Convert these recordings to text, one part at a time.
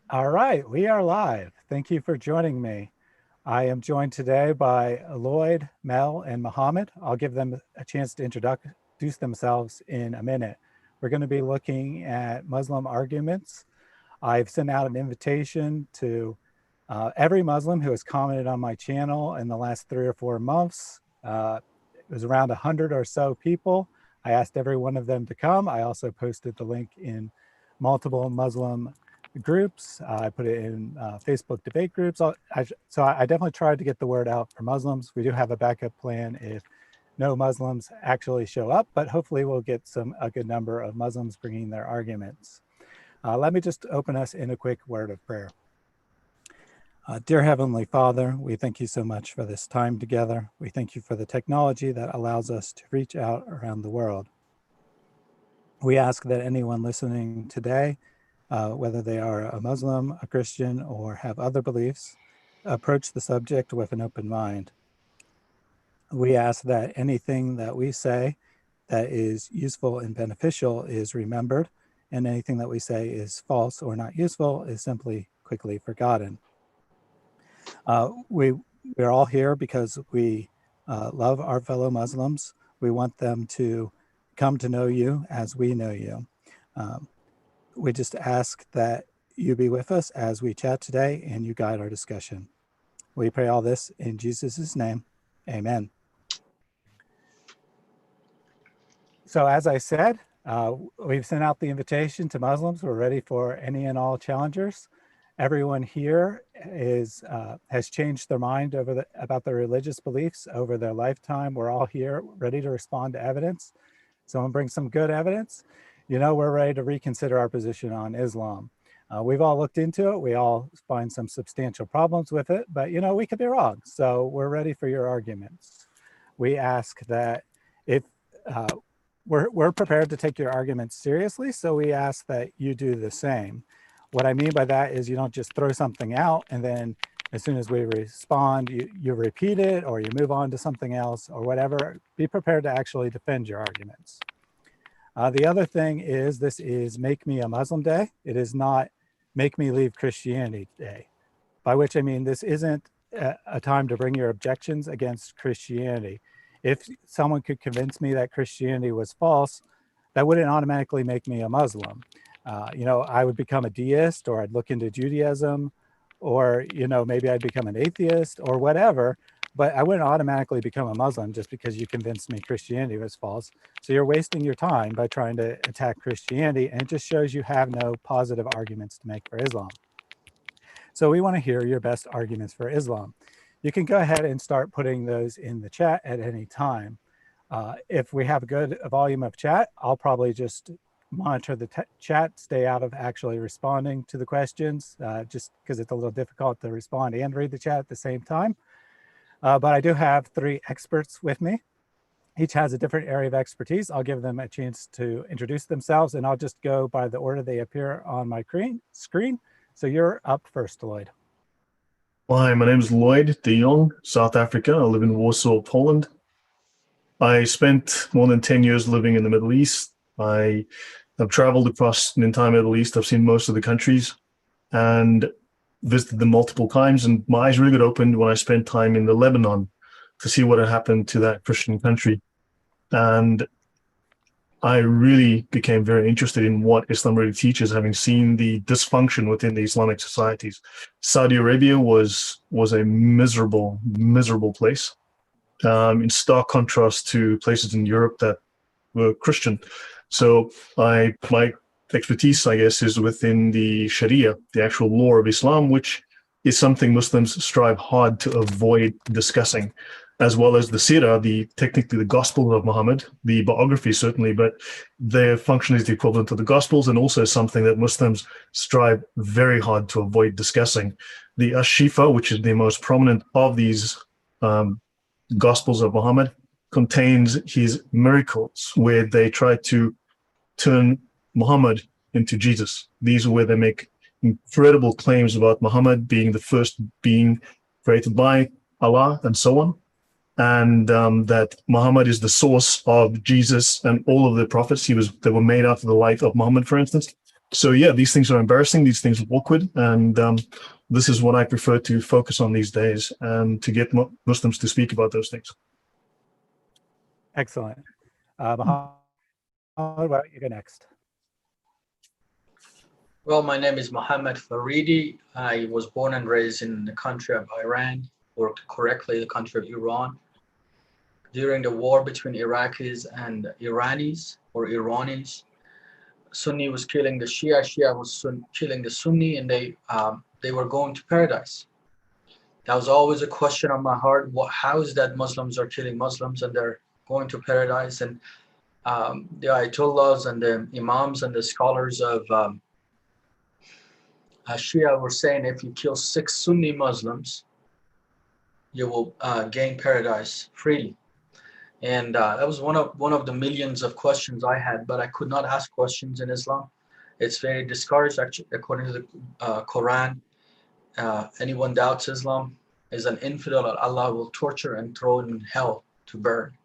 All right, we are live. Thank you for joining me. I am joined today by Lloyd, Mel, and Mohamad. I'll give them a chance to introduce themselves in a minute. We're going to be looking at Muslim arguments. I've sent out an invitation to every Muslim who has commented on my channel in the last 3 or 4 months. It was around 100 or so people. I asked every one of them to come. I also posted the link in multiple Muslim groups. I put it in Facebook debate groups. So I definitely tried to get the word out for Muslims. We do have a backup plan if no Muslims actually show up, but hopefully we'll get a good number of Muslims bringing their arguments. Let me just open us in a quick word of prayer. Dear Heavenly Father, we thank you so much for this time together. We thank you for the technology that allows us to reach out around the world. We ask that anyone listening today, whether they are a Muslim, a Christian, or have other beliefs, approach the subject with an open mind. We ask that anything that we say that is useful and beneficial is remembered, and anything that we say is false or not useful is simply quickly forgotten. We're all here because we love our fellow Muslims. We want them to come to know you as we know you. We just ask that you be with us as we chat today and you guide our discussion. We pray all this in Jesus' name. Amen. So as I said, we've sent out the invitation to Muslims. We're ready for any and all challengers. Everyone here has changed their mind about their religious beliefs over their lifetime. We're all here ready to respond to evidence. Someone brings some good evidence, we're ready to reconsider our position on Islam. We've all looked into it. We all find some substantial problems with it, but we could be wrong. So we're ready for your arguments. We ask that if we're prepared to take your arguments seriously, so we ask that you do the same. What I mean by that is you don't just throw something out and then as soon as we respond, you repeat it or you move on to something else or whatever. Be prepared to actually defend your arguments. The other thing is this is Make Me a Muslim Day. It is not Make Me Leave Christianity Day, by which I mean this isn't a time to bring your objections against Christianity. If someone could convince me that Christianity was false, that wouldn't automatically make me a Muslim. I would become a deist or I'd look into Judaism or, maybe I'd become an atheist or whatever, but I wouldn't automatically become a Muslim just because you convinced me Christianity was false. So you're wasting your time by trying to attack Christianity, and it just shows you have no positive arguments to make for Islam. So we want to hear your best arguments for Islam. You can go ahead and start putting those in the chat at any time. If we have a good volume of chat, I'll probably just monitor the chat, stay out of actually responding to the questions, just because it's a little difficult to respond and read the chat at the same time. But I do have 3 experts with me. Each has a different area of expertise. I'll give them a chance to introduce themselves, and I'll just go by the order they appear on my screen. So you're up first, Lloyd. Hi, my name is Lloyd de Jong, South Africa. I live in Warsaw, Poland. I spent more than 10 years living in the Middle East. I have traveled across the entire Middle East. I've seen most of the countries and visited them multiple times. And my eyes really got opened when I spent time in the Lebanon to see what had happened to that Christian country. And I really became very interested in what Islam really teaches, having seen the dysfunction within the Islamic societies. Saudi Arabia was a miserable, miserable place, in stark contrast to places in Europe that were Christian. So my expertise, I guess, is within the Sharia, the actual law of Islam, which is something Muslims strive hard to avoid discussing, as well as the Sirah, technically the Gospel of Muhammad, the biography certainly, but their function is the equivalent of the Gospels, and also something that Muslims strive very hard to avoid discussing. The Ash-Shifa, which is the most prominent of these Gospels of Muhammad, contains his miracles, where they try to turn Muhammad into Jesus. These are where they make incredible claims about Muhammad being the first being created by Allah and so on, and that Muhammad is the source of Jesus and all of the prophets. They were made after the life of Muhammad, for instance. So yeah, these things are embarrassing. These things are awkward, and this is what I prefer to focus on these days, and to get Muslims to speak about those things. Excellent. Mohammed, why don't you go next? Well, my name is Mohamad Faridi. I was born and raised in the country of Iran, or correctly, the country of Iran. During the war between Iraqis and Iranis, or Iranis, Sunni was killing the Shia, Shia was killing the Sunni, and they were going to paradise. That was always a question on my heart. How is that Muslims are killing Muslims and they're going to paradise? And the Ayatollahs and the Imams and the scholars of Shia were saying if you kill 6 Sunni Muslims, you will gain paradise freely. And that was one of the millions of questions I had, but I could not ask questions in Islam. It's very discouraged, actually, according to the Quran. Anyone doubts Islam is an infidel that Allah will torture and throw in hell to burn.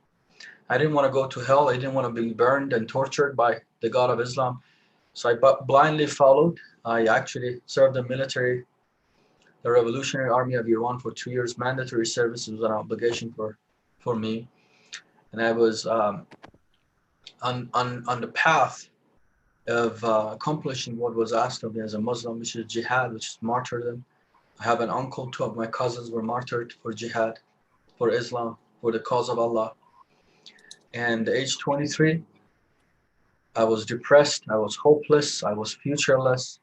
I didn't want to go to hell. I didn't want to be burned and tortured by the God of Islam. So I blindly followed. I actually served the military, the Revolutionary Army of Iran, for 2 years. Mandatory service was an obligation for me. And I was on the path of accomplishing what was asked of me as a Muslim, which is jihad, which is martyrdom. I have an uncle, 2 of my cousins were martyred for jihad, for Islam, for the cause of Allah. And at age 23, I was depressed, I was hopeless, I was futureless,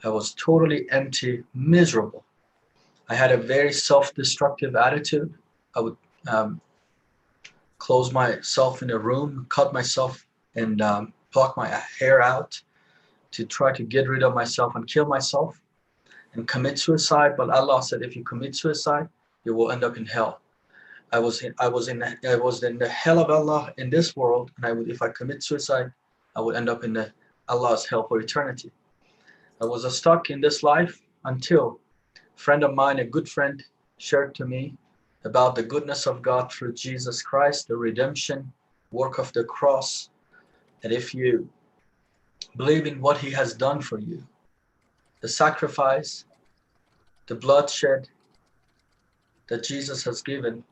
I was totally empty, miserable. I had a very self-destructive attitude. I would close myself in a room, cut myself, and pluck my hair out to try to get rid of myself and kill myself and commit suicide. But Allah said, if you commit suicide, you will end up in hell. I was in the hell of Allah in this world, and if I commit suicide, I would end up in Allah's hell for eternity. I was stuck in this life until a friend of mine, a good friend, shared to me about the goodness of God through Jesus Christ, the redemption work of the cross, that if you believe in what he has done for you, the sacrifice, the bloodshed that Jesus has given,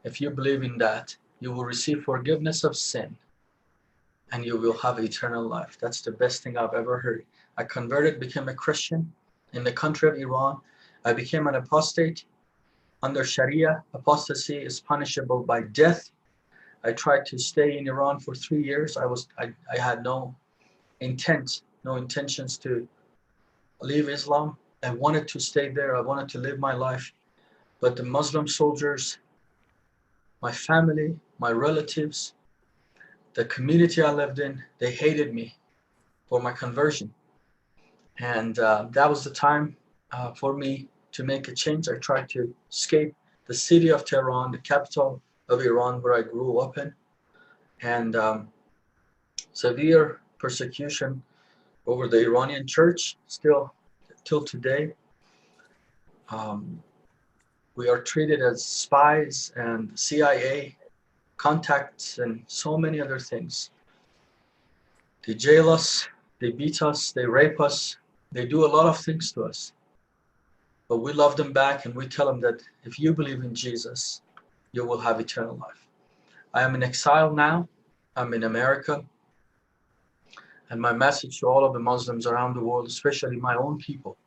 if you believe in that, you will receive forgiveness of sin and you will have eternal life. That's the best thing I've ever heard. I converted, became a Christian in the country of Iran. I became an apostate. Under Sharia, apostasy is punishable by death. I tried to stay in Iran for 3 years. I had no intentions to leave Islam. I wanted to stay there. I wanted to live my life. But the Muslim soldiers, my family, my relatives, the community I lived in, they hated me for my conversion. And that was the time for me to make a change. I tried to escape the city of Tehran, the capital of Iran, where I grew up in. And severe persecution over the Iranian church still till today. We are treated as spies and CIA contacts and so many other things. They jail us, they beat us, they rape us, they do a lot of things to us. But we love them back and we tell them that if you believe in Jesus, you will have eternal life. I am in exile now. I'm in America. And my message to all of the Muslims around the world, especially my own people,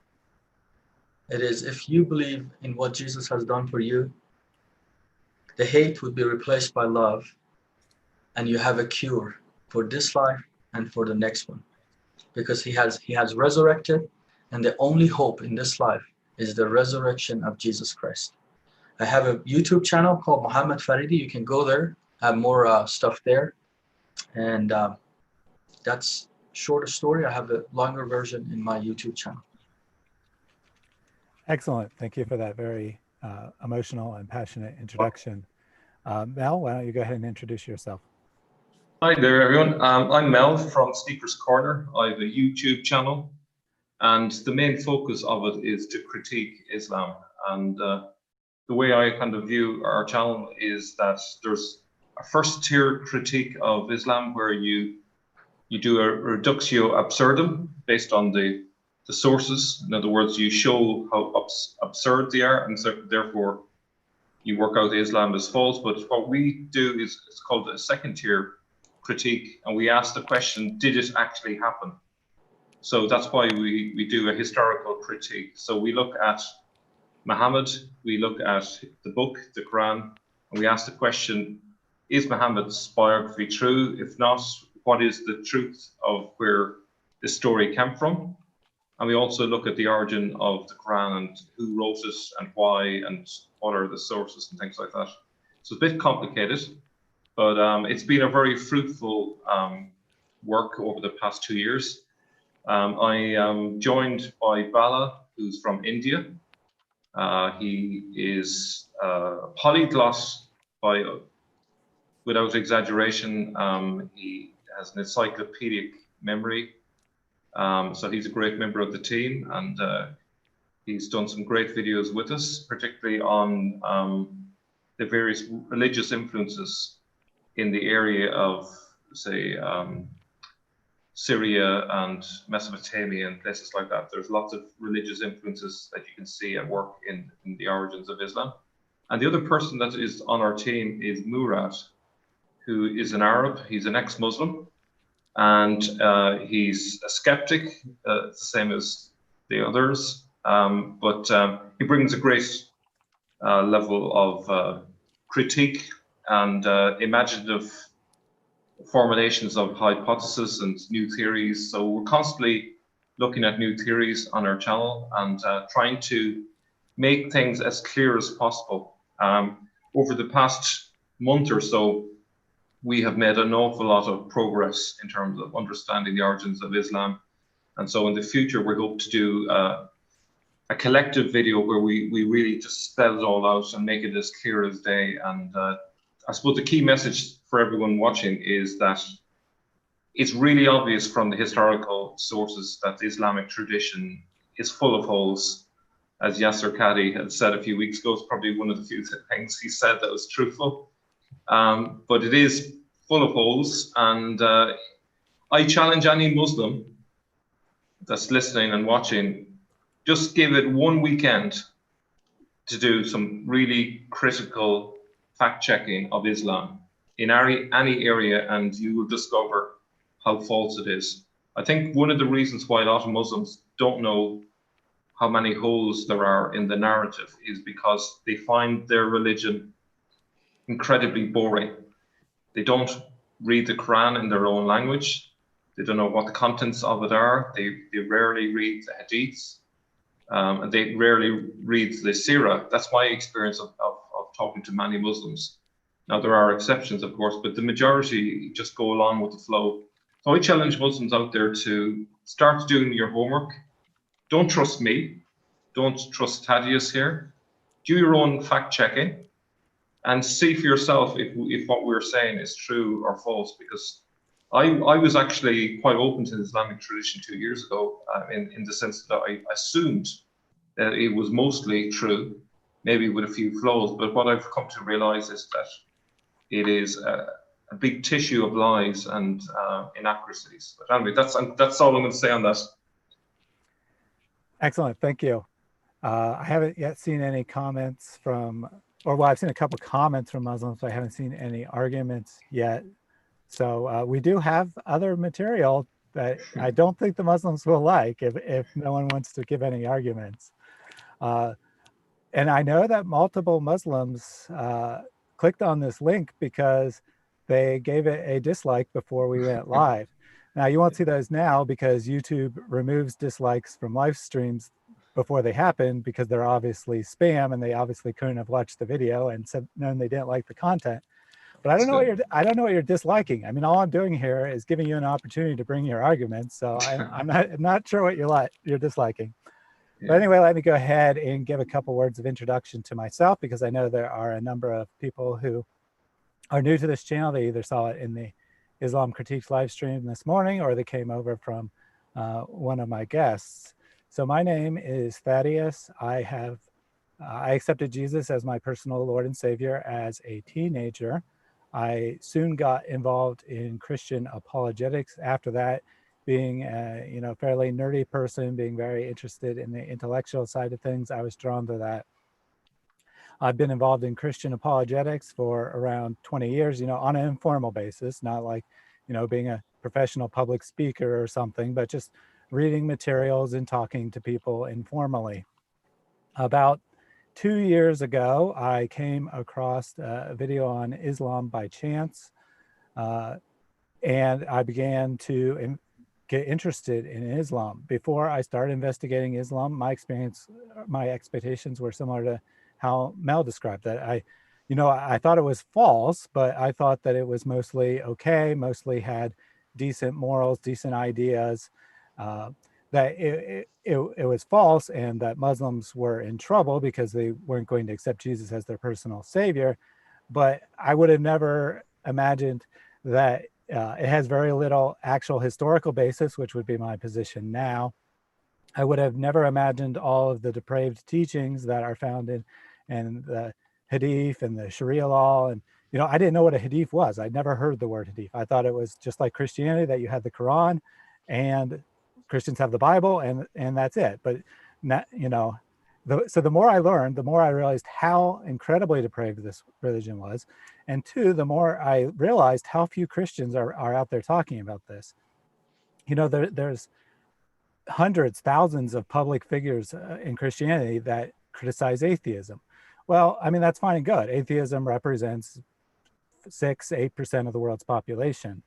it is, if you believe in what Jesus has done for you, the hate would be replaced by love, and you have a cure for this life and for the next one, because he has resurrected, and the only hope in this life is the resurrection of Jesus Christ. I have a YouTube channel called Mohamad Faridi. You can go there, have more stuff there, and that's shorter story. I have a longer version in my YouTube channel. Excellent. Thank you for that very emotional and passionate introduction. Mel, why don't you go ahead and introduce yourself? Hi there, everyone. I'm Mel from Speaker's Corner. I have a YouTube channel, and the main focus of it is to critique Islam. And the way I kind of view our channel is that there's a first tier critique of Islam where you You do a reductio absurdum based on the sources. In other words, you show how absurd they are, and so therefore you work out Islam is false. But what we do is it's called a second tier critique, and we ask the question, did it actually happen? So that's why we do a historical critique. So we look at Muhammad, we look at the book, the Quran, and we ask the question, is Muhammad's biography true? If not, what is the truth of where this story came from? And we also look at the origin of the Quran and who wrote it and why and what are the sources and things like that. So it's a bit complicated, but it's been a very fruitful work over the past 2 years. I am joined by Bala, who's from India. He is polyglot without exaggeration. He has an encyclopedic memory. So he's a great member of the team, and he's done some great videos with us, particularly on the various religious influences in the area of, say, Syria and Mesopotamia and places like that. There's lots of religious influences that you can see at work in the origins of Islam. And the other person that is on our team is Murad, who is an Arab. He's an ex-Muslim, and he's a skeptic, the same as the others. But he brings a great level of critique and imaginative formulations of hypotheses and new theories. So we're constantly looking at new theories on our channel and trying to make things as clear as possible. Over the past month or so, we have made an awful lot of progress in terms of understanding the origins of Islam. And so in the future, we hope to do a collective video where we really just spell it all out and make it as clear as day. And I suppose the key message for everyone watching is that it's really obvious from the historical sources that the Islamic tradition is full of holes. As Yasser Qadi had said a few weeks ago, it's probably one of the few things he said that was truthful. But it is full of holes, and I challenge any Muslim that's listening and watching, just give it one weekend to do some really critical fact-checking of Islam in any area, and you will discover how false it is. I think one of the reasons why a lot of Muslims don't know how many holes there are in the narrative is because they find their religion incredibly boring. They don't read the Quran in their own language. They don't know what the contents of it are. They rarely read the hadiths, and they rarely read the seerah. That's my experience of talking to many Muslims. Now, there are exceptions, of course, but the majority just go along with the flow. So I challenge Muslims out there to start doing your homework. Don't trust me. Don't trust Thaddeus here. Do your own fact-checking and see for yourself if what we're saying is true or false, because I was actually quite open to the Islamic tradition 2 years ago, in the sense that I assumed that it was mostly true, maybe with a few flaws. But what I've come to realize is that it is a big tissue of lies and inaccuracies. But anyway, that's all I'm going to say on that. Excellent, thank you. I haven't yet seen any comments from, or well, I've seen a couple comments from Muslims, but I haven't seen any arguments yet. So we do have other material that I don't think the Muslims will like if no one wants to give any arguments. And I know that multiple Muslims clicked on this link because they gave it a dislike before we went live. Now you won't see those now because YouTube removes dislikes from live streams before they happen because they're obviously spam and they obviously couldn't have watched the video and said known they didn't like the content. But I don't know what you're disliking. I mean, all I'm doing here is giving you an opportunity to bring your arguments. So I'm not sure what you're disliking. Yeah. But anyway, let me go ahead and give a couple words of introduction to myself, because I know there are a number of people who are new to this channel. They either saw it in the Islam Critiques live stream this morning, or they came over from one of my guests. So my name is Thaddeus. I accepted Jesus as my personal Lord and Savior as a teenager. I soon got involved in Christian apologetics after that, being a fairly nerdy person, being very interested in the intellectual side of things. I was drawn to that. I've been involved in Christian apologetics for around 20 years, on an informal basis, not like, being a professional public speaker or something, but just reading materials and talking to people informally. About 2 years ago, I came across a video on Islam by chance, and I began to get interested in Islam. Before I started investigating Islam, my expectations were similar to how Mel described that. I thought it was false, but I thought that it was mostly okay, mostly had decent morals, decent ideas, that it was false, and that Muslims were in trouble because they weren't going to accept Jesus as their personal savior. But I would have never imagined that it has very little actual historical basis, which would be my position now. I would have never imagined all of the depraved teachings that are found in the Hadith and the Sharia law. And, I didn't know what a Hadith was. I'd never heard the word Hadith. I thought it was just like Christianity, that you had the Quran and Christians have the Bible, and that's it. But not, so the more I learned, the more I realized how incredibly depraved this religion was. And two, the more I realized how few Christians are out there talking about this. There's hundreds, thousands of public figures in Christianity that criticize atheism. Well, I mean, that's fine and good. Atheism represents 6-8% of the world's population.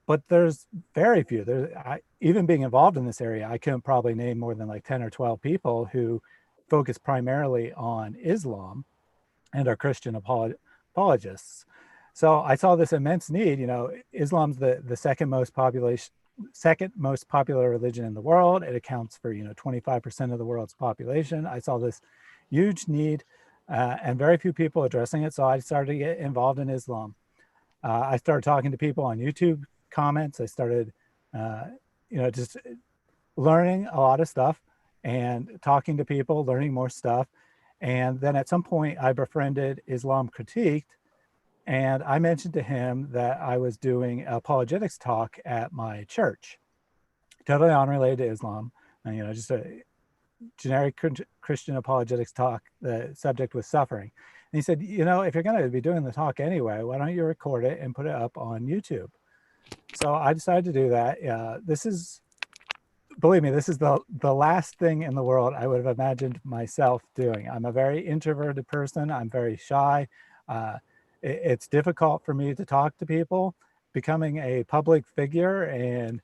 But there's very few. Even being involved in this area, I couldn't probably name more than like 10 or 12 people who focus primarily on Islam and are Christian apologists. So I saw this immense need. Islam's the second most popular religion in the world. It accounts for 25% of the world's population. I saw this huge need and very few people addressing it. So I started to get involved in Islam. I started talking to people on YouTube comments. I started, just learning a lot of stuff and talking to people, learning more stuff. And then at some point I befriended Islam Critiqued, and I mentioned to him that I was doing an apologetics talk at my church, totally unrelated to Islam, and, just a generic Christian apologetics talk. The subject was suffering. And he said, if you're going to be doing the talk anyway, why don't you record it and put it up on YouTube? So I decided to do that. Believe me, this is the last thing in the world I would have imagined myself doing. I'm a very introverted person. I'm very shy. It's difficult for me to talk to people. Becoming a public figure, and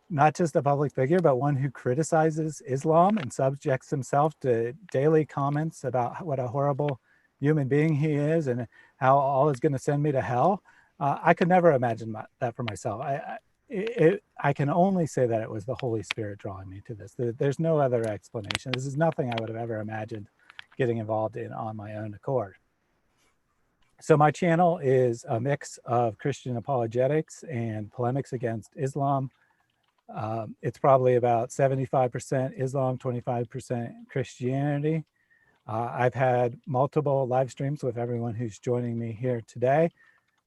not just a public figure, but one who criticizes Islam and subjects himself to daily comments about what a horrible human being he is and how all is going to send me to hell. I could never imagine that for myself. I can only say that it was the Holy Spirit drawing me to this. There's no other explanation. This is nothing I would have ever imagined getting involved in on my own accord. So my channel is a mix of Christian apologetics and polemics against Islam. It's probably about 75% Islam, 25% Christianity. I've had multiple live streams with everyone who's joining me here today.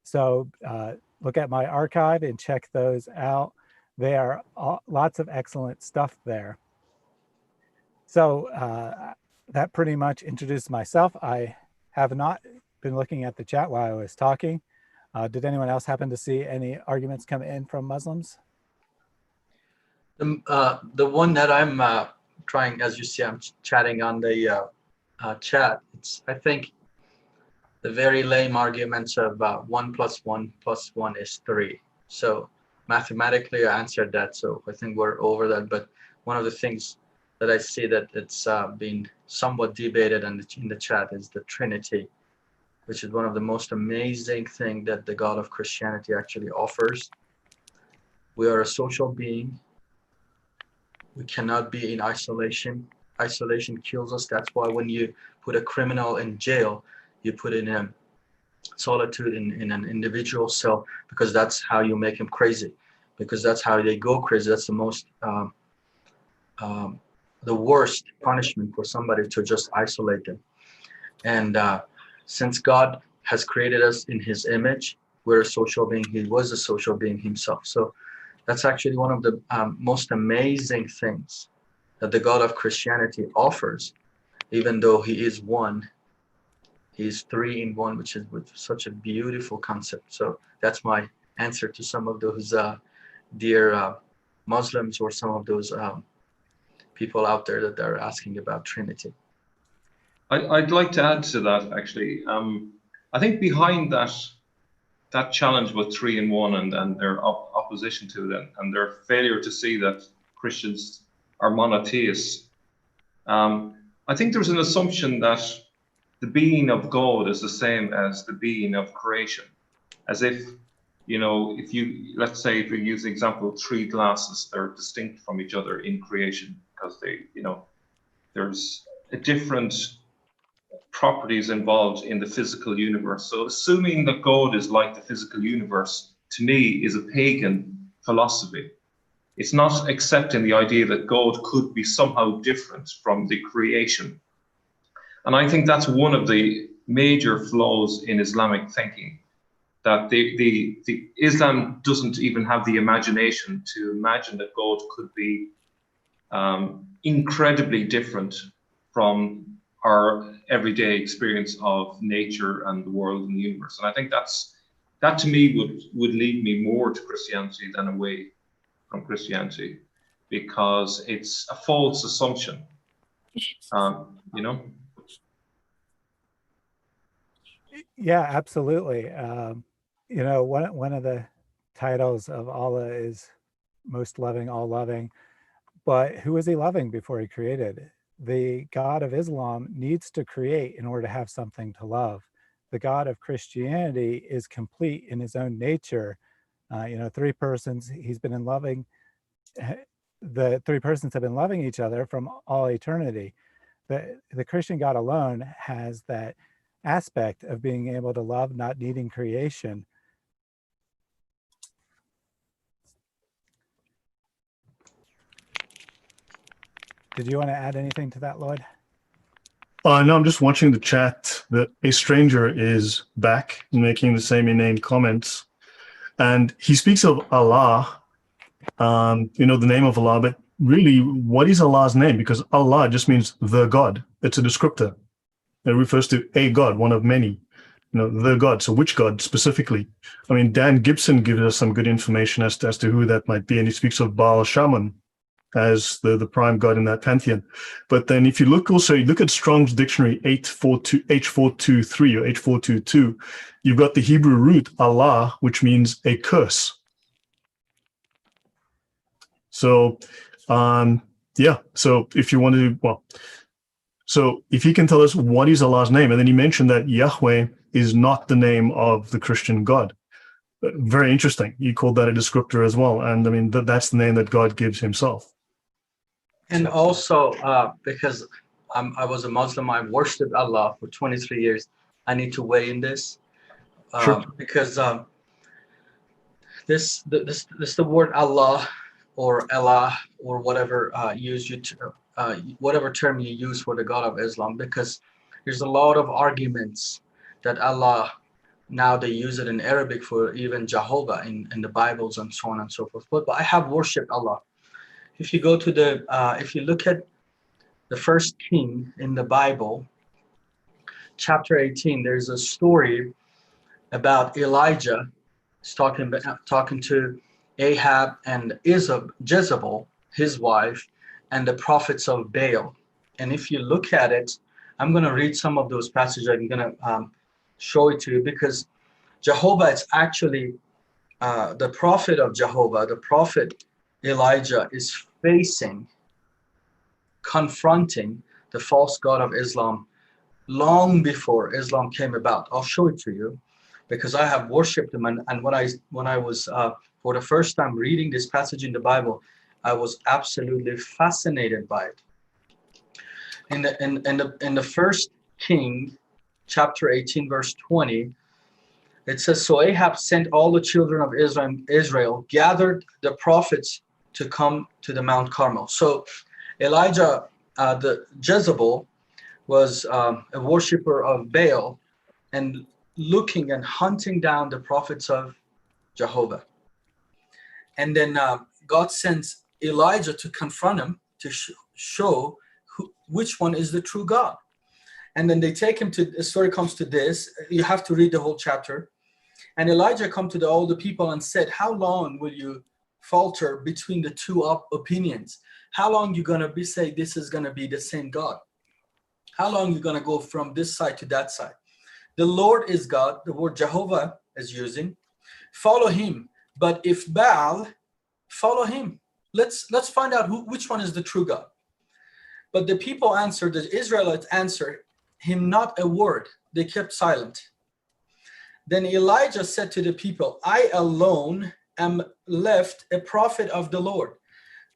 So look at my archive and check those out. There are lots of excellent stuff there. So that pretty much introduced myself. I have not been looking at the chat while I was talking. Did anyone else happen to see any arguments come in from Muslims? The one that I'm trying, as you see, I'm chatting on the chat. I think the very lame arguments of 1 + 1 + 1 is 3. So mathematically I answered that. So I think we're over that. But one of the things that I see that it's been somewhat debated in the chat is the Trinity, which is one of the most amazing things that the God of Christianity actually offers. We are a social being. We cannot be in isolation. Isolation kills us. That's why when you put a criminal in jail, you put in a solitude in an individual cell, because that's how you make him crazy, because that's how they go crazy. That's the most, the worst punishment for somebody, to just isolate them. And since God has created us in his image, we're a social being. He was a social being himself. So that's actually one of the most amazing things that the God of Christianity offers. Even though he is one, he's three in one, which is such a beautiful concept. So that's my answer to some of those dear Muslims, or some of those people out there that are asking about Trinity. I'd like to add to that, actually. I think behind that challenge with three in one and their opposition to it, and their failure to see that Christians are monotheists, I think there's an assumption that the being of God is the same as the being of creation. As if, let's say if we use the example of three glasses, they're distinct from each other in creation because there's a different properties involved in the physical universe. So assuming that God is like the physical universe, to me, is a pagan philosophy. It's not accepting the idea that God could be somehow different from the creation. And I think that's one of the major flaws in Islamic thinking, that the Islam doesn't even have the imagination to imagine that God could be incredibly different from our everyday experience of nature and the world and the universe. And I think that to me would lead me more to Christianity than away from Christianity, because it's a false assumption, Yeah, absolutely. One of the titles of Allah is most loving, all loving. But who was he loving before he created? The God of Islam needs to create in order to have something to love. The God of Christianity is complete in his own nature. Three persons, he's been in loving, the three persons have been loving each other from all eternity. The Christian God alone has that aspect of being able to love, not needing creation. Did you want to add anything to that, Lloyd? No, I'm just watching the chat that a stranger is back making the same inane comments. And he speaks of Allah, the name of Allah, but really, what is Allah's name? Because Allah just means the God. It's a descriptor. It refers to a God, one of many, the God. So which God specifically? I mean, Dan Gibson gives us some good information as to who that might be. And he speaks of Baal Shaman as the prime God in that pantheon. But then if you look at Strong's dictionary H423 or H422, you've got the Hebrew root Allah, which means a curse. So, so if you want to, so if he can tell us what is Allah's name, and then he mentioned that Yahweh is not the name of the Christian God. Very interesting. He called that a descriptor as well. And I mean, that's the name that God gives himself. And also, because I was a Muslim, I worshipped Allah for 23 years. I need to weigh in this because the word Allah or Allah or whatever whatever term you use for the God of Islam, because there's a lot of arguments that Allah, now they use it in Arabic for even Jehovah in the Bibles and so on and so forth. But I have worshipped Allah. If you go to if you look at the first king in the Bible, chapter 18, there's a story about Elijah. He's talking to Ahab and Jezebel, his wife, and the prophets of Baal. And if you look at it, I'm going to read some of those passages. I'm going to show it to you, because Jehovah is actually the prophet of Jehovah, the prophet Elijah, is confronting the false God of Islam long before Islam came about. I'll show it to you, because I have worshipped him. And when I was for the first time reading this passage in the Bible, I was absolutely fascinated by it. In the first King, chapter 18, verse 20, it says, "So Ahab sent all the children of Israel, gathered the prophets to come to the Mount Carmel." So Elijah, the Jezebel, was a worshiper of Baal, and looking and hunting down the prophets of Jehovah. And then God sends Elijah to confront him, to show which one is the true God. And then they take him to, the story comes to this. You have to read the whole chapter. And Elijah come to all the people and said, how long will you falter between the two opinions? How long you going to say this is going to be the same God? How long you going to go from this side to that side? The Lord is God. The word Jehovah is using. Follow him. But if Baal, follow him. Let's find out which one is the true God. But the people answered, the Israelites answered him not a word. They kept silent. Then Elijah said to the people, I alone am left a prophet of the Lord,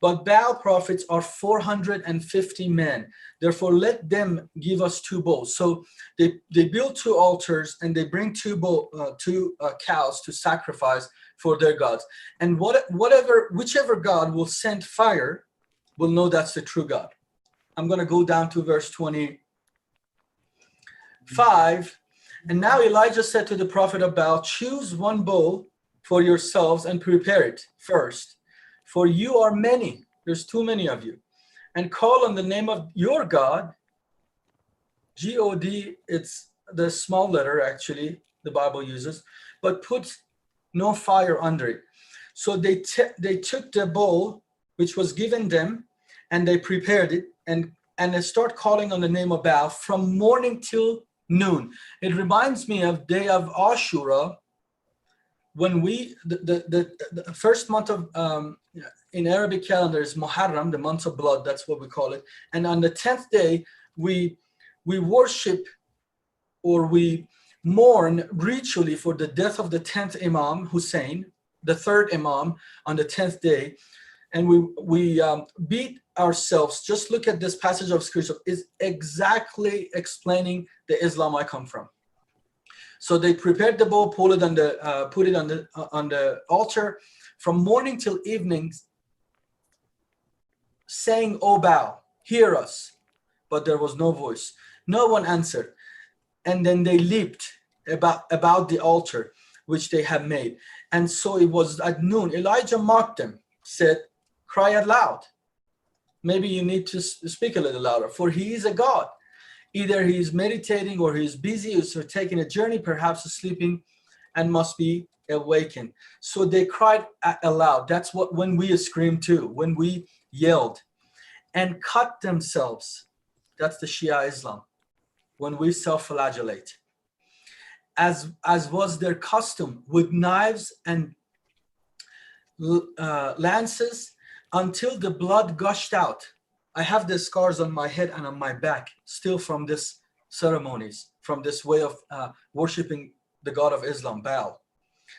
but Baal prophets are 450 men. Therefore, let them give us 2 bulls. So they build 2 altars and they bring 2 cows to sacrifice for their gods. And whichever God will send fire will know that's the true God. I'm going to go down to verse 25. And now Elijah said to the prophet of Baal, choose 1 bull for yourselves and prepare it first. For you are many, there's too many of you. And call on the name of your God. G-O-D, it's the small letter actually, the Bible uses, but put no fire under it. So they took the bull, which was given them, and they prepared it, and they start calling on the name of Baal from morning till noon. It reminds me of day of Ashura, when the first month of in Arabic calendar is Muharram, the month of blood, that's what we call it. And on the 10th day, we worship, or we mourn ritually for the death of the 10th Imam Hussein, the 3rd Imam, on the 10th day. And we beat ourselves. Just look at this passage of scripture, is exactly explaining the Islam I come from. So they prepared the bull, put it on the altar from morning till evening, saying, O Baal, hear us. But there was no voice. No one answered. And then they leaped about the altar which they had made. And so it was at noon. Elijah mocked them, said, cry out loud. Maybe you need to speak a little louder, for he is a God. Either he is meditating, or he is busy, or taking a journey, perhaps sleeping, and must be awakened. So they cried aloud. That's what when we scream too, when we yelled, and cut themselves. That's the Shia Islam. When we self-flagellate, as was their custom, with knives and lances, until the blood gushed out. I have the scars on my head and on my back still from this ceremonies, from this way of worshiping the God of Islam, Baal.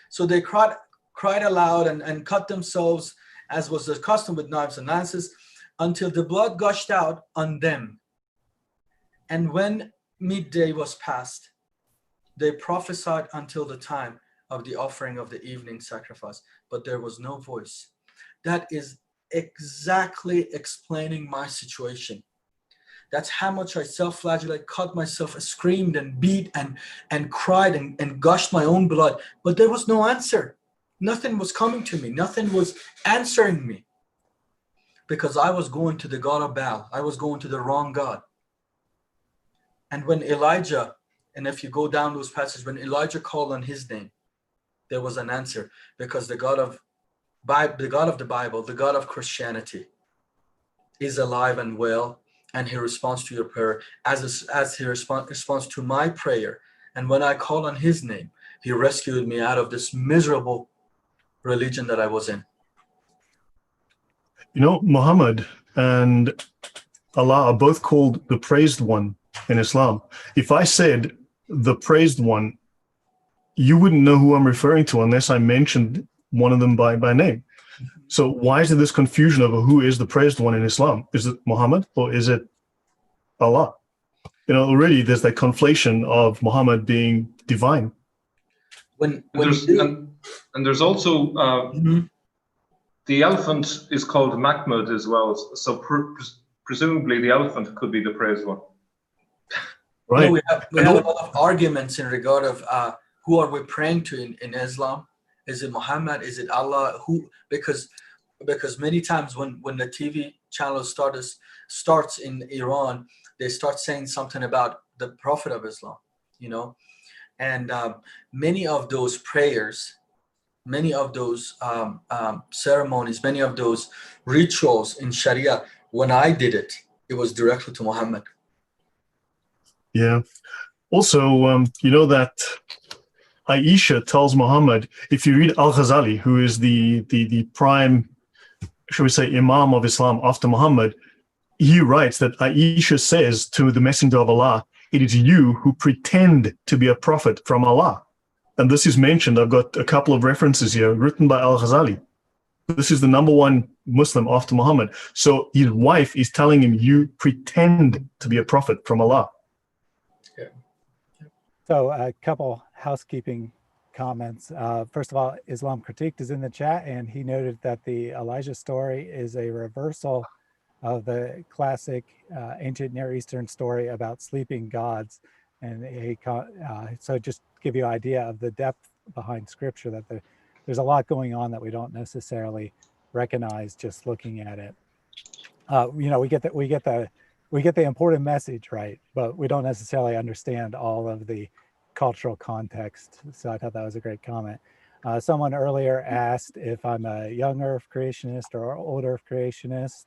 So they cried aloud and cut themselves, as was their custom, with knives and lances, until the blood gushed out on them. And when midday was past, they prophesied until the time of the offering of the evening sacrifice, but there was no voice. That is exactly explaining my situation. That's how much I self-flagellate, cut myself, screamed and beat and cried and gushed my own blood, but there was no answer. Nothing was coming to me. Nothing was answering me, because I was going to the God of Baal. I was going to the wrong God. And when Elijah, and if you go down those passages, when Elijah called on his name, there was an answer, because the God of the Bible, the God of Christianity, is alive and well, and he responds to your prayer as he responds to my prayer. And when I call on his name, he rescued me out of this miserable religion that I was in. You know, Muhammad and Allah are both called the praised one in Islam. If I said the praised one, you wouldn't know who I'm referring to unless I mentioned one of them by name. So why is there this confusion over who is the praised one in Islam? Is it Muhammad or is it Allah? You know, already there's that conflation of Muhammad being divine. There's also the elephant is called Mahmud as well. So presumably the elephant could be the praised one. Right. We have a lot of arguments in regard of who are we praying to in Islam? Is it Muhammad? Is it Allah? Who? Because many times when the TV channel starts in Iran, they start saying something about the Prophet of Islam, and many of those prayers, many of those ceremonies, many of those rituals in Sharia, when I did it, it was directly to Muhammad. Yeah. Also, that Aisha tells Muhammad, if you read Al-Ghazali, who is the prime, shall we say, Imam of Islam after Muhammad, he writes that Aisha says to the Messenger of Allah, it is you who pretend to be a prophet from Allah. And this is mentioned, I've got a couple of references here written by Al-Ghazali. This is the number one Muslim after Muhammad. So his wife is telling him, you pretend to be a prophet from Allah. So a couple housekeeping comments. First of all, Islam Critiqued is in the chat, and he noted that the Elijah story is a reversal of the classic ancient Near Eastern story about sleeping gods. And so just to give you an idea of the depth behind scripture, that there's a lot going on that we don't necessarily recognize just looking at it. We get the important message, right? But we don't necessarily understand all of the cultural context. So I thought that was a great comment. Someone earlier asked if I'm a young Earth creationist or old Earth creationist.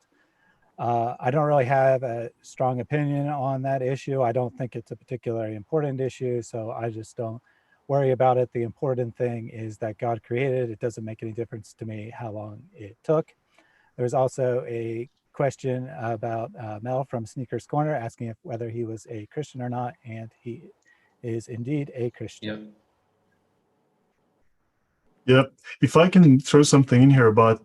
I don't really have a strong opinion on that issue. I don't think it's a particularly important issue, so I just don't worry about it. The important thing is that God created. It doesn't make any difference to me how long it took. There's also a question about Mel from Sneakers Corner asking whether he was a Christian or not, and he is indeed a Christian. Yep. If I can throw something in here about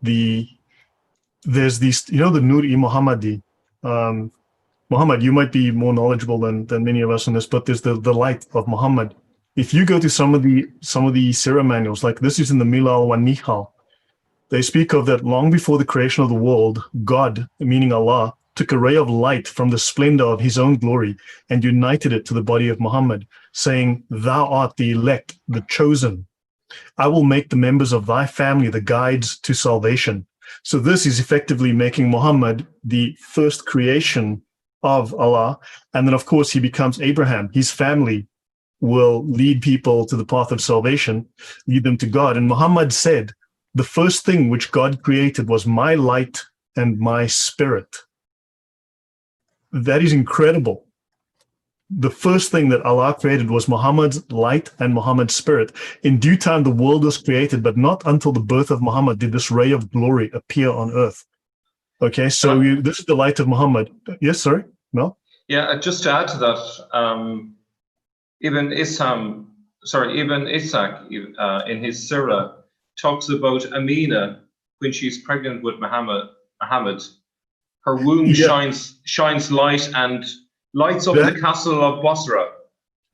there's these, the Nur-e Muhammadi. Muhammad, you might be more knowledgeable than many of us on this, but there's the light of Muhammad. If you go to some of the Sirah manuals, like this is in the Milal wa Nihal, they speak of that long before the creation of the world, God, meaning Allah, took a ray of light from the splendor of his own glory and united it to the body of Muhammad, saying, thou art the elect, the chosen. I will make the members of thy family the guides to salvation. So this is effectively making Muhammad the first creation of Allah. And then, of course, he becomes Abraham. His family will lead people to the path of salvation, lead them to God. And Muhammad said, the first thing which God created was my light and my spirit. That is incredible. The first thing that Allah created was Muhammad's light and Muhammad's spirit. In due time, the world was created, but not until the birth of Muhammad did this ray of glory appear on earth. Okay, so this is the light of Muhammad. Yes, sorry, Mel? Yeah, just to add to that, Ibn Ishaq in his Surah talks about Amina when she's pregnant with Muhammad. Her womb shines light and lights up the castle of Basra.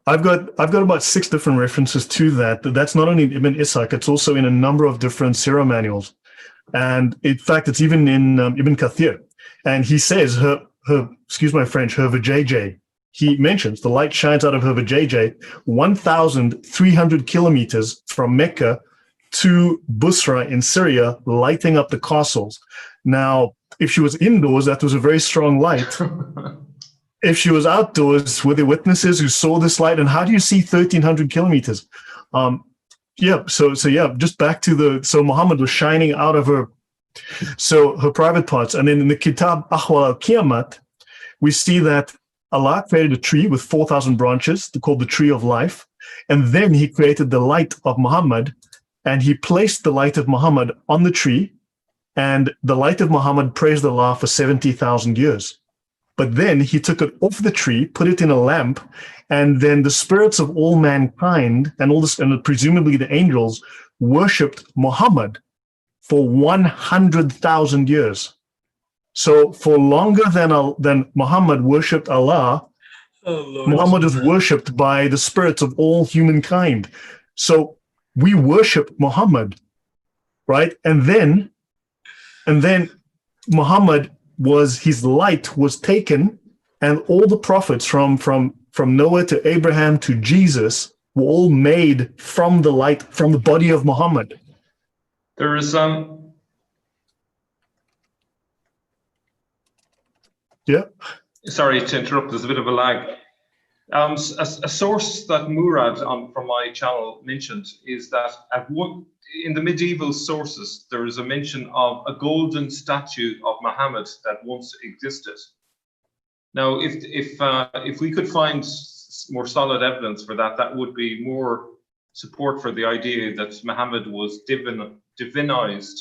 I've got about 6 different references to that. That's not only Ibn Ishaq, it's also in a number of different Sirah manuals. And in fact, it's even in Ibn Kathir. And he says her, excuse my French, her vajayjay. He mentions the light shines out of her vajayjay 1,300 kilometers from Mecca to Busra in Syria, lighting up the castles. Now, if she was indoors, that was a very strong light. If she was outdoors, were there witnesses who saw this light? And how do you see 1,300 kilometers? Just back to so Muhammad was shining out of her private parts. And then in the Kitab Ahwal al-Qiyamat, we see that Allah created a tree with 4,000 branches called the tree of life. And then he created the light of Muhammad, and he placed the light of Muhammad on the tree, and the light of Muhammad praised Allah for 70,000 years. But then he took it off the tree, put it in a lamp, and then the spirits of all mankind and presumably the angels worshipped Muhammad for 100,000 years. So for longer than Muhammad worshipped Allah, Muhammad is worshipped by the spirits of all humankind. So we worship Muhammad, right? And then Muhammad his light was taken, and all the prophets from from Noah to Abraham to Jesus, were all made from the light, from the body of Muhammad. There is Yeah. Sorry to interrupt, there's a bit of a lag. A source that Murad from my channel mentioned is that in the medieval sources, there is a mention of a golden statue of Muhammad that once existed. Now, if we could find more solid evidence for that, that would be more support for the idea that Muhammad was divinized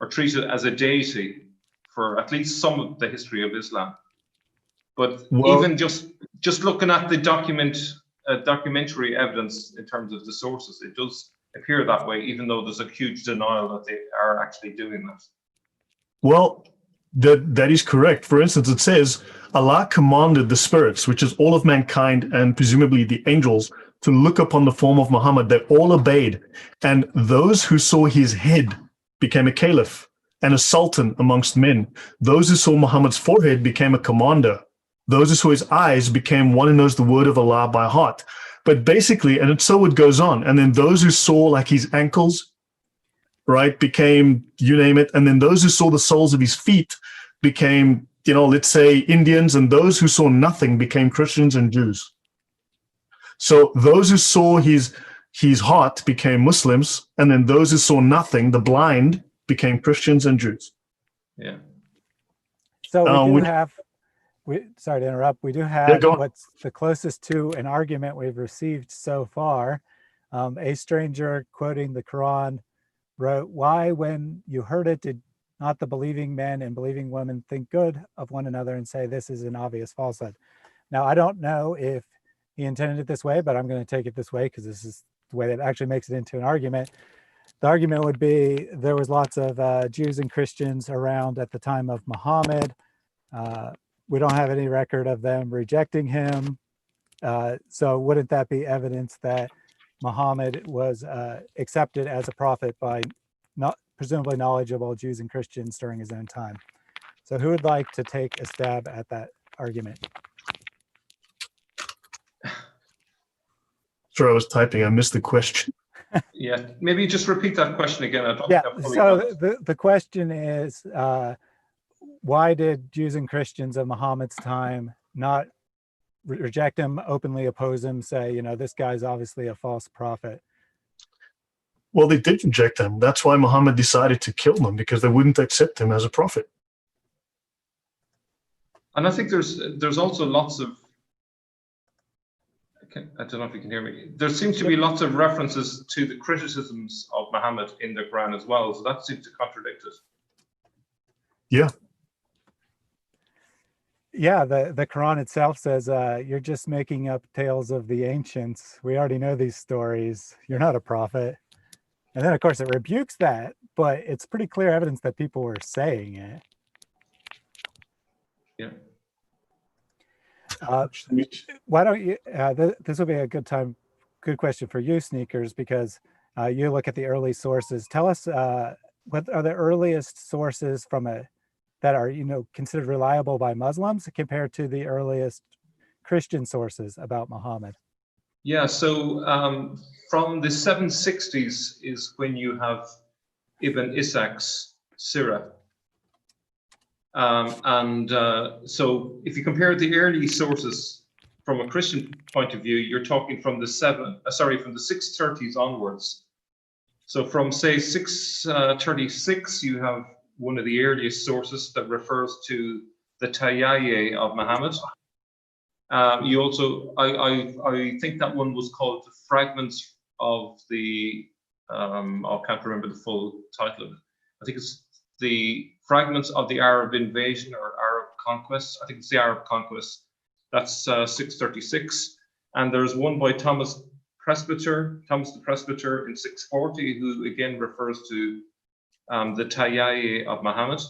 or treated as a deity for at least some of the history of Islam. But even just looking at the documentary evidence in terms of the sources, it does appear that way, even though there's a huge denial that they are actually doing that. Well, that is correct. For instance, it says Allah commanded the spirits, which is all of mankind and presumably the angels, to look upon the form of Muhammad. They all obeyed, and those who saw his head became a caliph and a sultan amongst men. Those who saw Muhammad's forehead became a commander. Those who saw his eyes became one who knows the word of Allah by heart. But basically, and so it goes on. And then those who saw like his ankles, right, became, you name it. And then those who saw the soles of his feet became, let's say Indians. And those who saw nothing became Christians and Jews. So those who saw his heart became Muslims. And then those who saw nothing, the blind, became Christians and Jews. Yeah. So we do have... sorry to interrupt. We do have what's the closest to an argument we've received so far. A stranger quoting the Quran wrote, "Why, when you heard it, did not the believing men and believing women think good of one another and say this is an obvious falsehood?" Now, I don't know if he intended it this way, but I'm going to take it this way because this is the way that actually makes it into an argument. The argument would be there was lots of Jews and Christians around at the time of Muhammad. We don't have any record of them rejecting him. So wouldn't that be evidence that Muhammad was accepted as a prophet by presumably knowledgeable Jews and Christians during his own time? So who would like to take a stab at that argument? Sorry, I was typing. I missed the question. Yeah, maybe just repeat that question again. So the question is, why did Jews and Christians of Muhammad's time not reject him, openly oppose him, say, this guy's obviously a false prophet? Well, they did reject him. That's why Muhammad decided to kill them, because they wouldn't accept him as a prophet. And I think there's also lots of, I don't know if you can hear me. There seems to be lots of references to the criticisms of Muhammad in the Quran as well. So that seems to contradict it. Yeah. Yeah, the Quran itself says, you're just making up tales of the ancients. We already know these stories. You're not a prophet. And then, of course, it rebukes that, but it's pretty clear evidence that people were saying it. Yeah. Why don't you, this will be a good question for you, Sneakers, because you look at the early sources. Tell us what are the earliest sources that are considered reliable by Muslims compared to the earliest Christian sources about Muhammad? Yeah, so from the 760s is when you have Ibn Ishaq's Sirah. So if you compare the early sources from a Christian point of view, you're talking from the 630s onwards. So from say 636, you have one of the earliest sources that refers to the Tayyaye of Muhammad. You also, I think that one was called the Fragments of the, I can't remember the full title of it. I think it's the Fragments of the Arab Invasion or Arab Conquest. I think it's the Arab Conquest. That's 636. And there's one by Thomas the Presbyter in 640, who again refers to the Tayyaye of Muhammad.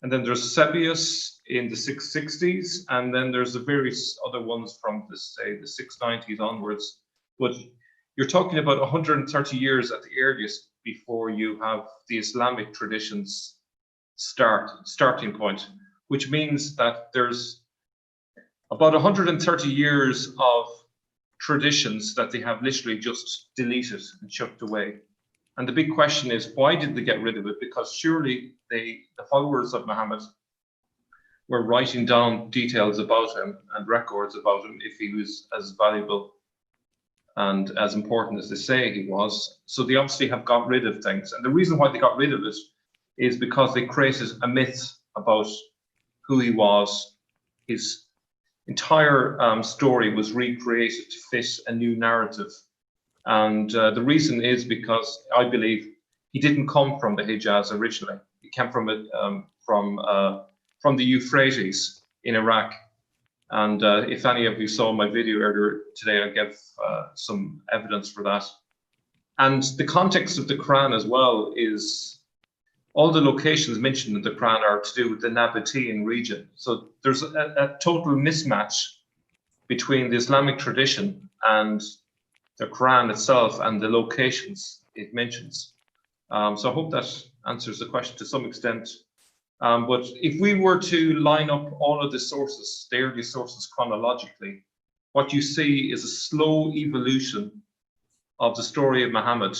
And then there's Sebius in the 660s, and then there's the various other ones from the 690s onwards. But you're talking about 130 years at the earliest before you have the Islamic traditions starting point, which means that there's about 130 years of traditions that they have literally just deleted and chucked away. And the big question is, why did they get rid of it? Because surely the followers of Muhammad were writing down details about him and records about him if he was as valuable and as important as they say he was. So they obviously have got rid of things. And the reason why they got rid of it is because they created a myth about who he was. His entire story was recreated to fit a new narrative. And the reason is because I believe he didn't come from the Hijaz originally. He came from the Euphrates in Iraq. And if any of you saw my video earlier today, I gave some evidence for that. And the context of the Quran as well is all the locations mentioned in the Quran are to do with the Nabatean region. So there's a total mismatch between the Islamic tradition and the Quran itself and the locations it mentions. So I hope that answers the question to some extent. But if we were to line up all of the sources, the early sources chronologically, what you see is a slow evolution of the story of Muhammad.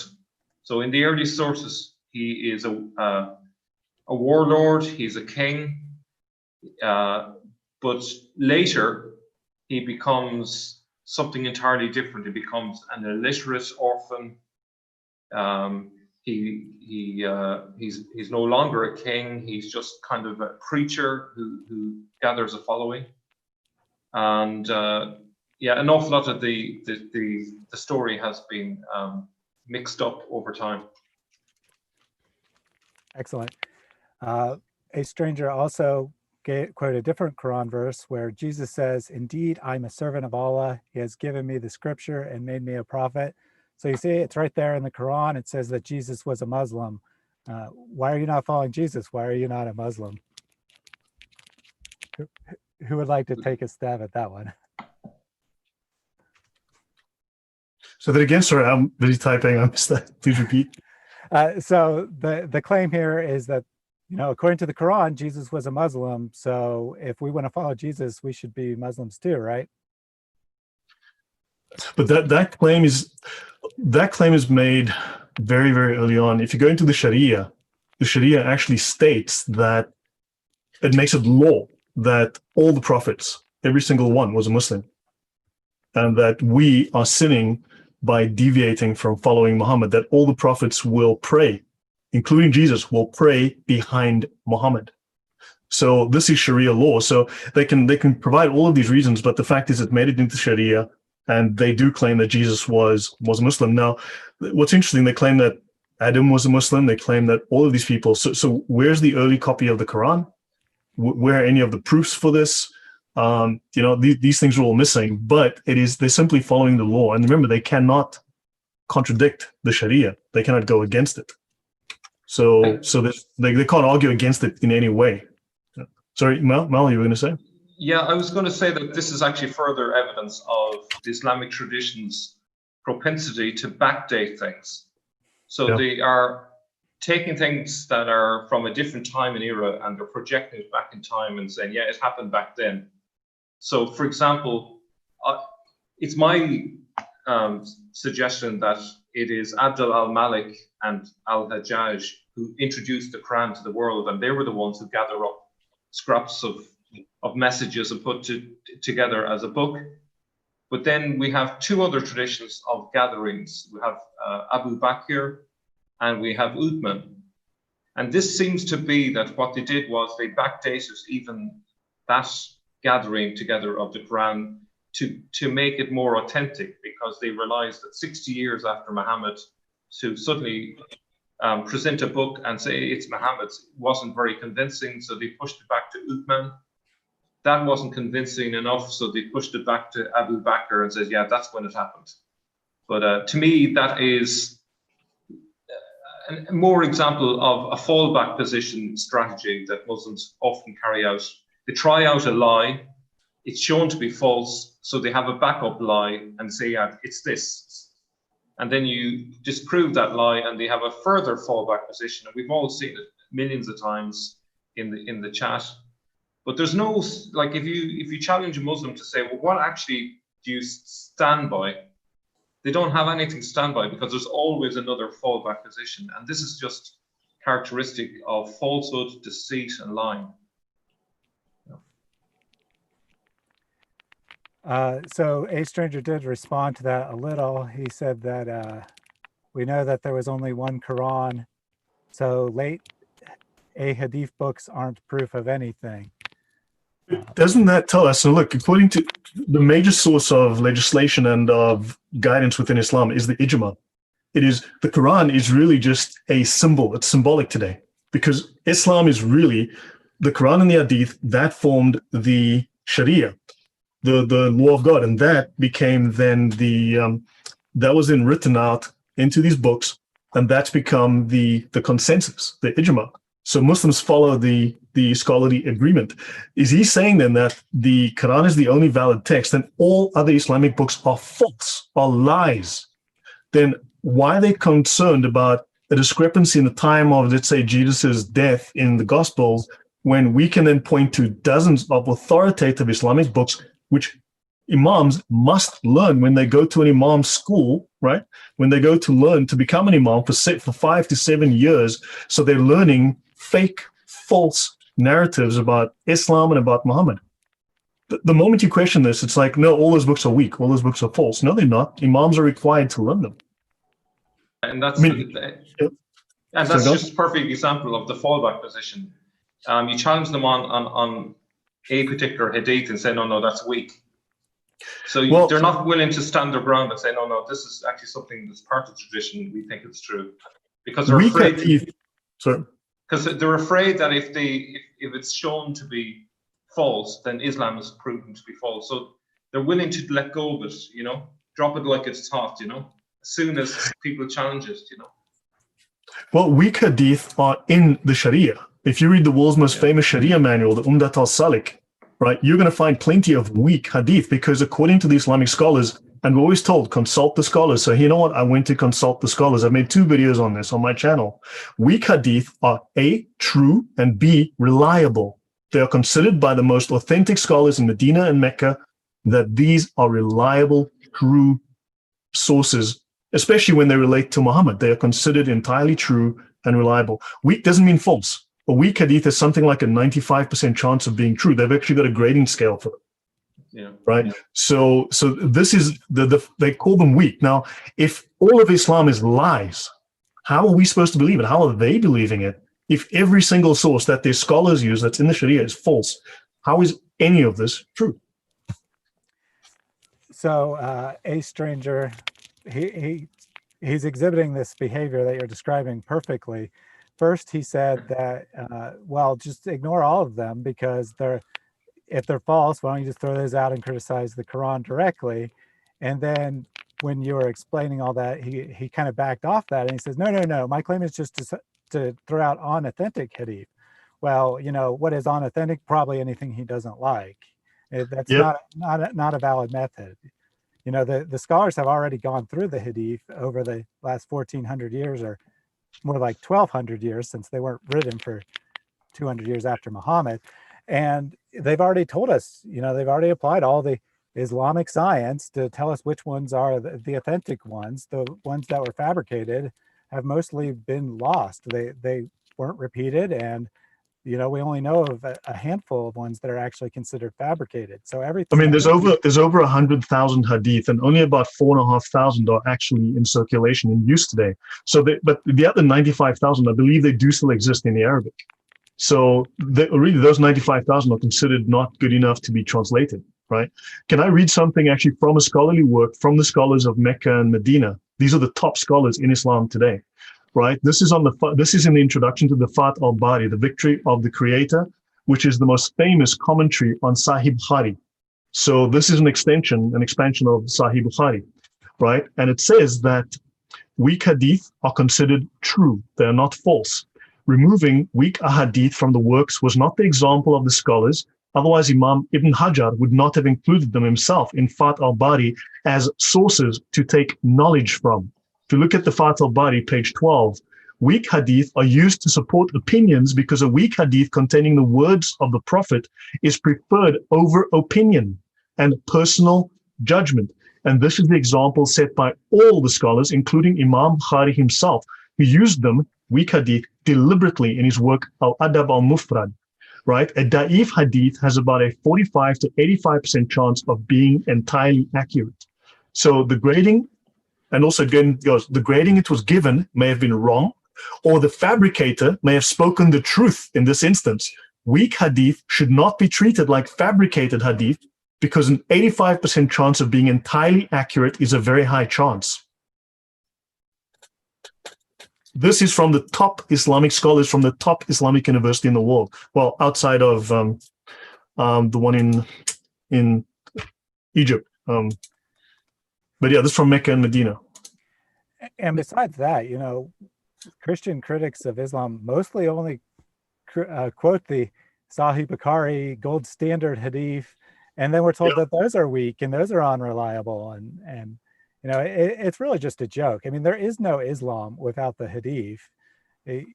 So in the early sources, he is a warlord, he's a king, but later he becomes something entirely different. He becomes an illiterate orphan. He's no longer a king. He's just kind of a preacher who gathers a following. And yeah, an awful lot of the story has been mixed up over time. Excellent. A stranger also quoted a different Quran verse where Jesus says, "Indeed, I'm a servant of Allah. He has given me the scripture and made me a prophet." So you see, it's right there in the Quran. It says that Jesus was a Muslim. Why are you not following Jesus? Why are you not a Muslim? Who would like to take a stab at that one? So that again, sorry, I'm busy typing. I missed that. Please repeat. So the claim here is that, you know, according to the Quran, Jesus was a Muslim. So if we want to follow Jesus, we should be Muslims too, right? But that claim is made very, very early on. If you go into the Sharia actually states that it makes it law that all the prophets, every single one, was a Muslim, and that we are sinning by deviating from following Muhammad, that all the prophets will pray, including Jesus, will pray behind Muhammad. So this is Sharia law. So they can provide all of these reasons, but the fact is it made it into Sharia, and they do claim that Jesus was a Muslim. Now, what's interesting, they claim that Adam was a Muslim. They claim that all of these people. So where's the early copy of the Quran? Where are any of the proofs for this? You know, these things are all missing, but they're simply following the law. And remember, they cannot contradict the Sharia. They cannot go against it. So they can't argue against it in any way. Sorry, Mel, you were going to say? Yeah, I was going to say that this is actually further evidence of the Islamic tradition's propensity to backdate things. So Yeah. they are taking things that are from a different time and era, and they're projecting it back in time and saying, yeah, it happened back then. So, for example, it's my suggestion that it is Abdul al-Malik and al-Hajjaj who introduced the Quran to the world, and they were the ones who gather up scraps of messages and put together as a book. But then we have two other traditions of gatherings. We have Abu Bakr and we have Uthman. And this seems to be that what they did was they backdated even that gathering together of the Quran to make it more authentic, because they realized that 60 years after Muhammad, to suddenly present a book and say it's Muhammad's wasn't very convincing, so they pushed it back to Uthman. That wasn't convincing enough, so they pushed it back to Abu Bakr and says, yeah, that's when it happened. But to me, that is a more example of a fallback position strategy that Muslims often carry out. They try out a lie, it's shown to be false, so they have a backup lie and say, yeah, it's this. And then you disprove that lie and they have a further fallback position. And we've all seen it millions of times in the chat. But there's no, like, if you challenge a Muslim to say, well, what actually do you stand by? They don't have anything to stand by, because there's always another fallback position. And this is just characteristic of falsehood, deceit, and lying. So A Stranger did respond to that a little. He said that we know that there was only one Quran, so late A Hadith books aren't proof of anything. Doesn't that tell us? So look, according to the major source of legislation and of guidance within Islam is the ijma. It is, the Quran is really just a symbol. It's symbolic today, because Islam is really the Quran and the Hadith that formed the Sharia, the law of God, and that became then that was then written out into these books, and that's become the consensus, the ijma. So Muslims follow the scholarly agreement. Is he saying then that the Quran is the only valid text and all other Islamic books are false, are lies? Then why are they concerned about a discrepancy in the time of, let's say, Jesus' death in the Gospels, when we can then point to dozens of authoritative Islamic books which imams must learn when they go to an imam school, right? When they go to learn to become an imam for 5 to 7 years. So they're learning fake, false narratives about Islam and about Muhammad. The moment you question this, it's like, no, all those books are weak. All those books are false. No, they're not. Imams are required to learn them. And that's, that's just a perfect example of the fallback position. You challenge them on a particular hadith and say, no, that's weak. So they're not willing to stand their ground and say, no, this is actually something that's part of the tradition. We think it's true, because they're afraid. Because they're afraid that if it's shown to be false, then Islam is proven to be false. So they're willing to let go of it, drop it like it's hot, as soon as people challenge it, Well, weak hadith are in the Sharia. If you read the world's most famous Sharia manual, the Umdat al-Salik, right, you're going to find plenty of weak hadith, because according to the Islamic scholars, and we're always told, consult the scholars. So you know what? I went to consult the scholars. I've made 2 videos on this on my channel. Weak hadith are A, true, and B, reliable. They are considered by the most authentic scholars in Medina and Mecca that these are reliable, true sources, especially when they relate to Muhammad. They are considered entirely true and reliable. Weak doesn't mean false. A weak hadith is something like a 95% chance of being true. They've actually got a grading scale for it. Yeah. Right. Yeah. So this is they call them weak. Now, if all of Islam is lies, how are we supposed to believe it? How are they believing it? If every single source that their scholars use that's in the Sharia is false, how is any of this true? So A Stranger, he's exhibiting this behavior that you're describing perfectly. First, he said that, just ignore all of them, because if they're false, why don't you just throw those out and criticize the Quran directly? And then when you were explaining all that, he kind of backed off that, and he says, no, my claim is just to throw out unauthentic hadith. Well, what is unauthentic? Probably anything he doesn't like. That's not a valid method. The scholars have already gone through the hadith over the last 1,400 years, or more like 1,200 years, since they weren't written for 200 years after Muhammad. And they've already told us, they've already applied all the Islamic science to tell us which ones are the authentic ones. The ones that were fabricated have mostly been lost. They weren't repeated, and we only know of a handful of ones that are actually considered fabricated. So everything. I mean, there's over 100,000 hadith, and only about 4,500 are actually in circulation in use today. So, but the other 95,000, I believe, they do still exist in the Arabic. So really, those 95,000 are considered not good enough to be translated, right? Can I read something actually from a scholarly work from the scholars of Mecca and Medina? These are the top scholars in Islam today, right? This is in the introduction to the Fath al-Bari, the Victory of the Creator, which is the most famous commentary on Sahih Bukhari. So this is an expansion of Sahih Bukhari, right? And it says that weak hadith are considered true. They are not false. Removing weak ahadith from the works was not the example of the scholars. Otherwise, Imam Ibn Hajar would not have included them himself in Fath al-Bari as sources to take knowledge from. If you look at the Fath al-Bari, page 12, weak hadith are used to support opinions because a weak hadith containing the words of the Prophet is preferred over opinion and personal judgment. And this is the example set by all the scholars, including Imam Bukhari himself, who used them, weak hadith, deliberately in his work Al-Adab al-Mufrad, right? A da'if hadith has about a 45 to 85% chance of being entirely accurate. So the grading, and also again, the grading it was given may have been wrong, or the fabricator may have spoken the truth in this instance. Weak hadith should not be treated like fabricated hadith, because an 85% chance of being entirely accurate is a very high chance. This is from the top Islamic scholars from the top Islamic university in the world. Well, outside of the one in Egypt. But yeah, this is from Mecca and Medina. And besides that, you know, Christian critics of Islam mostly only quote the Sahih Bukhari gold standard hadith, and then we're told that those are weak and those are unreliable, and you know, it's really just a joke. I mean, there is no Islam without the hadith. The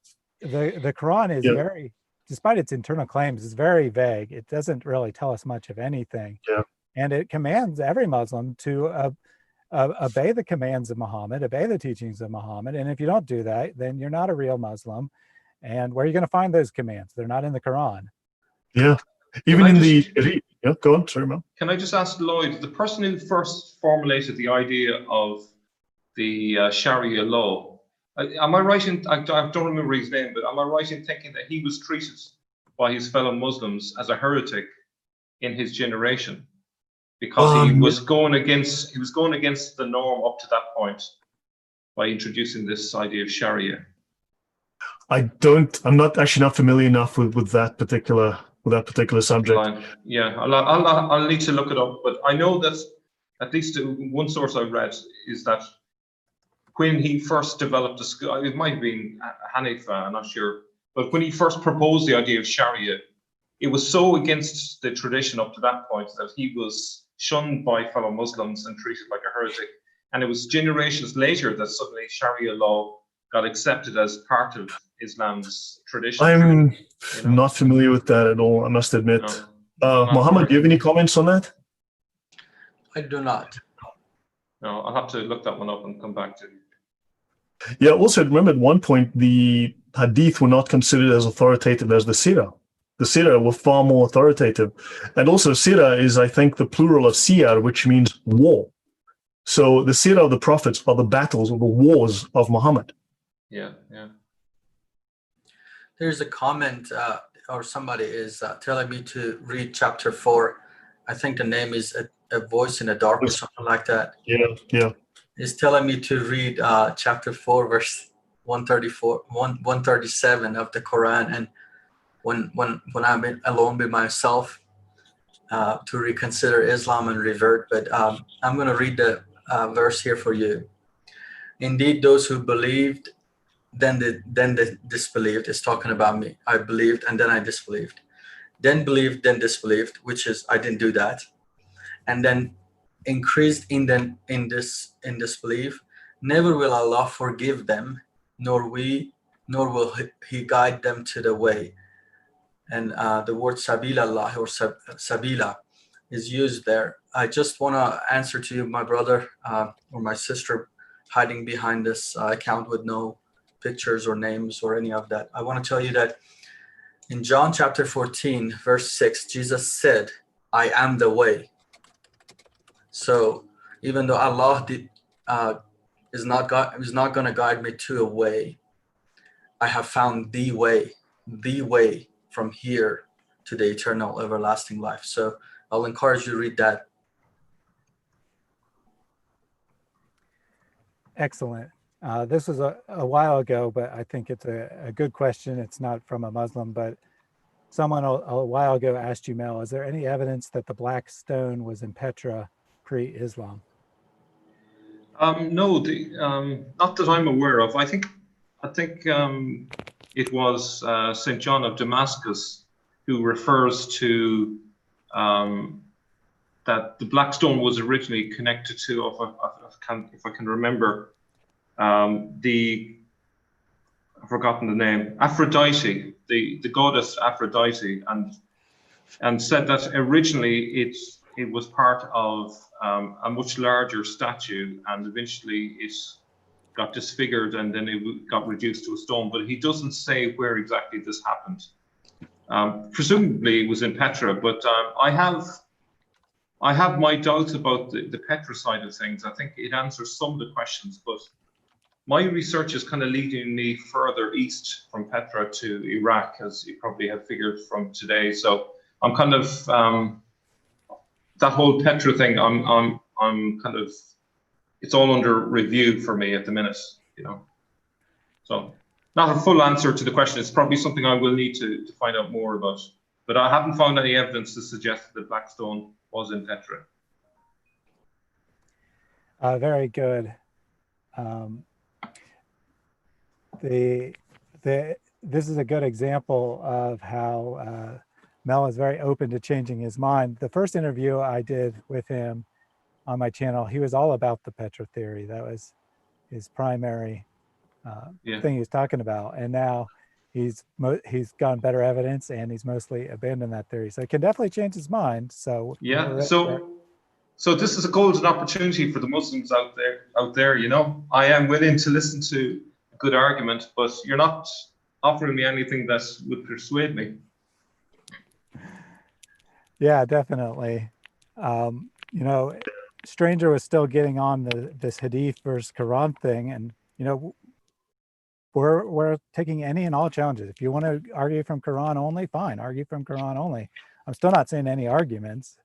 Quran is very, despite its internal claims, is very vague. It doesn't really tell us much of anything, and it commands every Muslim to obey the commands of Muhammad, obey the teachings of Muhammad, and if you don't do that, then you're not a real Muslim. And where are you going to find those commands? They're not in the Quran. Yeah, even in the go on, sorry, Mel. Can I just ask Lloyd, the person who first formulated the idea of the Sharia law, am I right in, I don't remember his name, but am I right in thinking that he was treated by his fellow Muslims as a heretic in his generation? Because he was going against the norm up to that point by introducing this idea of Sharia. I'm not familiar enough with that particular subject. Yeah, I'll need to look it up, but I know that at least one source I read is that when he first developed the school, it might have been Hanifa, I'm not sure, but when he first proposed the idea of Sharia, it was so against the tradition up to that point that he was shunned by fellow Muslims and treated like a heretic. And it was generations later that suddenly Sharia law got accepted as part of Islam's tradition. I'm not familiar with that at all, I must admit. No. Mohammed, do you have any comments on that? I do not. No, I'll have to look that one up and come back to you. Yeah, also remember at one point the hadith were not considered as authoritative as the Sirah. The Sirah were far more authoritative. And also Sirah is, I think, the plural of Siyar, which means war. So the Sirah of the prophets are the battles or the wars of Muhammad. Yeah. There's a comment, or somebody is telling me to read chapter 4. I think the name is a Voice in the Dark or something like that. Yeah. He's telling me to read chapter 4, verse 137 of the Quran, and when I'm alone with myself, to reconsider Islam and revert. But I'm going to read the verse here for you. Indeed, those who believed, then they disbelieved. It's talking about me. I believed and then I disbelieved. Then believed, then disbelieved, which is I didn't do that. And then increased in disbelief. Never will Allah forgive them, nor will He guide them to the way. And the word Sabila Allah or Sabila is used there. I just want to answer to you, my brother or my sister hiding behind this account with no pictures or names or any of that. I want to tell you that in John chapter 14, verse 6, Jesus said, I am the way. So even though Allah is not going to guide me to a way, I have found the way from here to the eternal everlasting life. So I'll encourage you to read that. Excellent. This was a while ago, but I think it's a good question. It's not from a Muslim, but someone a while ago asked you, Mel, is there any evidence that the black stone was in Petra pre-Islam? No, not that I'm aware of. I think it was St. John of Damascus who refers to that the black stone was originally connected to, if I can remember, I've forgotten the name, Aphrodite, the goddess Aphrodite, and said that originally it was part of a much larger statue, and eventually it got disfigured and then it got reduced to a stone. But he doesn't say where exactly this happened. Presumably it was in Petra, but I have my doubts about the Petra side of things. I think it answers some of the questions, but my research is kind of leading me further east from Petra to Iraq, as you probably have figured from today. So I'm kind of that whole Petra thing. I'm kind of, it's all under review for me at the minute, you know. So not a full answer to the question. It's probably something I will need to find out more about. But I haven't found any evidence to suggest that Blackstone was in Petra. Very good. This is a good example of how Mel is very open to changing his mind. The first interview I did with him on my channel, he was all about the Petra theory. That was his primary thing he was talking about. And now he's gotten better evidence and he's mostly abandoned that theory. So it can definitely change his mind. So yeah, so this is a golden opportunity for the Muslims out there, you know. I am willing to listen to a good argument, but you're not offering me anything that would persuade me. Yeah, definitely. You know, Stranger was still getting on this Hadith versus Quran thing, and you know, we're taking any and all challenges. If you want to argue from Quran only, fine, argue from Quran only. I'm still not saying any arguments.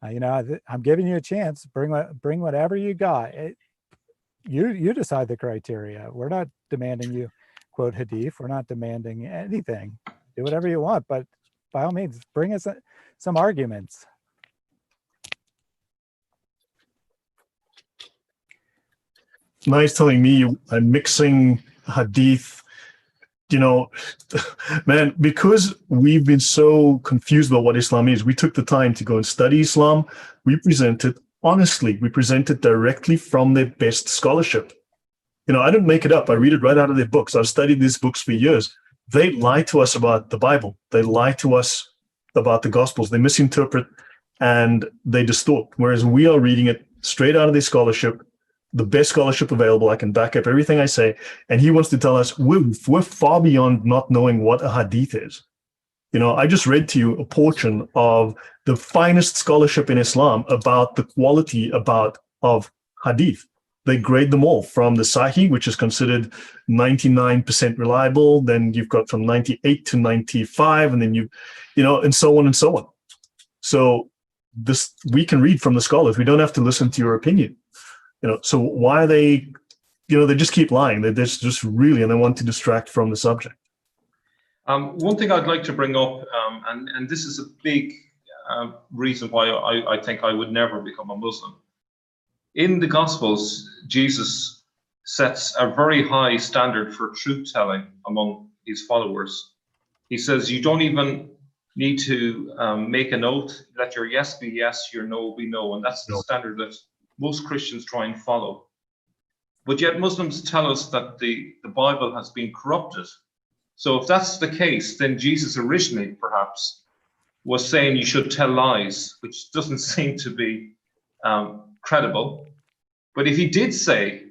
You know, I'm giving you a chance. Bring whatever you got. You decide the criteria. We're not demanding you quote Hadith. We're not demanding anything. Do whatever you want, but by all means, bring us some arguments. Nice telling me I'm mixing Hadith. You know, man, because we've been so confused about what Islam is, we took the time to go and study Islam. We presented honestly, we presented directly from their best scholarship. You know, I didn't make it up. I read it right out of their books. I've studied these books for years. They lie to us about the Bible. They lie to us about the Gospels. They misinterpret and they distort. Whereas we are reading it straight out of their scholarship, the best scholarship available. I can back up everything I say. And he wants to tell us we're far beyond not knowing what a Hadith is. You know, I just read to you a portion of the finest scholarship in Islam about the quality of Hadith. They grade them all from the Sahih, which is considered 99% reliable. Then you've got from 98 to 95, and then you know, and so on and so on. So this, we can read from the scholars. We don't have to listen to your opinion. You know, so why are they, you know, they just keep lying. They're just really, and they want to distract from the subject. One thing I'd like to bring up, and this is a big reason why I think I would never become a Muslim. In the Gospels, Jesus sets a very high standard for truth-telling among his followers. He says, you don't even need to make an oath. Let your yes be yes, your no be no. And that's the standard that most Christians try and follow. But yet Muslims tell us that the Bible has been corrupted. So if that's the case, then Jesus originally perhaps was saying you should tell lies, which doesn't seem to be credible. But if he did say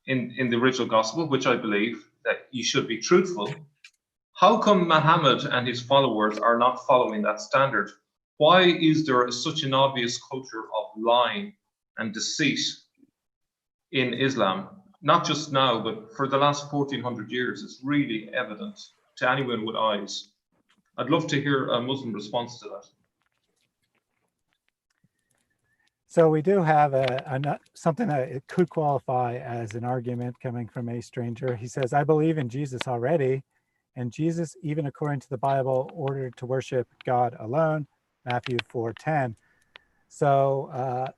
in the original gospel, which I believe, that you should be truthful, how come Muhammad and his followers are not following that standard? Why is there such an obvious culture of lying and deceit in Islam? Not just now, but for the last 1400 years, it's really evident to anyone with eyes. I'd love to hear a Muslim response to that. So we do have something that it could qualify as an argument coming from a stranger. He says, I believe in Jesus already, and Jesus, even according to the Bible, ordered to worship God alone, Matthew 4:10. So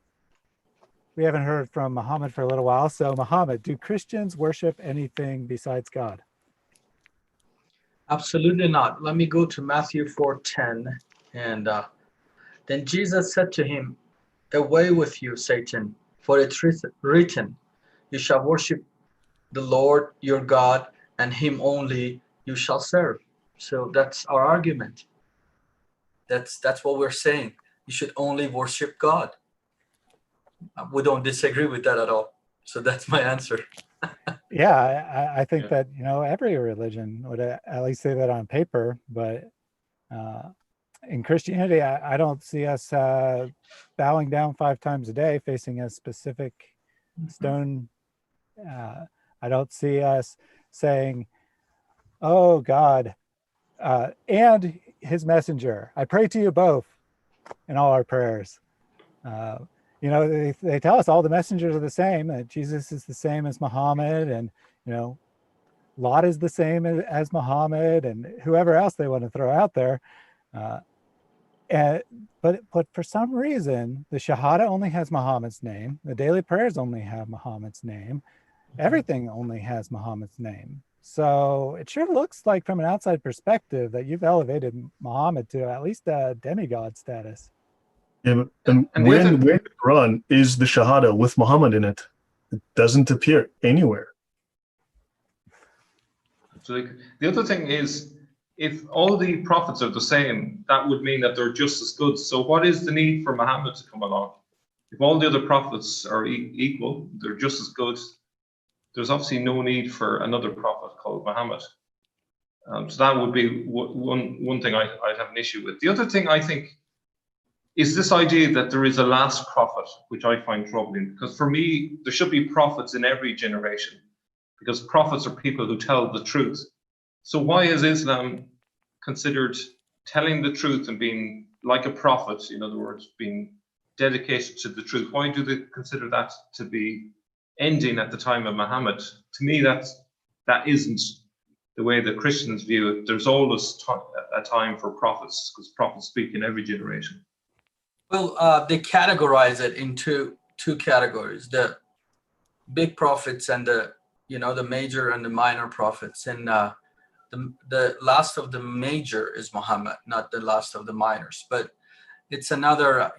we haven't heard from Mohamad for a little while. So Mohamad, do Christians worship anything besides God? Absolutely not. Let me go to Matthew 4:10. And then Jesus said to him, away with you, Satan, for it's written, you shall worship the Lord your God, and him only you shall serve. So that's our argument. That's what we're saying. You should only worship God. We don't disagree with that at all. So that's my answer. Yeah, I think Yeah. that, every religion would at least say that on paper, but in Christianity, I don't see us bowing down 5 times a day facing a specific stone. I don't see us saying, oh God, and his messenger, I pray to you both in all our prayers. They tell us all the messengers are the same, that Jesus is the same as Muhammad, and Lot is the same as Muhammad, and whoever else they want to throw out there. But for some reason, the Shahada only has Muhammad's name. The daily prayers only have Muhammad's name. Everything only has Muhammad's name. So it sure looks like, from an outside perspective, that you've elevated Muhammad to at least a demigod status. Yeah, and where in the Quran is the Shahada with Muhammad in it? It doesn't appear anywhere. So the other thing is, if all the prophets are the same, that would mean that they're just as good. So what is the need for Muhammad to come along? If all the other prophets are equal, they're just as good, there's obviously no need for another prophet called Muhammad. So that would be one thing I'd have an issue with. The other thing, I think, is this idea that there is a last prophet, which I find troubling, because for me, there should be prophets in every generation, because prophets are people who tell the truth. So why is Islam considered telling the truth and being like a prophet, in other words, being dedicated to the truth? Why do they consider that to be ending at the time of Muhammad? To me, that isn't the way that Christians view it. There's always a time for prophets, because prophets speak in every generation. Well, they categorize it into 2 categories: the big prophets and the major and the minor prophets. And the last of the major is Muhammad, not the last of the minors. But it's another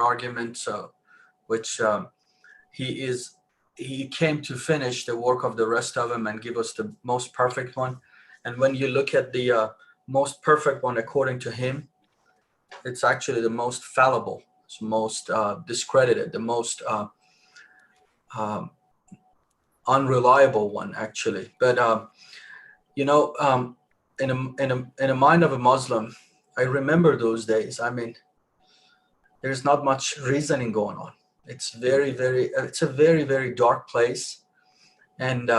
argument. So, which he came to finish the work of the rest of them and give us the most perfect one. And when you look at the most perfect one according to him, it's actually the most fallible, it's most discredited, the most unreliable one, actually. But in a mind of a Muslim, I remember those days. I mean, there's not much reasoning going on. It's it's a very, very dark place, and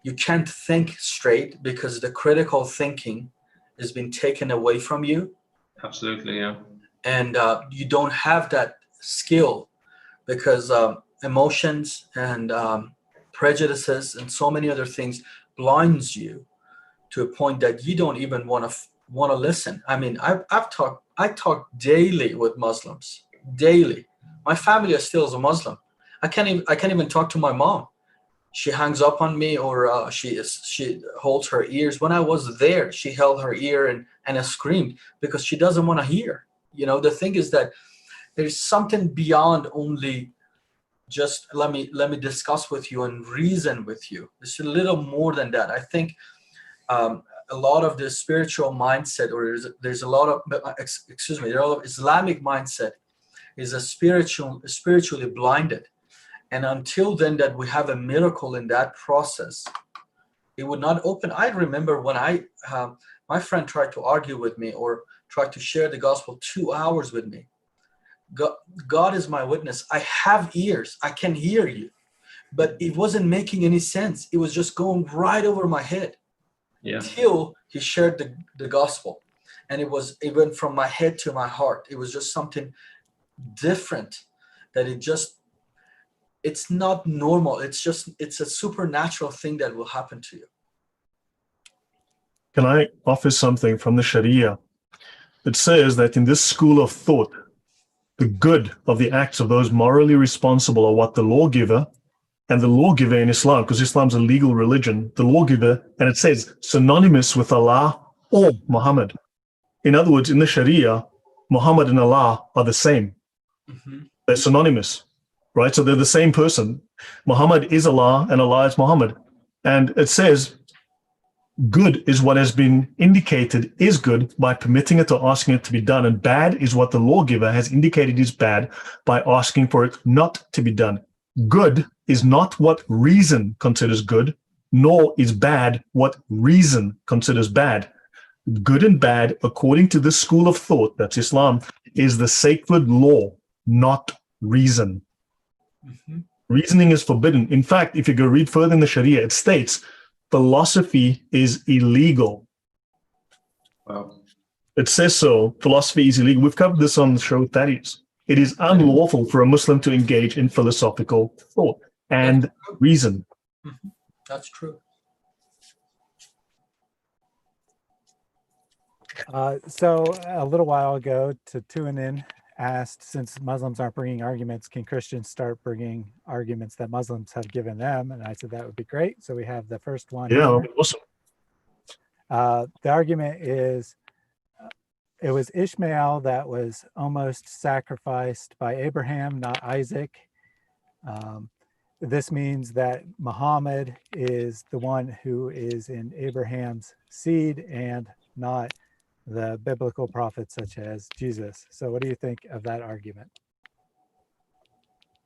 you can't think straight because the critical thinking has been taken away from you. Absolutely, yeah. And you don't have that skill because emotions and prejudices and so many other things blinds you to a point that you don't even want to listen. I mean, I talk daily with Muslims, daily. My family is still a Muslim. I can't even talk to my mom. She hangs up on me, or she holds her ears. When I was there, she held her ear and screamed because she doesn't want to hear. The thing is that there's something beyond only just let me discuss with you and reason with you. It's a little more than that. I think a lot of the spiritual mindset, or there's a lot of Islamic mindset is spiritually blinded. And until then, that we have a miracle in that process, it would not open. I remember when my friend tried to argue with me or tried to share the gospel 2 hours with me. God is my witness. I have ears. I can hear you. But it wasn't making any sense. It was just going right over my head. Yeah. Until he shared the gospel. And it went from my head to my heart. It was just something different that it's not normal. It's a supernatural thing that will happen to you. Can I offer something from the Sharia? It says that in this school of thought, the good of the acts of those morally responsible are what the lawgiver, and the lawgiver in Islam, because Islam's a legal religion, the lawgiver, and it says synonymous with Allah or Muhammad. In other words, in the Sharia, Muhammad and Allah are the same. Mm-hmm. They're synonymous, right? So they're the same person. Muhammad is Allah and Allah is Muhammad. And it says, good is what has been indicated is good by permitting it or asking it to be done, and bad is what the lawgiver has indicated is bad by asking for it not to be done. Good is not what reason considers good, nor is bad what reason considers bad. Good and bad, according to this school of thought, that's Islam, is the sacred law, not reason. Mhm. Reasoning is forbidden. In fact, if you go read further in the Sharia, it states philosophy is illegal. Wow. It says so. Philosophy is illegal. We've covered this on the show, Thaddeus. It is unlawful for a Muslim to engage in philosophical thought and reason. Mhm. That's true. So a little while ago, to tune in, asked, since Muslims aren't bringing arguments, can Christians start bringing arguments that Muslims have given them? And I said that would be great. So we have the first one. Yeah, Here. awesome. The argument is, it was Ishmael that was almost sacrificed by Abraham, not Isaac. This means that Muhammad is the one who is in Abraham's seed and not the biblical prophets such as Jesus. So what do you think of that argument?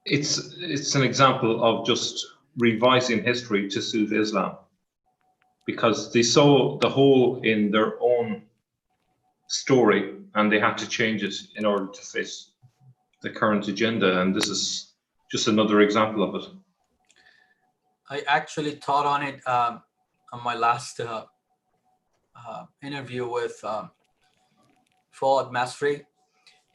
It's an example of just revising history to suit Islam, because they saw the hole in their own story and they had to change it in order to fit the current agenda. And this is just another example of it. I actually taught on it on my last interview with Fuad Masri,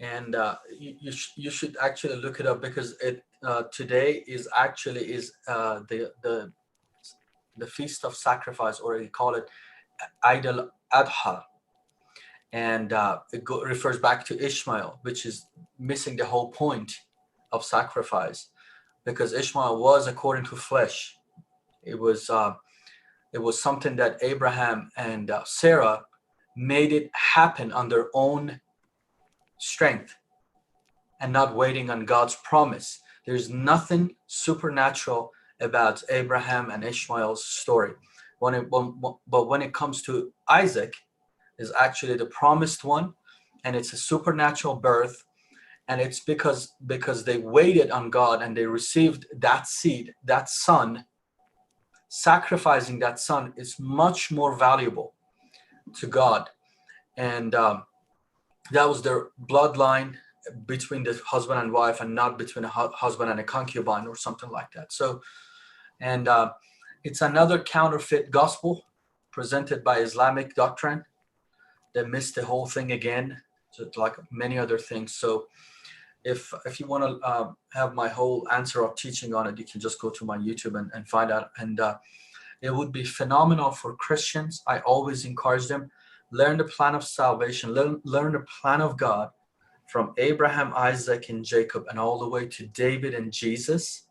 and you should actually look it up, because it today is actually the feast of sacrifice, or you call it Eid al-Adha, and refers back to Ishmael, which is missing the whole point of sacrifice, because Ishmael was according to flesh. It was something that Abraham and Sarah made it happen on their own strength and not waiting on God's promise. There's nothing supernatural about Abraham and Ishmael's story. But when it comes to Isaac, is actually the promised one, and it's a supernatural birth, and it's because they waited on God and they received that seed, that son. Sacrificing that son is much more valuable to God, and that was their bloodline between the husband and wife, and not between a husband and a concubine or something like that. So, and it's another counterfeit gospel presented by Islamic doctrine that missed the whole thing again, just like many other things. So if you want to have my whole answer of teaching on it, you can just go to my YouTube and find out. And it would be phenomenal for Christians. I always encourage them, learn the plan of salvation, learn the plan of God from Abraham, Isaac, and Jacob, and all the way to David and Jesus.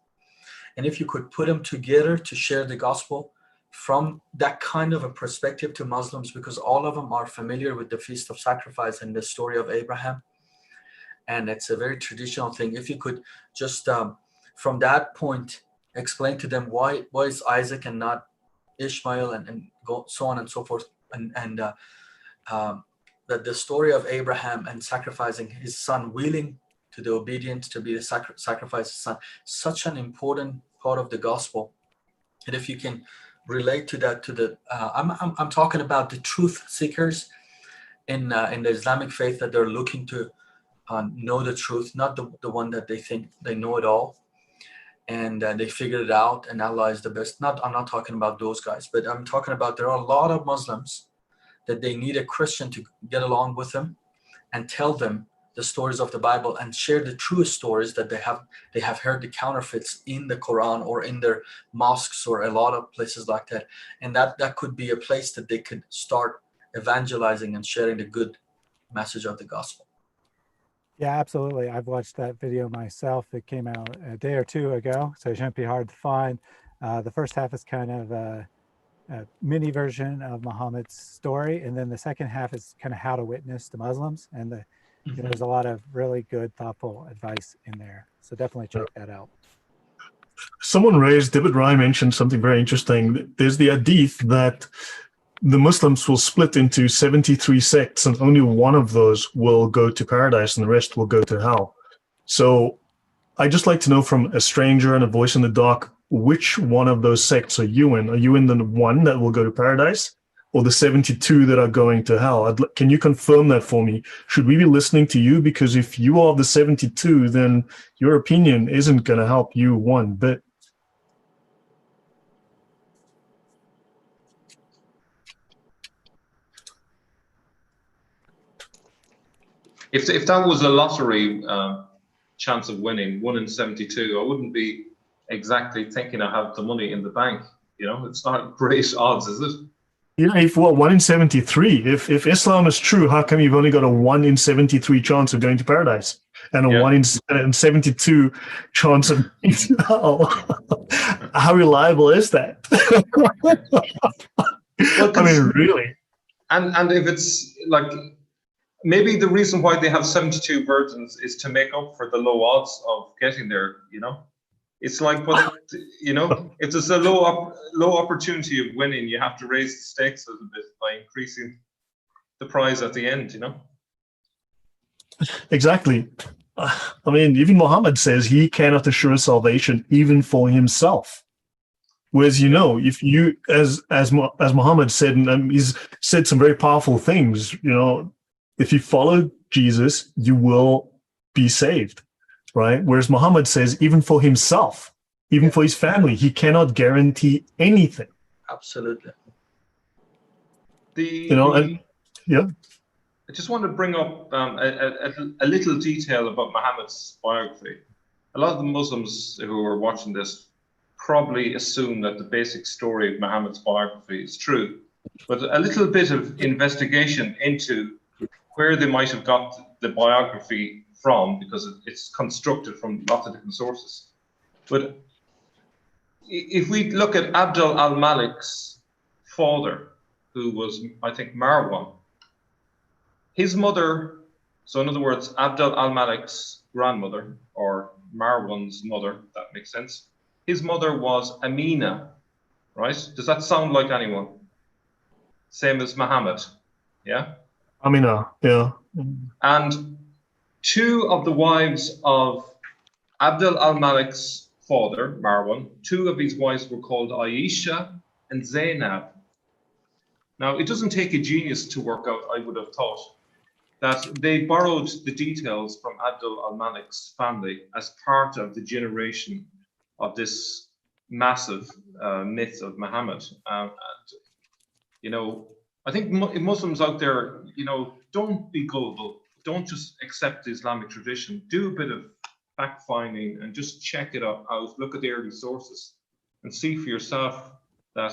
And if you could put them together to share the gospel from that kind of a perspective to Muslims, because all of them are familiar with the Feast of Sacrifice and the story of Abraham. And it's a very traditional thing. If you could just, from that point, explain to them why is Isaac and not Ishmael, and go so on and so forth. And that the story of Abraham and sacrificing his son, willing to the obedience to be the sacrifice his son, such an important part of the gospel. And if you can relate to that, to the I'm talking about the truth seekers in the Islamic faith, that they're looking to know the truth, not the one that they think they know it all, and they figured it out and Allah is the best. I'm not talking about those guys, but I'm talking about, there are a lot of Muslims that they need a Christian to get along with them and tell them the stories of the Bible and share the truest stories that they have heard the counterfeits in the Quran or in their mosques or a lot of places like that. And that could be a place that they could start evangelizing and sharing the good message of the gospel. Yeah, absolutely. I've watched that video myself. It came out a day or two ago, so it shouldn't be hard to find. The first half is kind of a mini version of Muhammad's story, and then the second half is kind of how to witness to Muslims, and there's a lot of really good, thoughtful advice in there. So definitely check that out. David Rye mentioned something very interesting. There's the hadith that the Muslims will split into 73 sects and only one of those will go to paradise and the rest will go to hell. So I'd just like to know from a stranger and a voice in the dark, which one of those sects are you in? Are you in the one that will go to paradise or the 72 that are going to hell? Can you confirm that for me? Should we be listening to you? Because if you are the 72, then your opinion isn't going to help you one bit. If that was a lottery chance of winning, 1 in 72, I wouldn't be exactly thinking I have the money in the bank. You know, it's not great odds, is it? Yeah, if 1 in 73, if Islam is true, how come you've only got a 1 in 73 chance of going to paradise and a 1 in 72 chance of going to hell? How reliable is that? Well, I mean, really? And if it's like, maybe the reason why they have 72 virgins is to make up for the low odds of getting there, you know? It's like, what, you know, if there's a low opportunity of winning, you have to raise the stakes a little bit by increasing the prize at the end, you know? Exactly. I mean, even Muhammad says he cannot assure salvation even for himself. Whereas, you know, if you, as Muhammad said, and he's said some very powerful things, you know, if you follow Jesus, you will be saved, right? Whereas Muhammad says, even for himself, even for his family, he cannot guarantee anything. Absolutely. You know, and yeah. I just want to bring up a little detail about Muhammad's biography. A lot of the Muslims who are watching this probably assume that the basic story of Muhammad's biography is true, but a little bit of investigation into where they might have got the biography from, because it's constructed from lots of different sources. But if we look at Abdul al-Malik's father, who was, I think, Marwan, his mother, so in other words, Abdul al-Malik's grandmother, or Marwan's mother, if that makes sense, his mother was Amina, right? Does that sound like anyone? Same as Muhammad, yeah? Amina, yeah. And two of the wives of Abdul al-Malik's father, Marwan, two of his wives were called Aisha and Zainab. Now, it doesn't take a genius to work out, I would have thought, that they borrowed the details from Abdul al-Malik's family as part of the generation of this massive myth of Muhammad. And, you know, I think Muslims out there, you know, don't be gullible. Don't just accept the Islamic tradition. Do a bit of fact-finding and just check it out. Look at the early sources and see for yourself that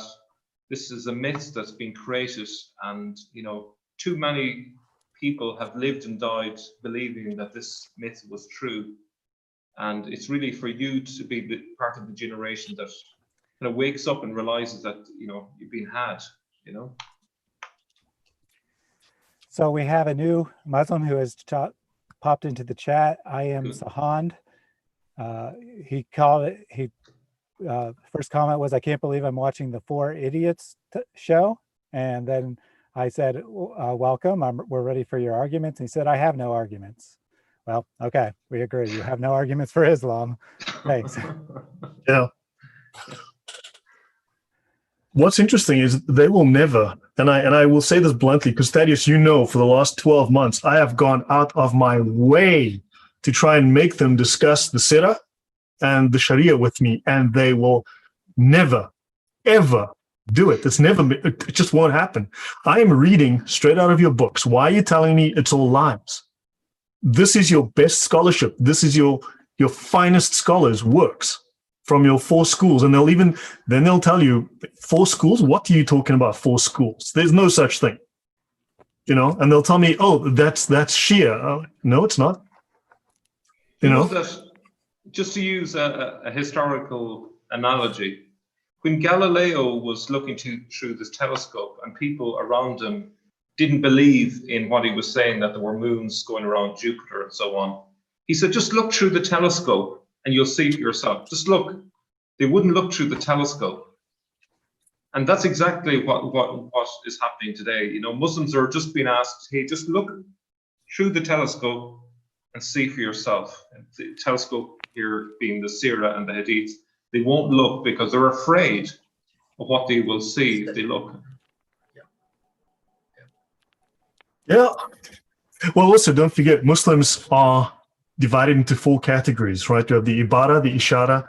this is a myth that's been created, and, you know, too many people have lived and died believing that this myth was true. And it's really for you to be part of the generation that kind of wakes up and realizes that, you know, you've been had, you know. So we have a new Muslim who has popped into the chat. I am Sahand. He called it, first comment was, I can't believe I'm watching the Four Idiots show. And then I said, welcome, we're ready for your arguments. And he said, I have no arguments. Well, okay, we agree. You have no arguments for Islam. Thanks. Yeah. What's interesting is they will never, and I will say this bluntly, because Thaddeus, you know, for the last 12 months, I have gone out of my way to try and make them discuss the Sirah and the Sharia with me, and they will never, ever do it. It just won't happen. I am reading straight out of your books. Why are you telling me it's all lies? This is your best scholarship. This is your finest scholars' works from your 4 schools. And they'll tell you, 4 schools? What are you talking about, 4 schools? There's no such thing. You know, and they'll tell me, oh, that's Shia. No, it's not. You know? That, just to use a historical analogy, when Galileo was looking through this telescope and people around him didn't believe in what he was saying, that there were moons going around Jupiter and so on, he said, just look through the telescope and you'll see for yourself. Just look. They wouldn't look through the telescope. And that's exactly what is happening today. You know, Muslims are just being asked, hey, just look through the telescope and see for yourself. And the telescope here being the Sirah and the Hadith. They won't look because they're afraid of what they will see if they look. Yeah. Well, also don't forget, Muslims are divided into 4 categories, right? You have the Ibarah, the Ishara,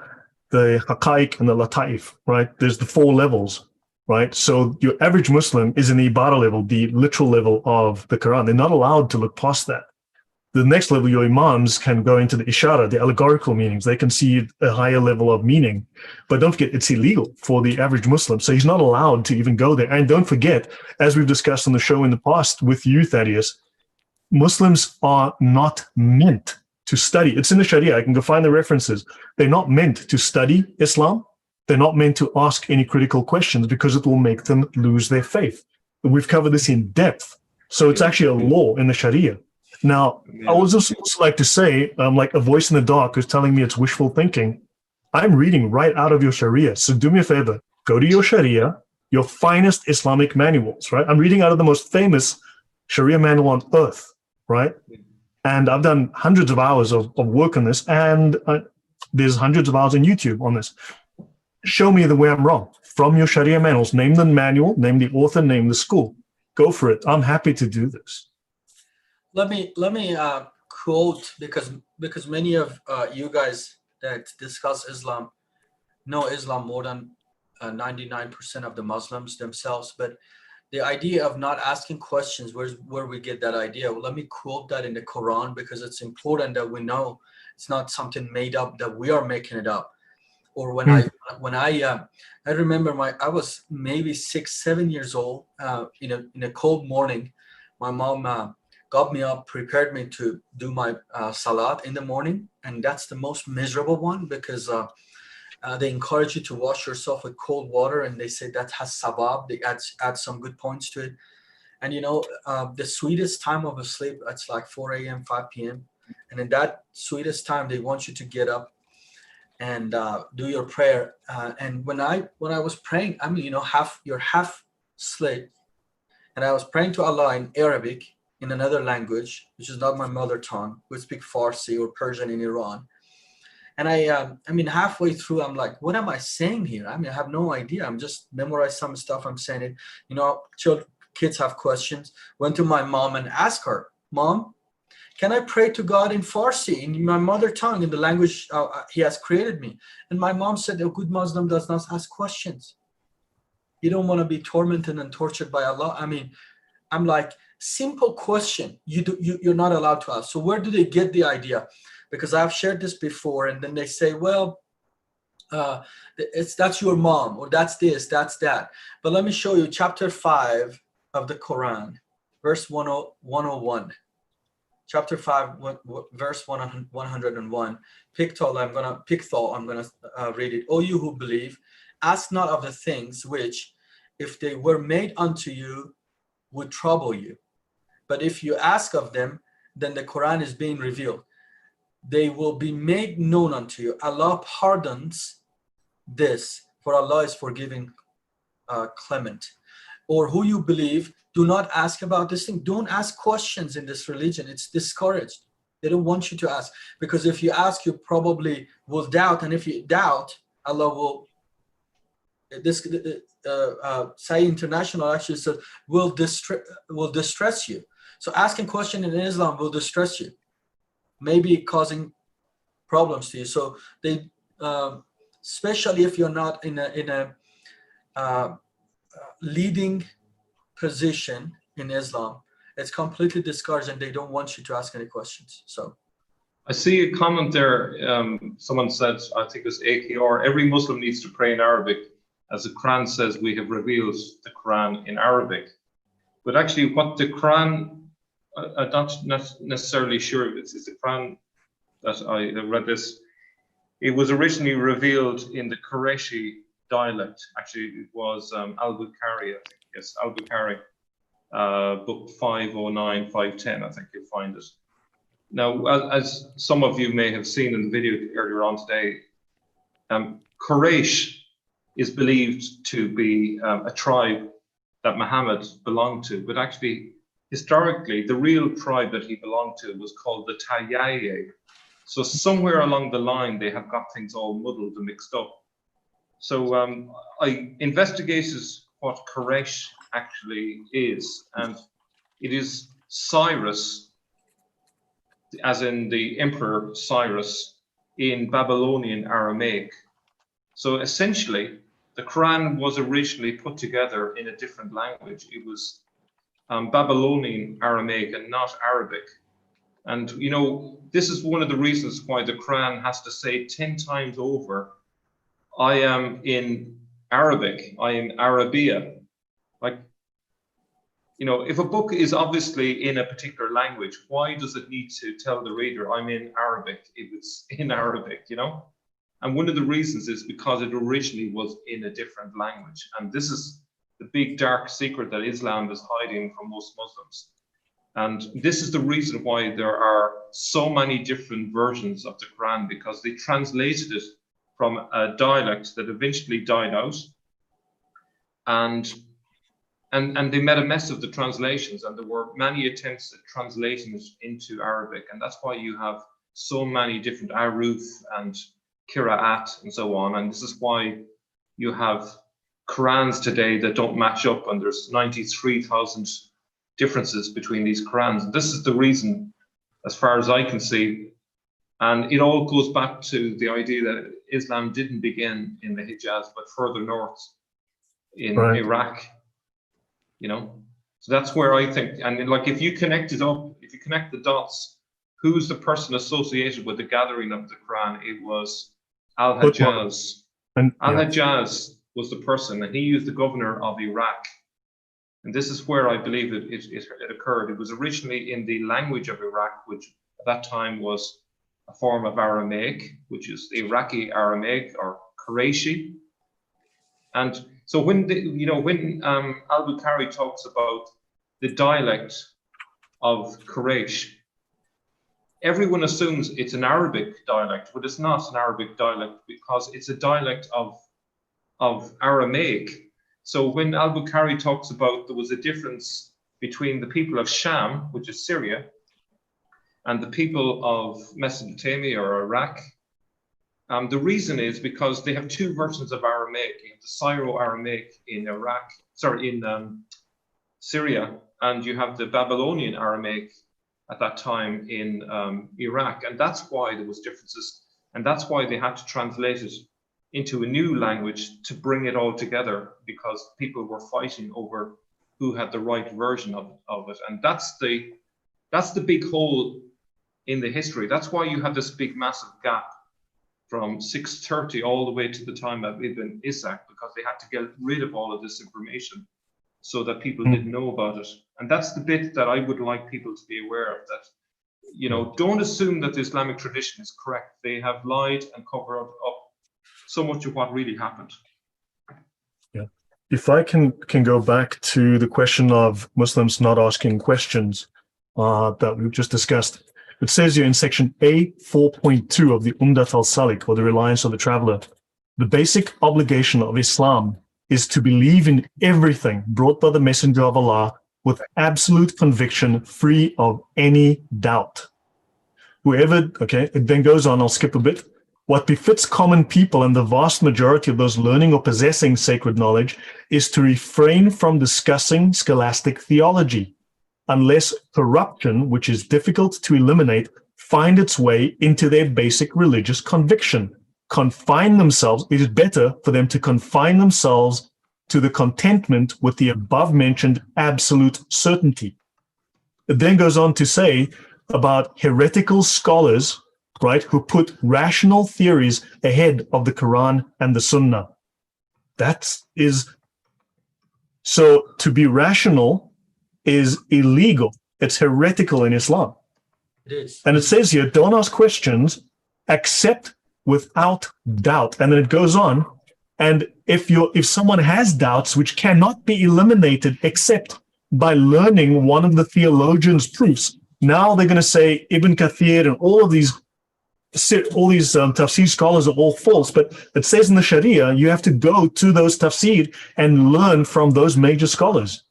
the Haqaiq, and the Lataif, right? There's the 4 levels, right? So your average Muslim is in the Ibarah level, the literal level of the Quran. They're not allowed to look past that. The next level, your imams can go into the Ishara, the allegorical meanings. They can see a higher level of meaning. But don't forget, it's illegal for the average Muslim. So he's not allowed to even go there. And don't forget, as we've discussed on the show in the past with you, Thaddeus, Muslims are not meant to study. It's in the Sharia. I can go find the references. They're not meant to study Islam. They're not meant to ask any critical questions because it will make them lose their faith. And we've covered this in depth. So it's actually a law in the Sharia. Now, I would also like to say, like a voice in the dark who's telling me it's wishful thinking. I'm reading right out of your Sharia. So do me a favor, go to your Sharia, your finest Islamic manuals, right? I'm reading out of the most famous Sharia manual on earth, right? And I've done hundreds of hours of work on this, and there's hundreds of hours on YouTube on this. Show me the way I'm wrong. From your Sharia manuals, name the manual, name the author, name the school. Go for it. I'm happy to do this. Let me Quote, because many of you guys that discuss Islam know Islam more than 99% of the Muslims themselves, but the idea of not asking questions, where we get that idea. Well, let me quote that in the Quran, because it's important that we know it's not something made up, that we are making it up. Or when I remember I was maybe 6-7 years old, in a cold morning, my mom got me up, prepared me to do my salat in the morning. And that's the most miserable one, because they encourage you to wash yourself with cold water, and they say that has sabab. They add some good points to it. And the sweetest time of a sleep, it's like 4 a.m., 5 p.m. And in that sweetest time, they want you to get up and do your prayer. And when I was praying, I mean, you're half asleep, and I was praying to Allah in Arabic, in another language, which is not my mother tongue. We speak Farsi or Persian in Iran. And I mean, halfway through, I'm like, what am I saying here? I mean, I have no idea. I'm just memorized some stuff. I'm saying it. Kids have questions. Went to my mom and asked her, Mom, can I pray to God in Farsi, in my mother tongue, in the language He has created me? And my mom said, a good Muslim does not ask questions. You don't want to be tormented and tortured by Allah. I mean, I'm like, simple question. You're not allowed to ask. So where do they get the idea? Because I've shared this before, and then they say, well, that's your mom, or that's this, that's that. But let me show you chapter 5 of the Quran, verse 101. Chapter 5, verse 101. Pictol, I'm gonna read it. O you who believe, ask not of the things which, if they were made unto you, would trouble you. But if you ask of them, then the Quran is being revealed. They will be made known unto you. Allah pardons this, for Allah is forgiving, clement. Or who you believe, do not ask about this thing. Don't ask questions in this religion. It's discouraged. They don't want you to ask, because if you ask, you probably will doubt. And if you doubt, Allah will, Say International actually says, will distress you. So asking question in Islam will distress you, maybe causing problems to you. So they, especially if you're not in a leading position in Islam, it's completely discouraged, and they don't want you to ask any questions. So I see a comment there. Someone said, I think it's AKR, every Muslim needs to pray in Arabic, as the Quran says we have revealed the Quran in Arabic. But actually what the Quran, I'm not necessarily sure if it's the Quran that I read this. It was originally revealed in the Qurayshi dialect. Actually, it was Al-Bukhari, I think. Yes, Al-Bukhari, book 509, 510, I think you'll find it. Now, as some of you may have seen in the video earlier on today, Quraysh is believed to be a tribe that Muhammad belonged to, but actually, historically, the real tribe that he belonged to was called the Tayyaye. So somewhere along the line, they have got things all muddled and mixed up. So I investigated what Quraysh actually is, and it is Cyrus, as in the Emperor Cyrus, in Babylonian Aramaic. So essentially, the Quran was originally put together in a different language. It was Babylonian Aramaic and not Arabic. And, you know, this is one of the reasons why the Quran has to say 10 times over, I am in Arabic, I am Arabia. Like, you know, if a book is obviously in a particular language, why does it need to tell the reader I'm in Arabic if it's in Arabic, you know? And one of the reasons is because it originally was in a different language. And this is the big dark secret that Islam is hiding from most Muslims. And this is the reason why there are so many different versions of the Quran, because they translated it from a dialect that eventually died out. And they made a mess of the translations, and there were many attempts at translating it into Arabic. And that's why you have so many different aruf and Qira'at and so on. And this is why you have Qurans today that don't match up, and there's 93,000 differences between these Qurans. And this is the reason, as far as I can see. And it all goes back to the idea that Islam didn't begin in the Hijaz, but further north in Iraq, you know. So that's where I think, and like if you connect it up, if you connect the dots, who's the person associated with the gathering of the Quran? It was Al-Hajjaz. Al-Hajjaz was the person, and he was the governor of Iraq. And this is where I believe it occurred. It was originally in the language of Iraq, which at that time was a form of Aramaic, which is the Iraqi Aramaic or Qurayshi. And so when Al-Bukhari talks about the dialect of Quraysh, everyone assumes it's an Arabic dialect, but it's not an Arabic dialect because it's a dialect of Aramaic. So when Al-Bukhari talks about there was a difference between the people of Sham, which is Syria, and the people of Mesopotamia or Iraq, the reason is because they have two versions of Aramaic. You have the Syro-Aramaic in Syria, and you have the Babylonian Aramaic at that time in Iraq. And that's why there was differences. And that's why they had to translate it into a new language to bring it all together, because people were fighting over who had the right version of it. And that's the big hole in the history. That's why you have this big massive gap from 630 all the way to the time of Ibn Ishaq, because they had to get rid of all of this information so that people didn't know about it. And that's the bit that I would like people to be aware of, that, you know, don't assume that the Islamic tradition is correct. They have lied and covered up so much of what really happened. Yeah. If I can go back to the question of Muslims not asking questions that we've just discussed. It says here in section A 4.2 of the Umdat al-Salik, or the reliance of the traveler, the basic obligation of Islam is to believe in everything brought by the Messenger of Allah with absolute conviction, free of any doubt. It then goes on, I'll skip a bit. What befits common people and the vast majority of those learning or possessing sacred knowledge is to refrain from discussing scholastic theology, unless corruption, which is difficult to eliminate, find its way into their basic religious conviction. It is better for them to confine themselves to the contentment with the above-mentioned absolute certainty. It then goes on to say about heretical scholars, right, who put rational theories ahead of the Quran and the Sunnah. So to be rational is illegal. It's heretical in Islam. It is. And it says here, don't ask questions, accept without doubt. And then it goes on. And if someone has doubts which cannot be eliminated except by learning one of the theologians' proofs, now they're going to say Ibn Kathir and all of these all these tafsir scholars are all false, but it says in the Sharia, you have to go to those tafsir and learn from those major scholars.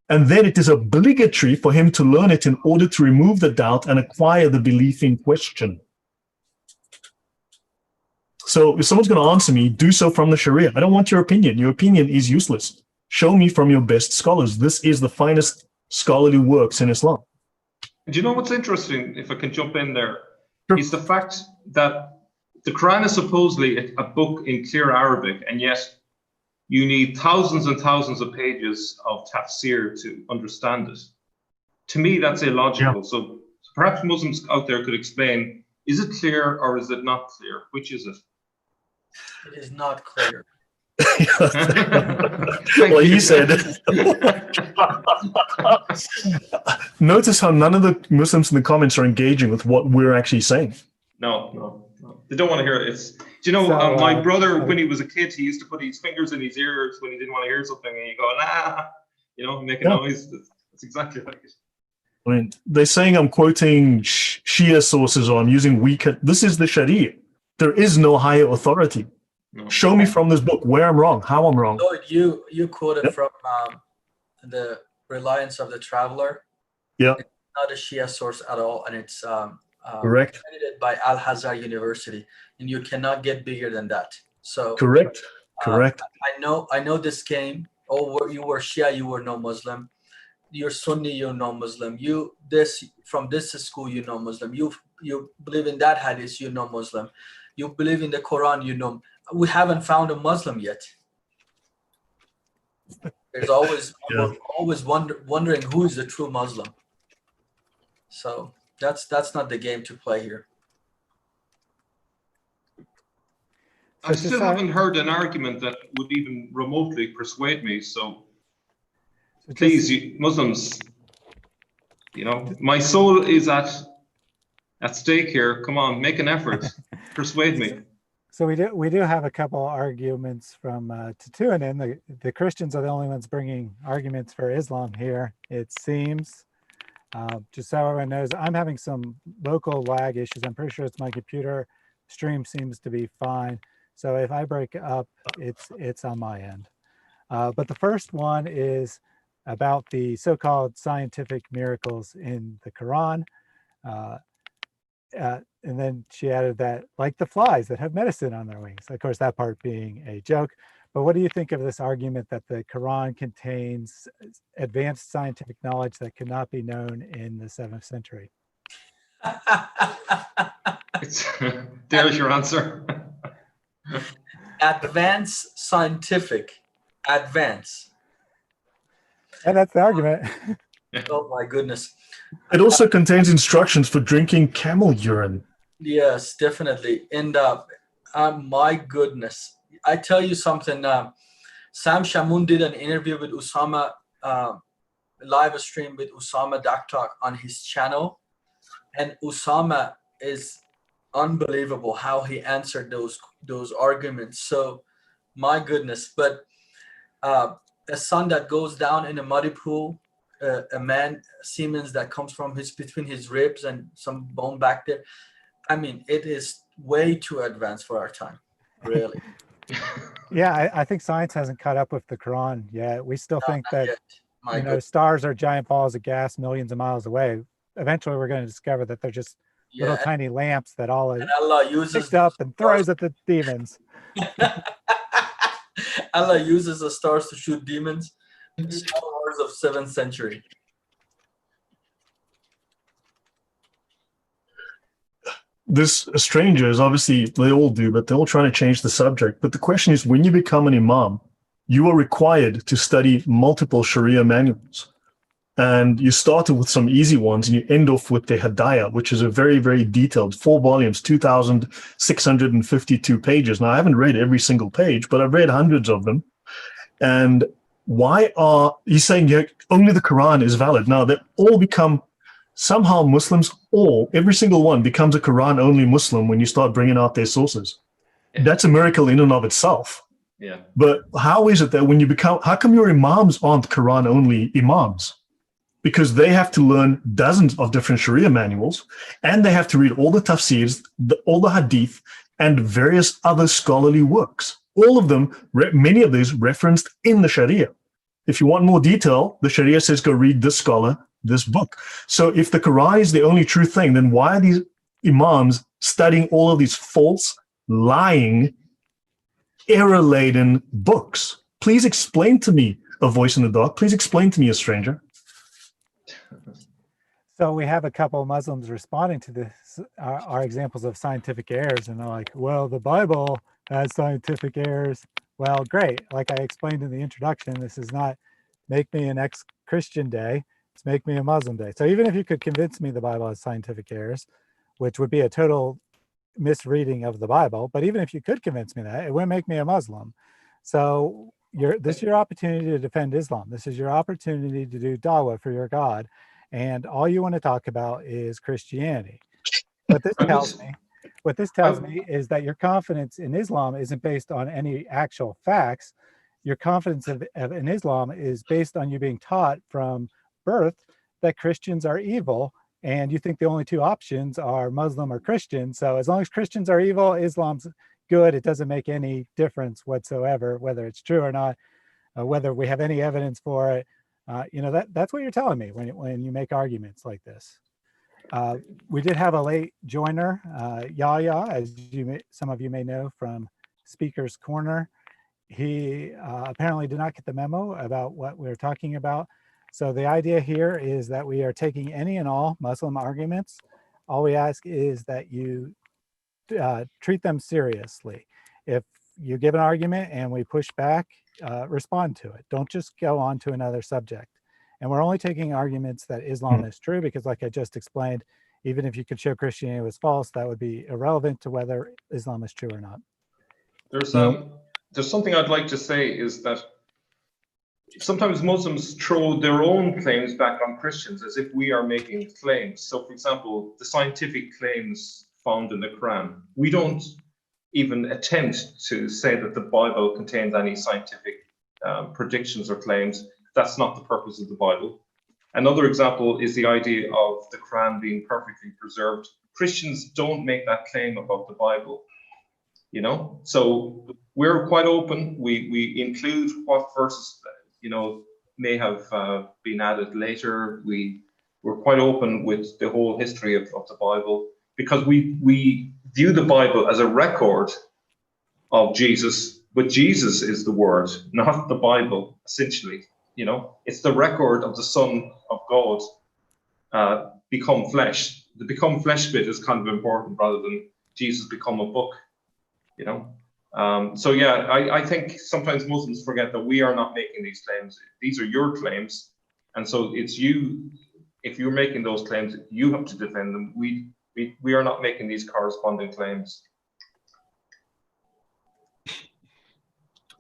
And then it is obligatory for him to learn it in order to remove the doubt and acquire the belief in question. So if someone's going to answer me, do so from the Sharia. I don't want your opinion. Your opinion is useless. Show me from your best scholars. This is the finest scholarly works in Islam. Do you know what's interesting, if I can jump in there? Sure. Is the fact that the Quran is supposedly a book in clear Arabic, and yet you need thousands and thousands of pages of tafsir to understand it. To me, that's illogical. Yeah. So perhaps Muslims out there could explain, is it clear or is it not clear? Which is it? It is not clear. Well, you said. Notice how none of the Muslims in the comments are engaging with what we're actually saying. No. They don't want to hear it. Do you know, my brother, when he was a kid, he used to put his fingers in his ears when he didn't want to hear something, and you go, make a noise. That's exactly like it. I mean, they're saying I'm quoting Shia sources or I'm using weaker. This is the Sharia. There is no higher authority. No. Show me from this book where I'm wrong, how I'm wrong. Lloyd, you quoted from the Reliance of the Traveler. Yeah. It's not a Shia source at all, and it's correct. Accredited by Al-Azhar University, and you cannot get bigger than that. So correct. I know this game. Oh, you were Shia, you were no Muslim. You're Sunni, you're no Muslim. From this school, you're no Muslim. You believe in that hadith, you're no Muslim. You believe in the Quran, you know. We haven't found a Muslim yet. There's always we're always wondering who is the true Muslim. So that's not the game to play here. I still haven't heard an argument that would even remotely persuade me. So please, you Muslims, my soul is at stake here. Come on, make an effort, persuade me. So we do have a couple arguments from Tatuanin. The Christians are the only ones bringing arguments for Islam here, it seems. Just so everyone knows, I'm having some local lag issues. I'm pretty sure it's my computer. Stream seems to be fine. So if I break up, it's on my end. But the first one is about the so-called scientific miracles in the Quran. And then she added that, like the flies that have medicine on their wings. Of course, that part being a joke. But what do you think of this argument that the Quran contains advanced scientific knowledge that could not be known in the 7th century? There's your answer. Advanced scientific. Advance. And that's the argument. Oh my goodness. It also contains instructions for drinking camel urine. Yes, definitely. And my goodness, I tell you something. Sam Shamoun did an interview with Usama, live stream with Usama Daktak on his channel, and Usama is unbelievable how he answered those arguments. So, my goodness. But a son that goes down in a muddy pool, a man semen that comes from between his ribs and some bone back there. I mean, it is way too advanced for our time, really. Yeah, I think science hasn't caught up with the Quran yet. We still think that stars are giant balls of gas millions of miles away. Eventually, we're going to discover that they're just little tiny lamps that Allah picks up and throws at the demons. Allah uses the stars to shoot demons. Star Wars of 7th century. This strangers, obviously, they all do, but they're all trying to change the subject. But the question is, when you become an imam, you are required to study multiple Sharia manuals. And you started with some easy ones, and you end off with the Hadayah, which is a very, very detailed 4 volumes, 2,652 pages. Now, I haven't read every single page, but I've read hundreds of them. And why are you saying only the Quran is valid? Now, they all become somehow Muslims, every single one becomes a Quran-only Muslim when you start bringing out their sources. Yeah. That's a miracle in and of itself. Yeah. But how is it that when you how come your imams aren't Quran-only imams? because they have to learn dozens of different Sharia manuals, and they have to read all the tafsirs, all the hadith, and various other scholarly works. All of them, many of these referenced in the Sharia. If you want more detail, the Sharia says go read this scholar, this book. So if the Quran is the only true thing, then why are these imams studying all of these false, lying, error-laden books? Please explain to me, a voice in the dark. Please explain to me, a stranger. So we have a couple of Muslims responding to this, our examples of scientific errors, and they're like, well, the Bible has scientific errors. Well, great. Like I explained in the introduction, this is not make me an ex-Christian day, it's make me a Muslim day. So even if you could convince me the Bible has scientific errors, which would be a total misreading of the Bible, but even if you could convince me that, it wouldn't make me a Muslim. So this is your opportunity to defend Islam. This is your opportunity to do dawah for your God. And all you want to talk about is Christianity. What this tells me is that your confidence in Islam isn't based on any actual facts. Your confidence in Islam is based on you being taught from birth that Christians are evil, and you think the only two options are Muslim or Christian. So as long as Christians are evil, Islam's good. It doesn't make any difference whatsoever, whether it's true or not, whether we have any evidence for it. That's what you're telling me when you make arguments like this. We did have a late joiner, Yahya, as some of you may know from Speaker's Corner. He apparently did not get the memo about what we're talking about. So the idea here is that we are taking any and all Muslim arguments. All we ask is that you treat them seriously. If you give an argument and we push back, respond to it. Don't just go on to another subject. And we're only taking arguments that Islam is true, because like I just explained, even if you could show Christianity was false, that would be irrelevant to whether Islam is true or not. There's something I'd like to say is that sometimes Muslims throw their own claims back on Christians as if we are making claims. So for example, the scientific claims found in the Quran, we don't even attempt to say that the Bible contains any scientific predictions or claims. That's not the purpose of the Bible. Another example is the idea of the Quran being perfectly preserved. Christians don't make that claim about the Bible, So we're quite open. We include what verses, may have been added later. We're quite open with the whole history of the Bible, because we view the Bible as a record of Jesus, but Jesus is the word, not the Bible, essentially. It's the record of the Son of God become flesh. The become flesh bit is kind of important rather than Jesus become a book, So yeah, I think sometimes Muslims forget that we are not making these claims. These are your claims. And so it's you, if you're making those claims, you have to defend them. We are not making these corresponding claims.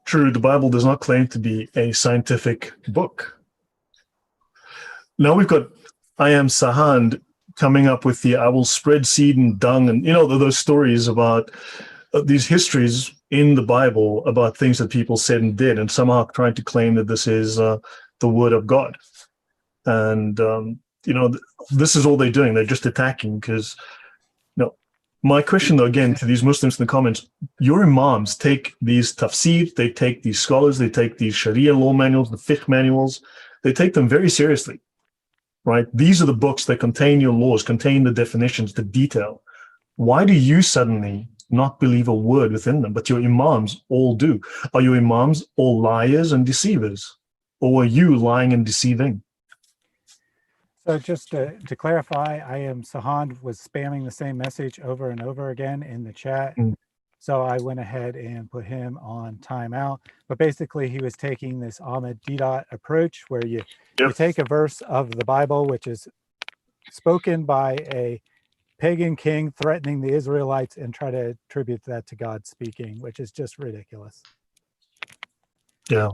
True, the Bible does not claim to be a scientific book. Now we've got I Am Sahand coming up with I will spread seed and dung, and those stories about these histories in the Bible about things that people said and did, and somehow trying to claim that this is the word of God. And this is all they're doing. They're just attacking because. My question, though, again, to these Muslims in the comments, your imams take these tafsir, they take these scholars, they take these Sharia law manuals, the fiqh manuals, they take them very seriously, right? These are the books that contain your laws, contain the definitions, the detail. Why do you suddenly not believe a word within them, but your imams all do? Are your imams all liars and deceivers? Or are you lying and deceiving? So just to clarify, I Am Sahand was spamming the same message over and over again in the chat. So I went ahead and put him on timeout. But basically, he was taking this Ahmed Didat approach where you take a verse of the Bible, which is spoken by a pagan king threatening the Israelites, and try to attribute that to God speaking, which is just ridiculous. Yeah.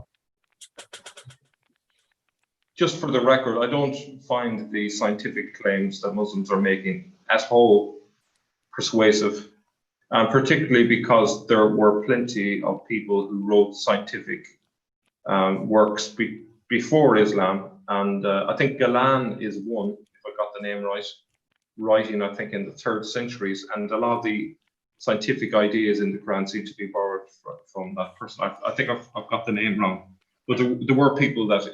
Just for the record, I don't find the scientific claims that Muslims are making at all persuasive, particularly because there were plenty of people who wrote scientific works before Islam, And I think Galan is one, if I got the name right, writing, I think, in the 3rd centuries. And a lot of the scientific ideas in the Quran seem to be borrowed from that person. I think I've got the name wrong. But there were people that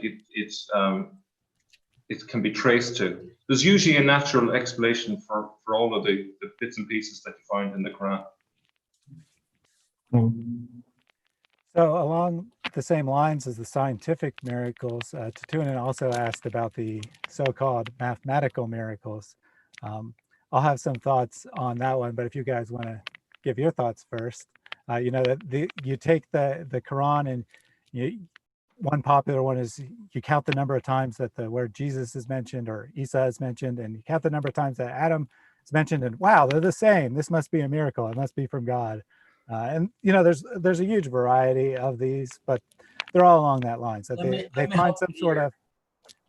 it can be traced to. There's usually a natural explanation for all of the bits and pieces that you find in the Quran. So along the same lines as the scientific miracles, Tatunan also asked about the so-called mathematical miracles. I'll have some thoughts on that one, but if you guys want to give your thoughts first, you know, that you take the Quran and one popular one is you count the number of times that the word Jesus is mentioned or Isa is mentioned, and you count the number of times that Adam is mentioned, and wow, they're the same. This must be a miracle. It must be from God. And you know, there's a huge variety of these, but they're all along that line. So they find some sort of.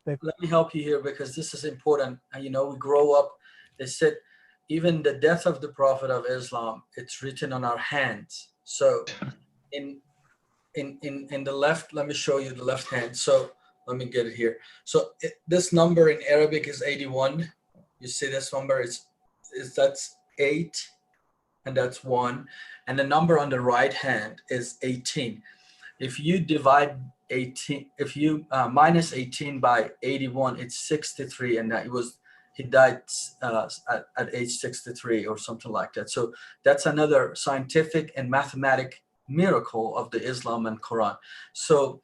Let me help you here, because this is important. You know, we grow up. They said even the death of the Prophet of Islam, it's written on our hands. So in the left, let me show you the left hand. So let me get it here. So this number in Arabic is 81. You see this number is that's 8, and that's 1. And the number on the right hand is 18. If you divide 18, if you minus 18 by 81, it's 63, and he died at age 63 or something like that. So that's another scientific and mathematic miracle of the Islam and Quran. So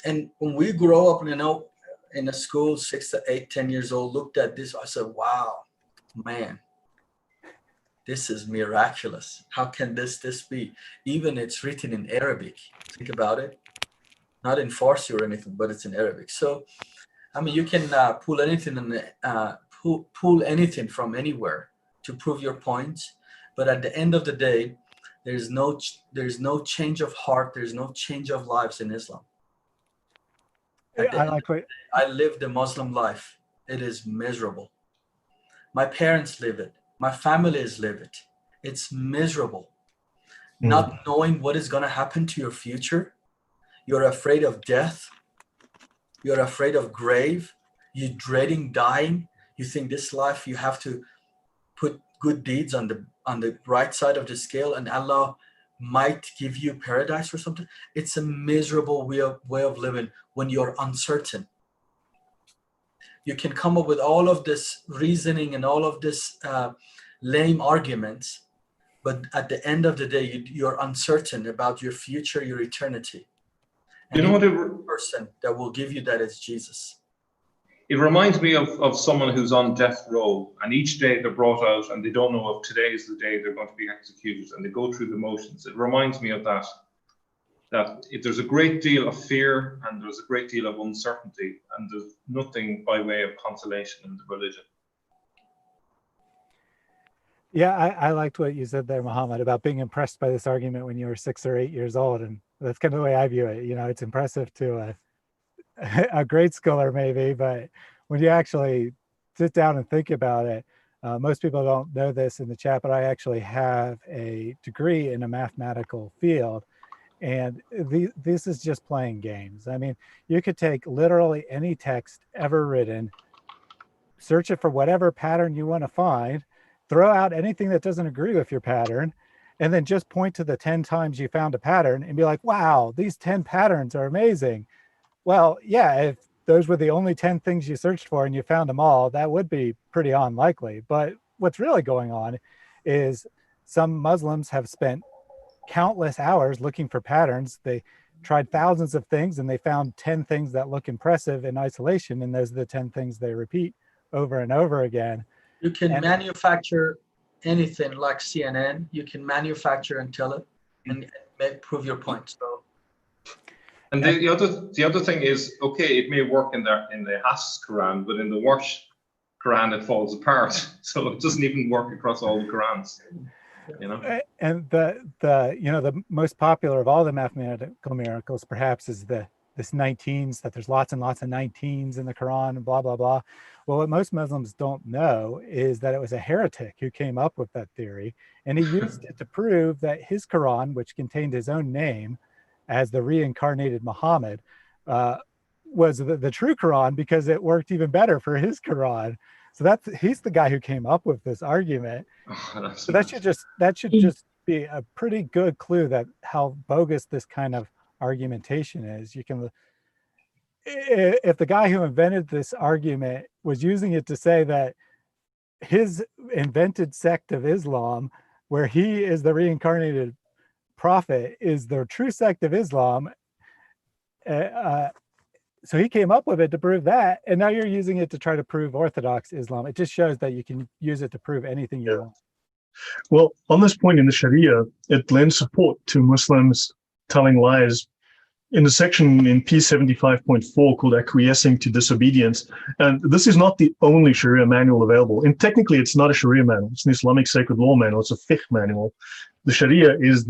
and when we grow up, you know, in a school, 6 to 8, 10 years old, looked at this, I said, wow, man, this is miraculous. How can this be? Even it's written in Arabic. Think about it. Not in Farsi or anything, but it's in Arabic. So, I mean, you can pull anything pull anything from anywhere to prove your point. But at the end of the day, there's no change of heart. There's no change of lives in Islam. I live the Muslim life. It is miserable. My parents live it. My families live it. It's miserable. Not knowing what is going to happen to your future. You're afraid of death. You're afraid of grave. You're dreading dying. You think this life you have to put good deeds on the right side of the scale, and Allah might give you paradise or something. It's a miserable way of living when you're uncertain. You can come up with all of this reasoning and all of this lame arguments, but at the end of the day, you're uncertain about your future, your eternity. And you know what? The person that will give you that is Jesus. It reminds me of someone who's on death row, and each day they're brought out and they don't know if today is the day they're going to be executed, and they go through the motions. It reminds me of that if there's a great deal of fear and there's a great deal of uncertainty, and there's nothing by way of consolation in the religion. Yeah, I liked what you said there, Mohamad, about being impressed by this argument when you were 6 or 8 years old. And that's kind of the way I view it. You know, it's impressive to a grade schooler maybe, but when you actually sit down and think about it, most people don't know this in the chat, but I actually have a degree in a mathematical field. And this is just playing games. I mean, you could take literally any text ever written, search it for whatever pattern you want to find, throw out anything that doesn't agree with your pattern, and then just point to the 10 times you found a pattern and be like, wow, these 10 patterns are amazing. Well, yeah, if those were the only 10 things you searched for and you found them all, that would be pretty unlikely. But what's really going on is some Muslims have spent countless hours looking for patterns. They tried thousands of things and they found 10 things that look impressive in isolation, and those are the 10 things they repeat over and over again. You can manufacture anything like CNN. You can manufacture and tell it and prove your point. So, and the other thing is, okay, it may work in the Hass Quran, but in the Warsh Quran it falls apart. So it doesn't even work across all the Qurans. You know? And the most popular of all the mathematical miracles perhaps is this 19s, that there's lots and lots of 19s in the Quran and blah, blah, blah. Well, what most Muslims don't know is that it was a heretic who came up with that theory, and he used it to prove that his Quran, which contained his own name as the reincarnated Muhammad, was the true Quran because it worked even better for his Quran. So he's the guy who came up with this argument. So that should just be a pretty good clue that how bogus this kind of argumentation is. You can, if the guy who invented this argument was using it to say that his invented sect of Islam, where he is the reincarnated prophet, is the true sect of Islam, so he came up with it to prove that, and now you're using it to try to prove Orthodox Islam. It just shows that you can use it to prove anything you want. Well, on this point in the Sharia, it lends support to Muslims telling lies. In the section in P75.4 called Acquiescing to Disobedience, and this is not the only Sharia manual available. And technically, it's not a Sharia manual. It's an Islamic sacred law manual. It's a fiqh manual. The Sharia is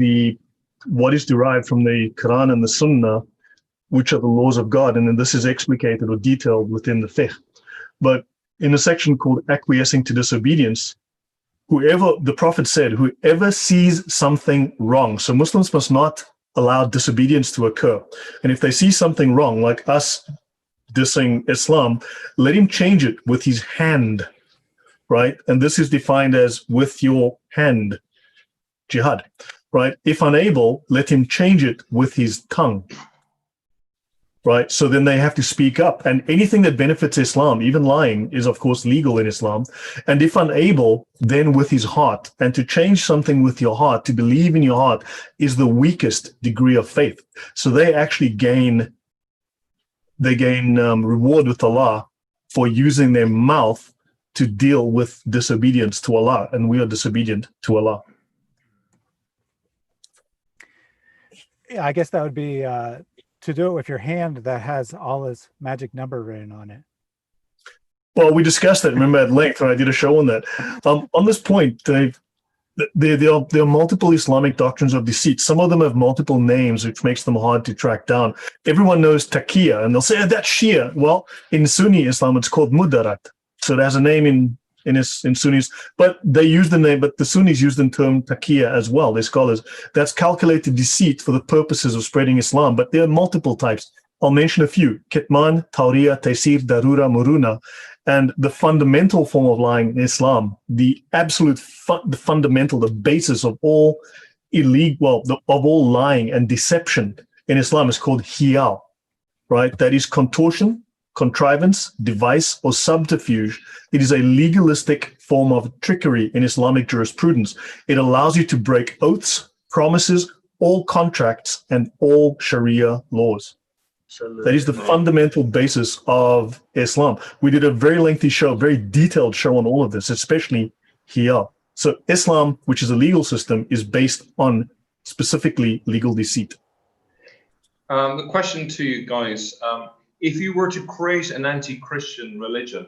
what is derived from the Quran and the Sunnah, which are the laws of God, and then this is explicated or detailed within the fiqh. But in a section called Acquiescing to Disobedience, the Prophet said, whoever sees something wrong, so Muslims must not allow disobedience to occur. And if they see something wrong, like us dissing Islam, let him change it with his hand, right? And this is defined as with your hand, jihad, right? If unable, let him change it with his tongue. Right. So then they have to speak up, and anything that benefits Islam, even lying, is of course legal in Islam. And if unable, then with his heart. And to change something with your heart, to believe in your heart, is the weakest degree of faith. So they actually gain reward with Allah for using their mouth to deal with disobedience to Allah, and we are disobedient to Allah. Yeah, I guess that would be to do it with your hand that has Allah's magic number written on it. Well, we discussed that, remember, at length when I did a show on that. On this point, there are multiple Islamic doctrines of deceit. Some of them have multiple names, which makes them hard to track down. Everyone knows taqiyya, and they'll say, that's Shia. Well, in Sunni Islam, it's called mudarat. So it has a name in Sunnis, but they use the name, but the Sunnis use the term taqiyya as well, they're scholars. That's calculated deceit for the purposes of spreading Islam, but there are multiple types. I'll mention a few: kitman, tawriya, taysir, darura, muruna. And the fundamental form of lying in Islam, the absolute the fundamental, the basis of all of all lying and deception in Islam is called hiyal, right? That is contortion, contrivance, device, or subterfuge. It is a legalistic form of trickery in Islamic jurisprudence. It allows you to break oaths, promises, all contracts, and all Sharia laws. That is the fundamental basis of Islam. We did a very lengthy show, very detailed show on all of this, especially here. So Islam, which is a legal system, is based on specifically legal deceit. The question to you guys, if you were to create an anti-Christian religion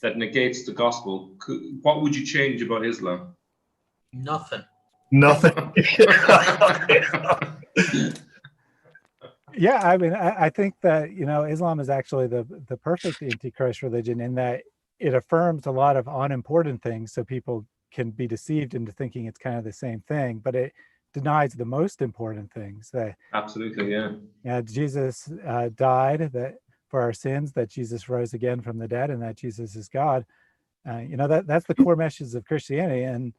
that negates the gospel, what would you change about Islam? Nothing. Nothing. Yeah, I mean, I think that, Islam is actually the perfect antichrist religion in that it affirms a lot of unimportant things so people can be deceived into thinking it's kind of the same thing, but it denies the most important things. That Absolutely, yeah. Yeah, Jesus died for our sins, that Jesus rose again from the dead, and that Jesus is God. That's the core message of Christianity, and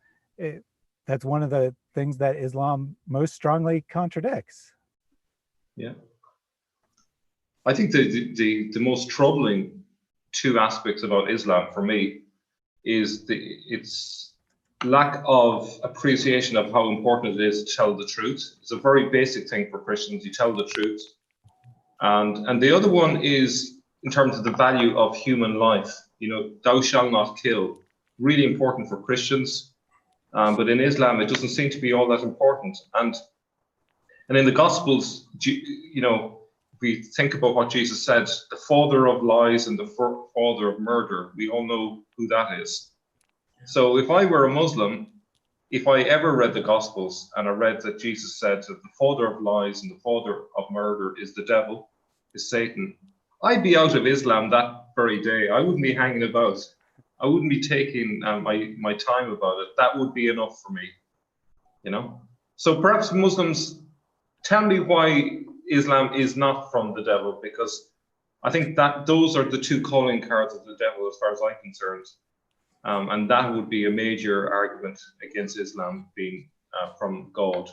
that's one of the things that Islam most strongly contradicts. Yeah, I think the most troubling two aspects about Islam for me is its lack of appreciation of how important it is to tell the truth. It's a very basic thing for Christians. You tell the truth, and the other one is in terms of the value of human life. Thou shalt not kill. Really important for Christians, but in Islam it doesn't seem to be all that important. And in the Gospels, if we think about what Jesus said, the father of lies and the father of murder, we all know who that is. So if I were a Muslim, if I ever read the Gospels and I read that Jesus said that the father of lies and the father of murder is the devil, is Satan, I'd be out of Islam that very day. I wouldn't be hanging about. I wouldn't be taking my time about it. That would be enough for me, So perhaps Muslims, tell me why Islam is not from the devil, because I think that those are the two calling cards of the devil, as far as I'm concerned. And that would be a major argument against Islam being from God.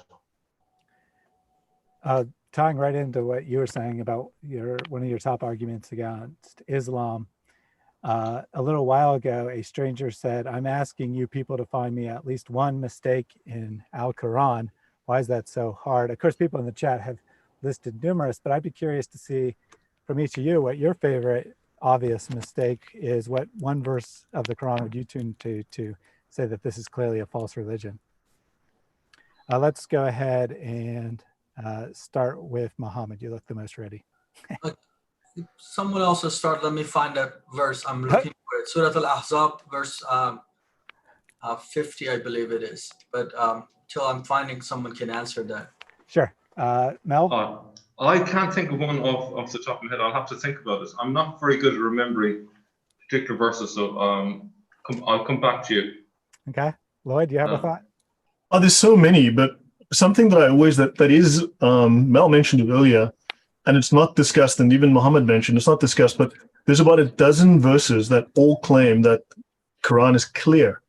Tying right into what you were saying about one of your top arguments against Islam, a little while ago, a stranger said, "I'm asking you people to find me at least one mistake in Al-Quran. Why is that so hard?" Of course, people in the chat have listed numerous, but I'd be curious to see from each of you what your favorite obvious mistake is. What one verse of the Quran would you tune to say that this is clearly a false religion? Let's go ahead and start with Mohamad. You look the most ready. Someone else will start. Let me find that verse. I'm looking for it. Surah Al-Ahzab, verse 50, I believe it is. But till I'm finding someone can answer that. Sure. Mel? I can't think of one off the top of my head. I'll have to think about this. I'm not very good at remembering particular verses, so I'll come back to you. Okay. Lloyd, do you have a thought? Oh, there's so many, but something that I always, that is, Mel mentioned it earlier, and it's not discussed, and even Mohamad mentioned, it's not discussed, but there's about a dozen verses that all claim that Quran is clear.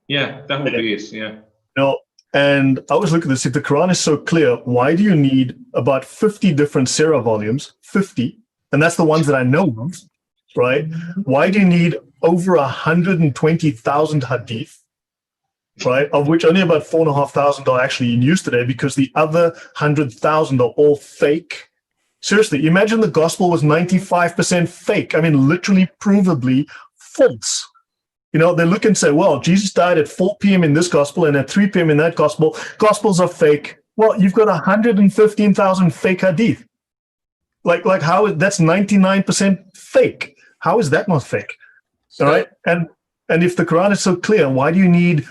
Yeah, that would be it, yeah. No, and I was looking at this, if the Quran is so clear, why do you need about 50 different Surah volumes, 50, and that's the ones that I know of, right? Why do you need over 120,000 hadith, right, of which only about 4,500 are actually in use today, because the other 100,000 are all fake? Seriously, imagine the gospel was 95% fake. I mean, literally, provably false. You know, they look and say, well, Jesus died at 4 p.m. in this gospel and at 3 p.m. in that gospel. Gospels are fake. Well, you've got 115,000 fake hadith. Like how, that's 99% fake. How is that not fake? All right. And if the Quran is so clear, why do you need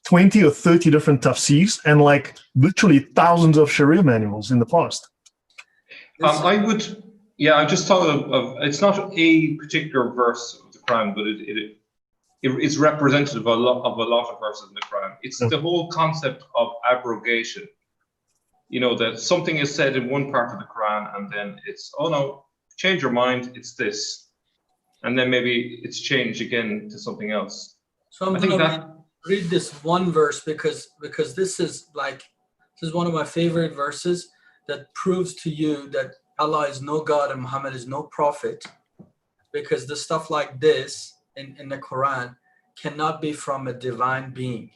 20 or 30 different tafsirs and like literally thousands of Sharia manuals in the past? I just thought of it's not a particular verse of the Quran, but it's representative of a lot of verses in the Quran. It's the whole concept of abrogation. You know, that something is said in one part of the Quran, and then it's, oh no, change your mind, it's this. And then maybe it's changed again to something else. So I'm going to read this one verse because this is one of my favorite verses that proves to you that Allah is no God and Muhammad is no prophet, because the stuff like this in the Quran cannot be from a divine being.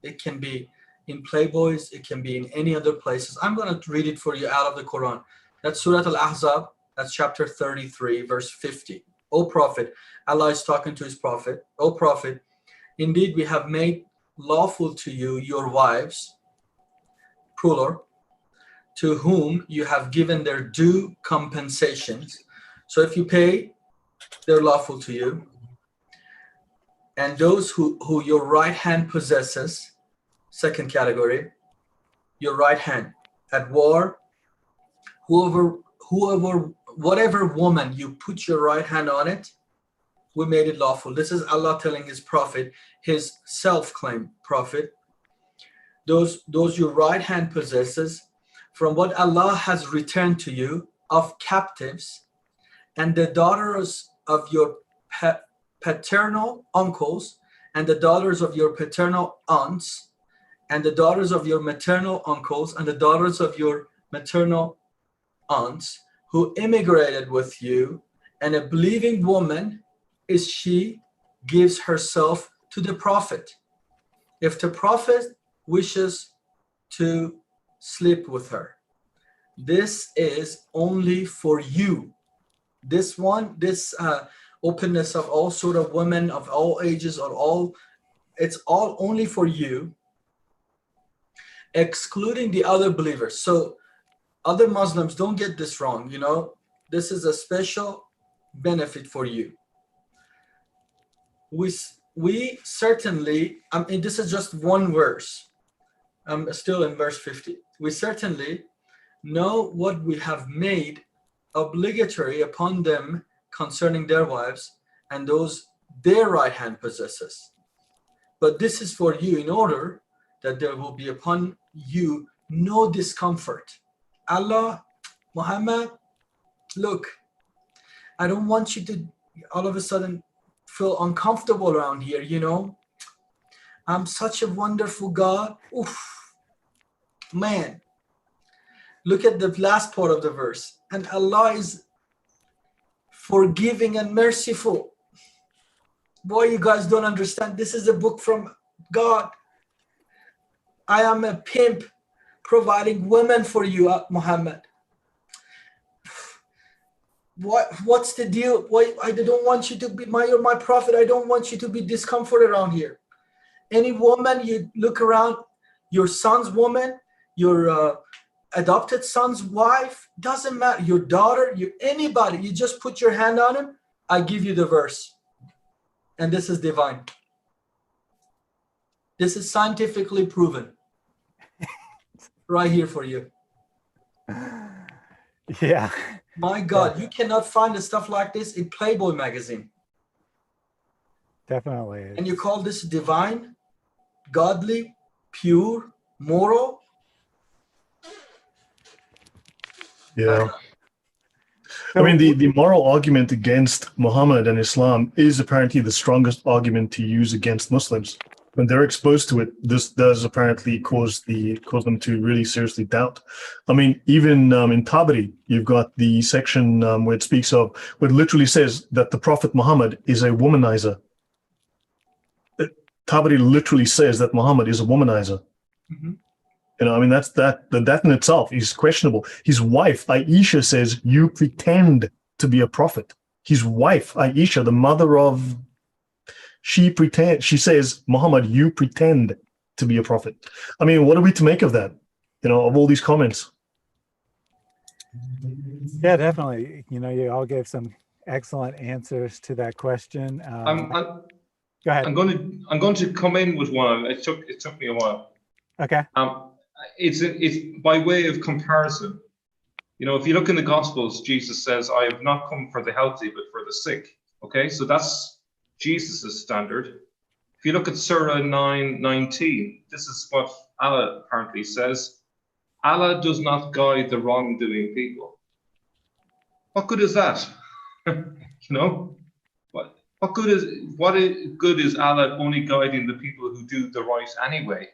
It can be in Playboys, it can be in any other places. I'm going to read it for you out of the Quran. That's Surah Al-Ahzab, that's chapter 33, verse 50. O Prophet, Allah is talking to his Prophet. O Prophet, indeed we have made lawful to you your wives, plural, to whom you have given their due compensations. So if you pay, they're lawful to you. And those who your right hand possesses, second category, your right hand at war, whatever woman you put your right hand on it, we made it lawful. This is Allah telling his prophet, his self-claimed prophet, those your right hand possesses, from what Allah has returned to you of captives, and the daughters of your paternal uncles, and the daughters of your paternal aunts, and the daughters of your maternal uncles, and the daughters of your maternal aunts, who immigrated with you, and a believing woman is she gives herself to the prophet. If the prophet wishes to sleep with her, this is only for you. This openness of all sort of women of all ages or all, it's all only for you, excluding the other believers. So other Muslims, don't get this wrong, you know, this is a special benefit for you. We certainly, I mean, this is just one verse. I'm still in verse 50. We certainly know what we have made obligatory upon them concerning their wives and those their right hand possesses. But this is for you in order that there will be upon you no discomfort. Allah, Muhammad, look, I don't want you to all of a sudden feel uncomfortable around here, you know. I'm such a wonderful God. Oof, man. Look at the last part of the verse. And Allah is forgiving and merciful. Boy, you guys don't understand. This is a book from God. I am a pimp providing women for you, Muhammad. What's the deal? Why I don't want you to be you're my prophet. I don't want you to be discomforted around here. Any woman you look around, your son's woman, your adopted son's wife, doesn't matter. Your daughter, anybody, you just put your hand on him. I give you the verse, and this is divine. This is scientifically proven, right here for you. Yeah. My God, you cannot find the stuff like this in Playboy magazine. Definitely. And you call this divine, godly, pure, moral? Yeah. I mean, the moral argument against Muhammad and Islam is apparently the strongest argument to use against Muslims. When they're exposed to it, this does apparently cause them to really seriously doubt. I mean, even in Tabari, you've got the section where it speaks of, where it literally says that the Prophet Muhammad is a womanizer. Tabari literally says that Muhammad is a womanizer. Mm-hmm. You know, I mean, that in itself is questionable. His wife, Aisha, says, you pretend to be a prophet. His wife, Aisha, the mother of, she says, Muhammad, you pretend to be a prophet. I mean, what are we to make of that? You know, of all these comments? Yeah, definitely. You know, you all gave some excellent answers to that question. Go ahead. I'm going to come in with one. It took me a while. Okay. It's by way of comparison. You know, if you look in the Gospels, Jesus says, I have not come for the healthy, but for the sick. Okay, so that's Jesus' standard. If you look at Surah 9:19, this is what Allah apparently says. Allah does not guide the wrongdoing people. What good is that? You know, what good is Allah only guiding the people who do the right anyway?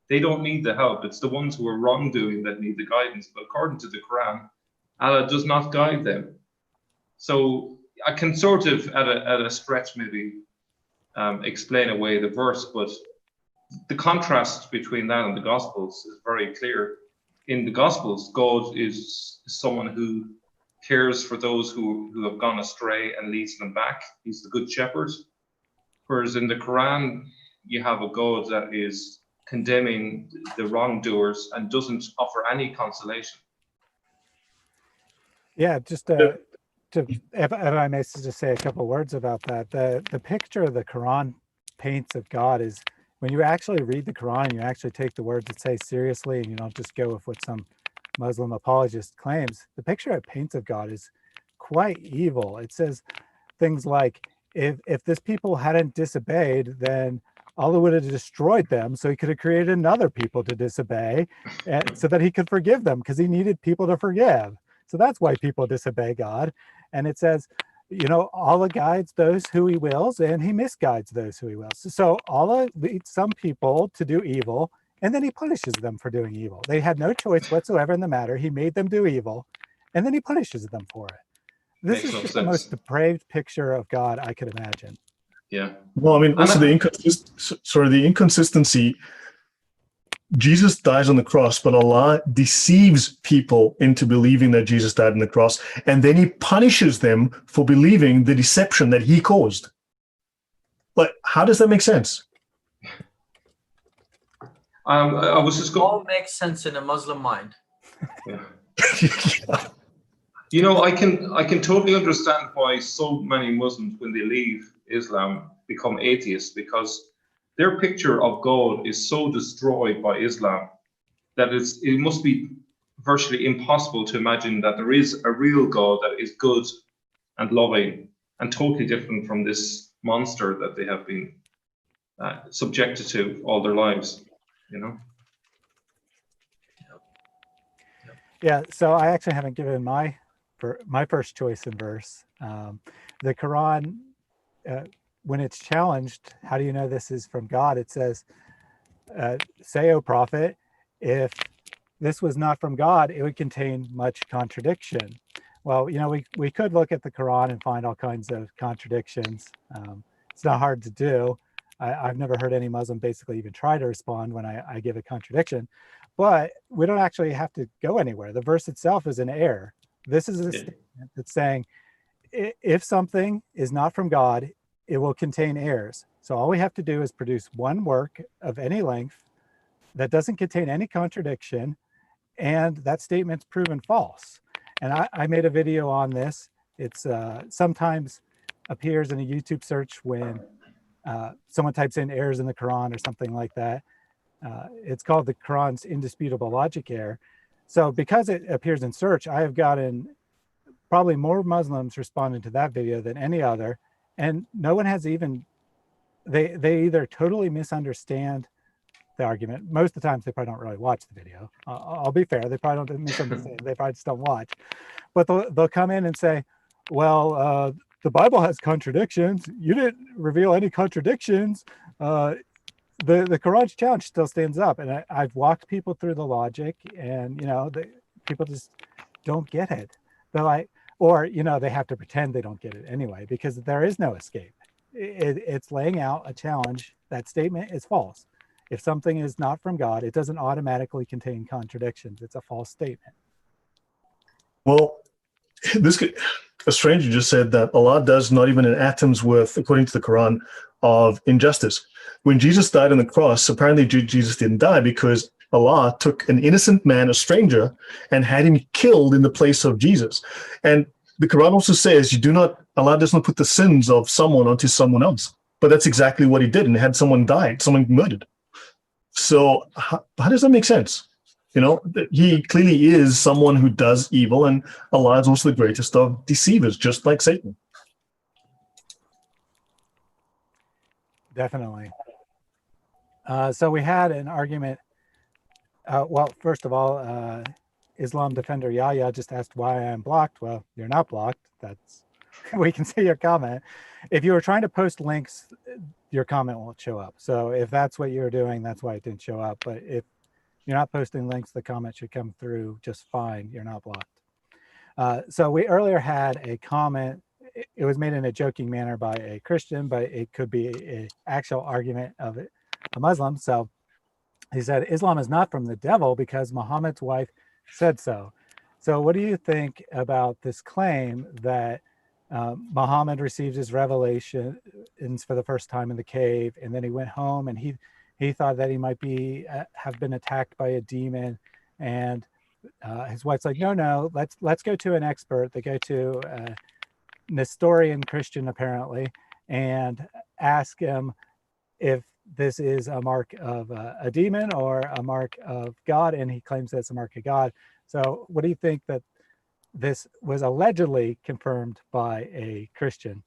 They don't need the help. It's the ones who are wrongdoing that need the guidance. But according to the Quran, Allah does not guide them. So I can sort of, at a stretch, maybe explain away the verse, but the contrast between that and the Gospels is very clear. In the Gospels, God is someone who cares for those who have gone astray and leads them back. He's the good shepherd. Whereas in the Quran, you have a God that is condemning the wrongdoers and doesn't offer any consolation. Yeah, just if I may just say a couple of words about that. The picture the Quran paints of God is, when you actually read the Quran, you actually take the words it says seriously, and you don't just go with what some Muslim apologist claims. The picture it paints of God is quite evil. It says things like, if this people hadn't disobeyed, then Allah would have destroyed them, so he could have created another people to disobey, so that he could forgive them, because he needed people to forgive. So that's why people disobey God. And it says, you know, Allah guides those who he wills, and he misguides those who he wills. So Allah leads some people to do evil, and then he punishes them for doing evil. They had no choice whatsoever in the matter. He made them do evil, and then he punishes them for it. This is just the most depraved picture of God I could imagine. Yeah. Well, I mean, also the inconsistency. Jesus dies on the cross, but Allah deceives people into believing that Jesus died on the cross, and then he punishes them for believing the deception that he caused. But how does that make sense? I was just going. All makes sense in a Muslim mind. Yeah. You know, I can totally understand why so many Muslims, when they leave Islam, become atheists, because their picture of God is so destroyed by Islam that it must be virtually impossible to imagine that there is a real God that is good and loving and totally different from this monster that they have been subjected to all their lives, you know? Yeah, so I actually haven't given my for my first choice in verse. The Quran, when it's challenged, how do you know this is from God? It says, say, O prophet, if this was not from God, it would contain much contradiction. Well, you know, we could look at the Quran and find all kinds of contradictions. It's not hard to do. I've never heard any Muslim basically even try to respond when I give a contradiction, but we don't actually have to go anywhere. The verse itself is an error. This is a statement that's saying, if something is not from God, it will contain errors. So all we have to do is produce one work of any length that doesn't contain any contradiction, and that statement's proven false. And I made a video on this. It's sometimes appears in a YouTube search when someone types in errors in the Quran or something like that. It's called the Quran's indisputable logic error. So because it appears in search, I have gotten probably more Muslims responding to that video than any other. And no one has even, they either totally misunderstand the argument. Most of the times they probably don't really watch the video. I'll be fair, they probably don't misunderstand, they probably just don't watch. But they'll come in and say, well, the Bible has contradictions. You didn't reveal any contradictions. The Quran's challenge still stands up. And I've walked people through the logic, and, you know, people just don't get it. They're like, or, you know, they have to pretend they don't get it anyway, because there is no escape. It's laying out a challenge. That statement is false. If something is not from God, it doesn't automatically contain contradictions. It's a false statement. Well, a stranger just said that Allah does not even an atom's worth, according to the Quran, of injustice. When Jesus died on the cross, apparently Jesus didn't die because Allah took an innocent man, a stranger, and had him killed in the place of Jesus. And the Quran also says Allah does not put the sins of someone onto someone else. But that's exactly what he did, and had someone died, someone murdered. So how does that make sense? You know, he clearly is someone who does evil, and Allah is also the greatest of deceivers, just like Satan. Definitely. So we had an argument. Well, first of all, Islam defender Yahya just asked why I'm blocked. Well, you're not blocked. That's we can see your comment. If you were trying to post links, your comment won't show up. So if that's what you're doing, that's why it didn't show up. But if you're not posting links, the comment should come through just fine. You're not blocked. So we earlier had a comment. It was made in a joking manner by a Christian, but it could be an actual argument of a Muslim. So he said, Islam is not from the devil because Muhammad's wife said so. So what do you think about this claim that Muhammad received his revelations for the first time in the cave, and then he went home and he thought that he might have been attacked by a demon, and his wife's like, no, let's go to an expert. They go to a Nestorian Christian apparently, and ask him if this is a mark of a demon or a mark of God, and he claims that it's a mark of God. So what do you think that this was allegedly confirmed by a Christian?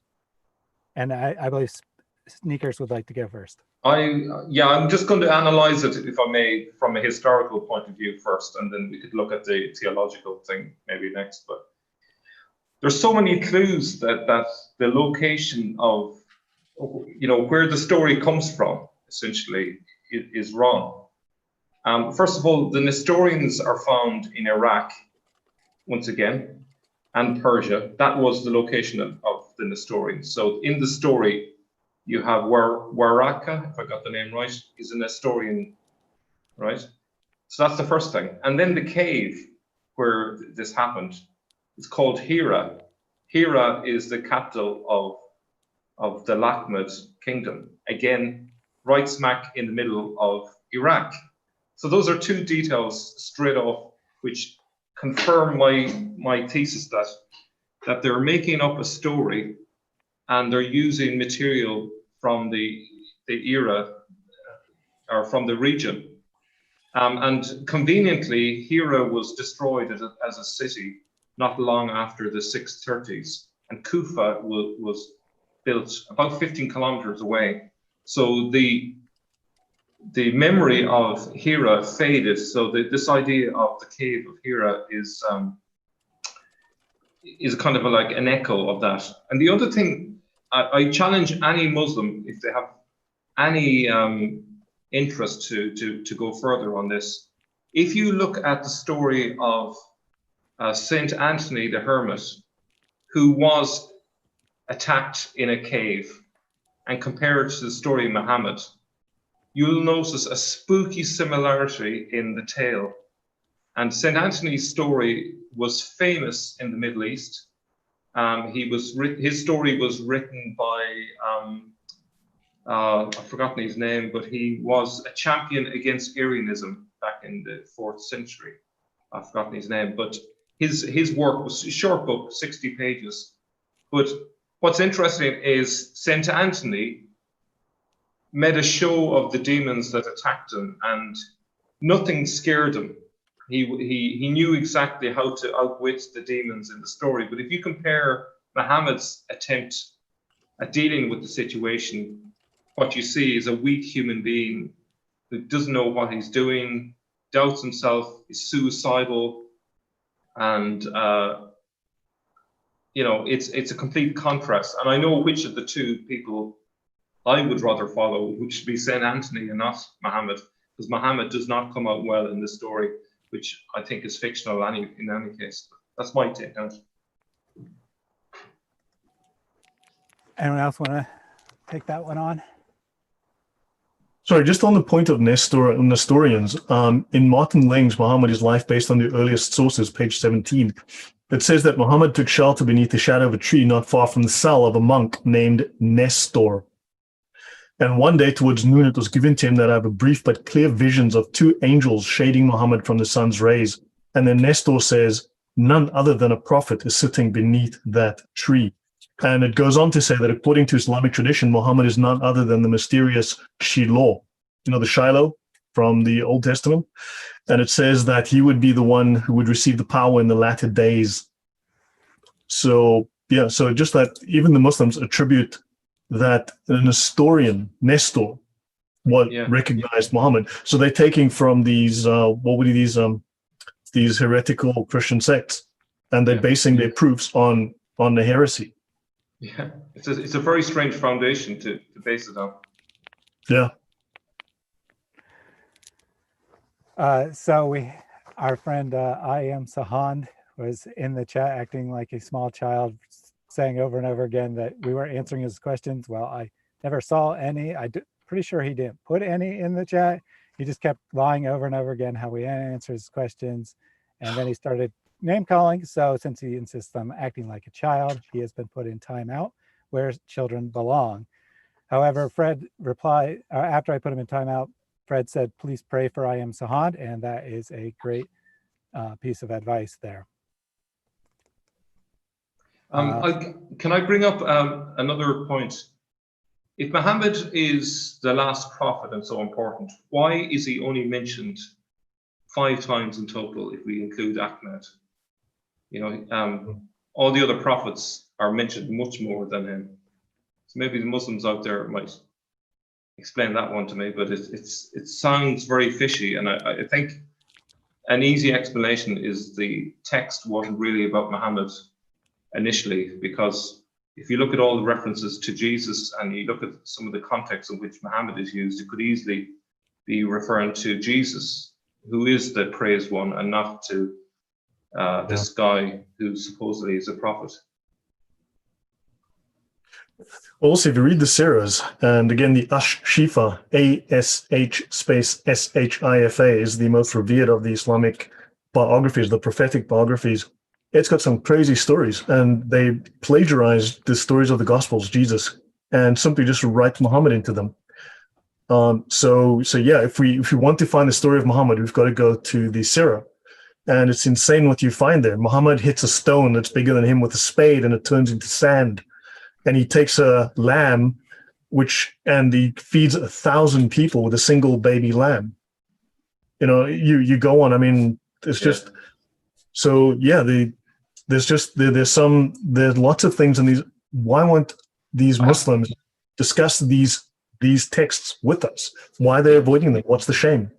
And I believe Sneakers would like to go first. I'm just going to analyze it, if I may, from a historical point of view first, and then we could look at the theological thing maybe next. But there's so many clues that the location of, you know, where the story comes from, essentially, is wrong. First of all, the Nestorians are found in Iraq, once again, and Persia. That was the location of the Nestorians. So in the story, you have Waraka, if I got the name right, is a Nestorian, right? So that's the first thing. And then the cave where this happened, it's called Hira. Hira is the capital of the Lakhmid kingdom. Again, right smack in the middle of Iraq. So those are two details straight off which confirm my thesis that they're making up a story and they're using material from the era or from the region. And conveniently, Hira was destroyed as a city not long after the 630s, and Kufa was built about 15 kilometers away. So the memory of Hira faded. So this idea of the cave of Hira is kind of like an echo of that. And the other thing, I challenge any Muslim, if they have any interest to go further on this. If you look at the story of Saint Anthony the Hermit, who was attacked in a cave, and compare it to the story of Muhammad, you'll notice a spooky similarity in the tale. And Saint Anthony's story was famous in the Middle East. His story was written by, I've forgotten his name, but he was a champion against Arianism back in the 4th century. I've forgotten his name, but his work was a short book, 60 pages. But what's interesting is Saint Anthony made a show of the demons that attacked him, and nothing scared him. He knew exactly how to outwit the demons in the story. But if you compare Muhammad's attempt at dealing with the situation, what you see is a weak human being who doesn't know what he's doing, doubts himself, is suicidal, and it's a complete contrast. And I know which of the two people I would rather follow, which would be Saint Anthony and not Muhammad, because Muhammad does not come out well in this story, which I think is fictional in any case. That's my take on it. Anyone else want to take that one on? Sorry, just on the point of Nestorians, in Martin Lang's Muhammad is Life Based on the Earliest Sources, page 17, it says that Muhammad took shelter beneath the shadow of a tree not far from the cell of a monk named Nestor. And one day towards noon, it was given to him that I have a brief but clear visions of two angels shading Muhammad from the sun's rays. And then Nestor says, none other than a prophet is sitting beneath that tree. And it goes on to say that according to Islamic tradition, Muhammad is none other than the mysterious Shiloh, the Shiloh from the Old Testament. And it says that he would be the one who would receive the power in the latter days. So, yeah, so just that even the Muslims attribute that an Nestorian, Nestor, recognized Muhammad. So they're taking from these, these heretical Christian sects, and they're basing their proofs on the heresy. Yeah, it's a very strange foundation to base it on. Yeah. So our friend I am Sahand was in the chat acting like a small child, saying over and over again that we were answering his questions. Well, I never saw any. Pretty sure he didn't put any in the chat. He just kept lying over and over again how we answer his questions. And then he started name calling. So since he insists on acting like a child, he has been put in timeout where children belong. However, Fred replied, after I put him in timeout, Fred said, please pray for I am Sahand. And that is a great piece of advice there. Can I bring up another point? If Muhammad is the last prophet and so important, why is he only mentioned 5 times in total if we include Ahmed? All the other prophets are mentioned much more than him. So maybe the Muslims out there might explain that one to me, but it sounds very fishy. And I think an easy explanation is the text wasn't really about Muhammad initially, because if you look at all the references to Jesus and you look at some of the context in which Muhammad is used, it could easily be referring to Jesus, who is the praised one, and not to this guy who supposedly is a prophet. Also, if you read the Sirahs, and again, the Ash-Shifa, A-S-H space S-H-I-F-A, is the most revered of the Islamic biographies, the prophetic biographies. It's got some crazy stories, and they plagiarized the stories of the Gospels, Jesus, and simply just write Muhammad into them. So yeah, if we want to find the story of Muhammad, we've got to go to the Sirah, and it's insane what you find there. Muhammad hits a stone that's bigger than him with a spade, and it turns into sand. And he takes a lamb, and he feeds 1,000 people with a single baby lamb. You go on. I mean, it's just so yeah. There's lots of things in these. Why won't these Muslims discuss these texts with us? Why are they avoiding them? What's the shame?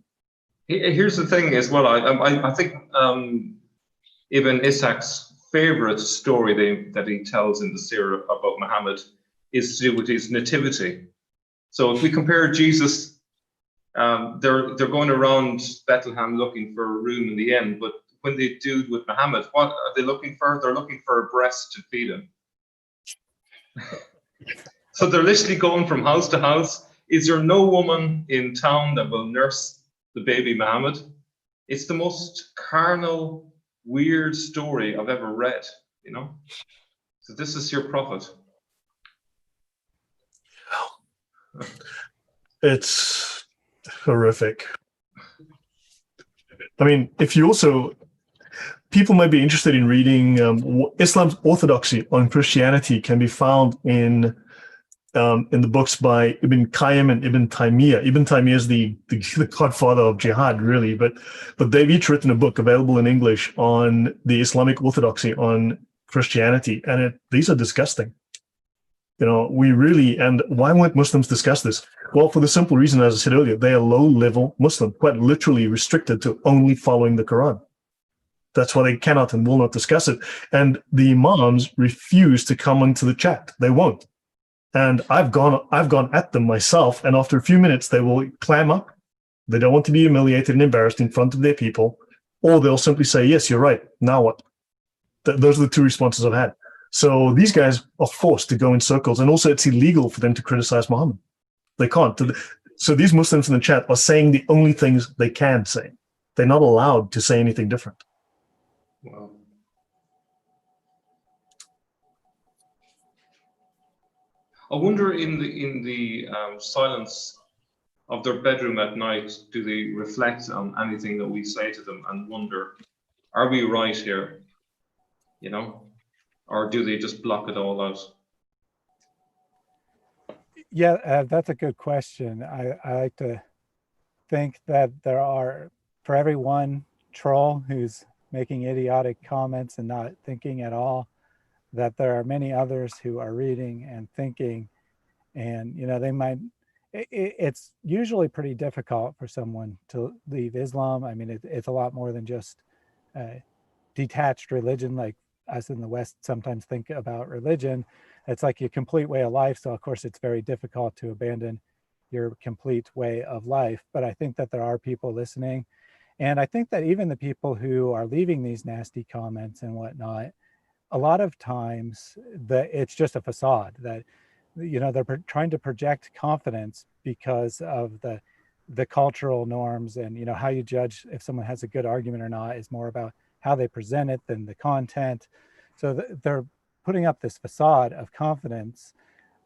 Here's the thing as well. I think Ibn Ishaq's favorite story that he tells in the Sirah about Muhammad is to do with his nativity. So if we compare Jesus, they're going around Bethlehem looking for a room in the inn, but when they do with Muhammad, what are they looking for? They're looking for a breast to feed him. So they're literally going from house to house. Is there no woman in town that will nurse the baby Muhammad? It's the most carnal, weird story I've ever read, you know? So this is your prophet. It's horrific. I mean, if you also, people might be interested in reading Islam's orthodoxy on Christianity can be found in the books by Ibn Qayyim and Ibn Taymiyyah. Ibn Taymiyyah is the godfather of jihad, really, but they've each written a book available in English on the Islamic orthodoxy on Christianity, and these are disgusting. You know, and why won't Muslims discuss this? Well, for the simple reason, as I said earlier, they are low-level Muslim, quite literally restricted to only following the Quran. That's why they cannot and will not discuss it. And the imams refuse to come into the chat. They won't. And I've gone at them myself, and after a few minutes, they will clam up. They don't want to be humiliated and embarrassed in front of their people, or they'll simply say, yes, you're right. Now what? Those are the two responses I've had. So these guys are forced to go in circles, and also it's illegal for them to criticize Muhammad. They can't. So these Muslims in the chat are saying the only things they can say. They're not allowed to say anything different. Wow. I wonder in the silence of their bedroom at night, do they reflect on anything that we say to them and wonder, are we right here? You know? Or do they just block it all out? Yeah, that's a good question. I like to think that there are, for every one troll who's making idiotic comments and not thinking at all, that there are many others who are reading and thinking, and they might. It's usually pretty difficult for someone to leave Islam. I mean, it's a lot more than just detached religion, like us in the West sometimes think about religion. It's like your complete way of life. So of course it's very difficult to abandon your complete way of life. But I think that there are people listening. And I think that even the people who are leaving these nasty comments and whatnot, a lot of times it's just a facade that, they're trying to project confidence because of the cultural norms, and, how you judge if someone has a good argument or not is more about how they present it than the content. So they're putting up this facade of confidence,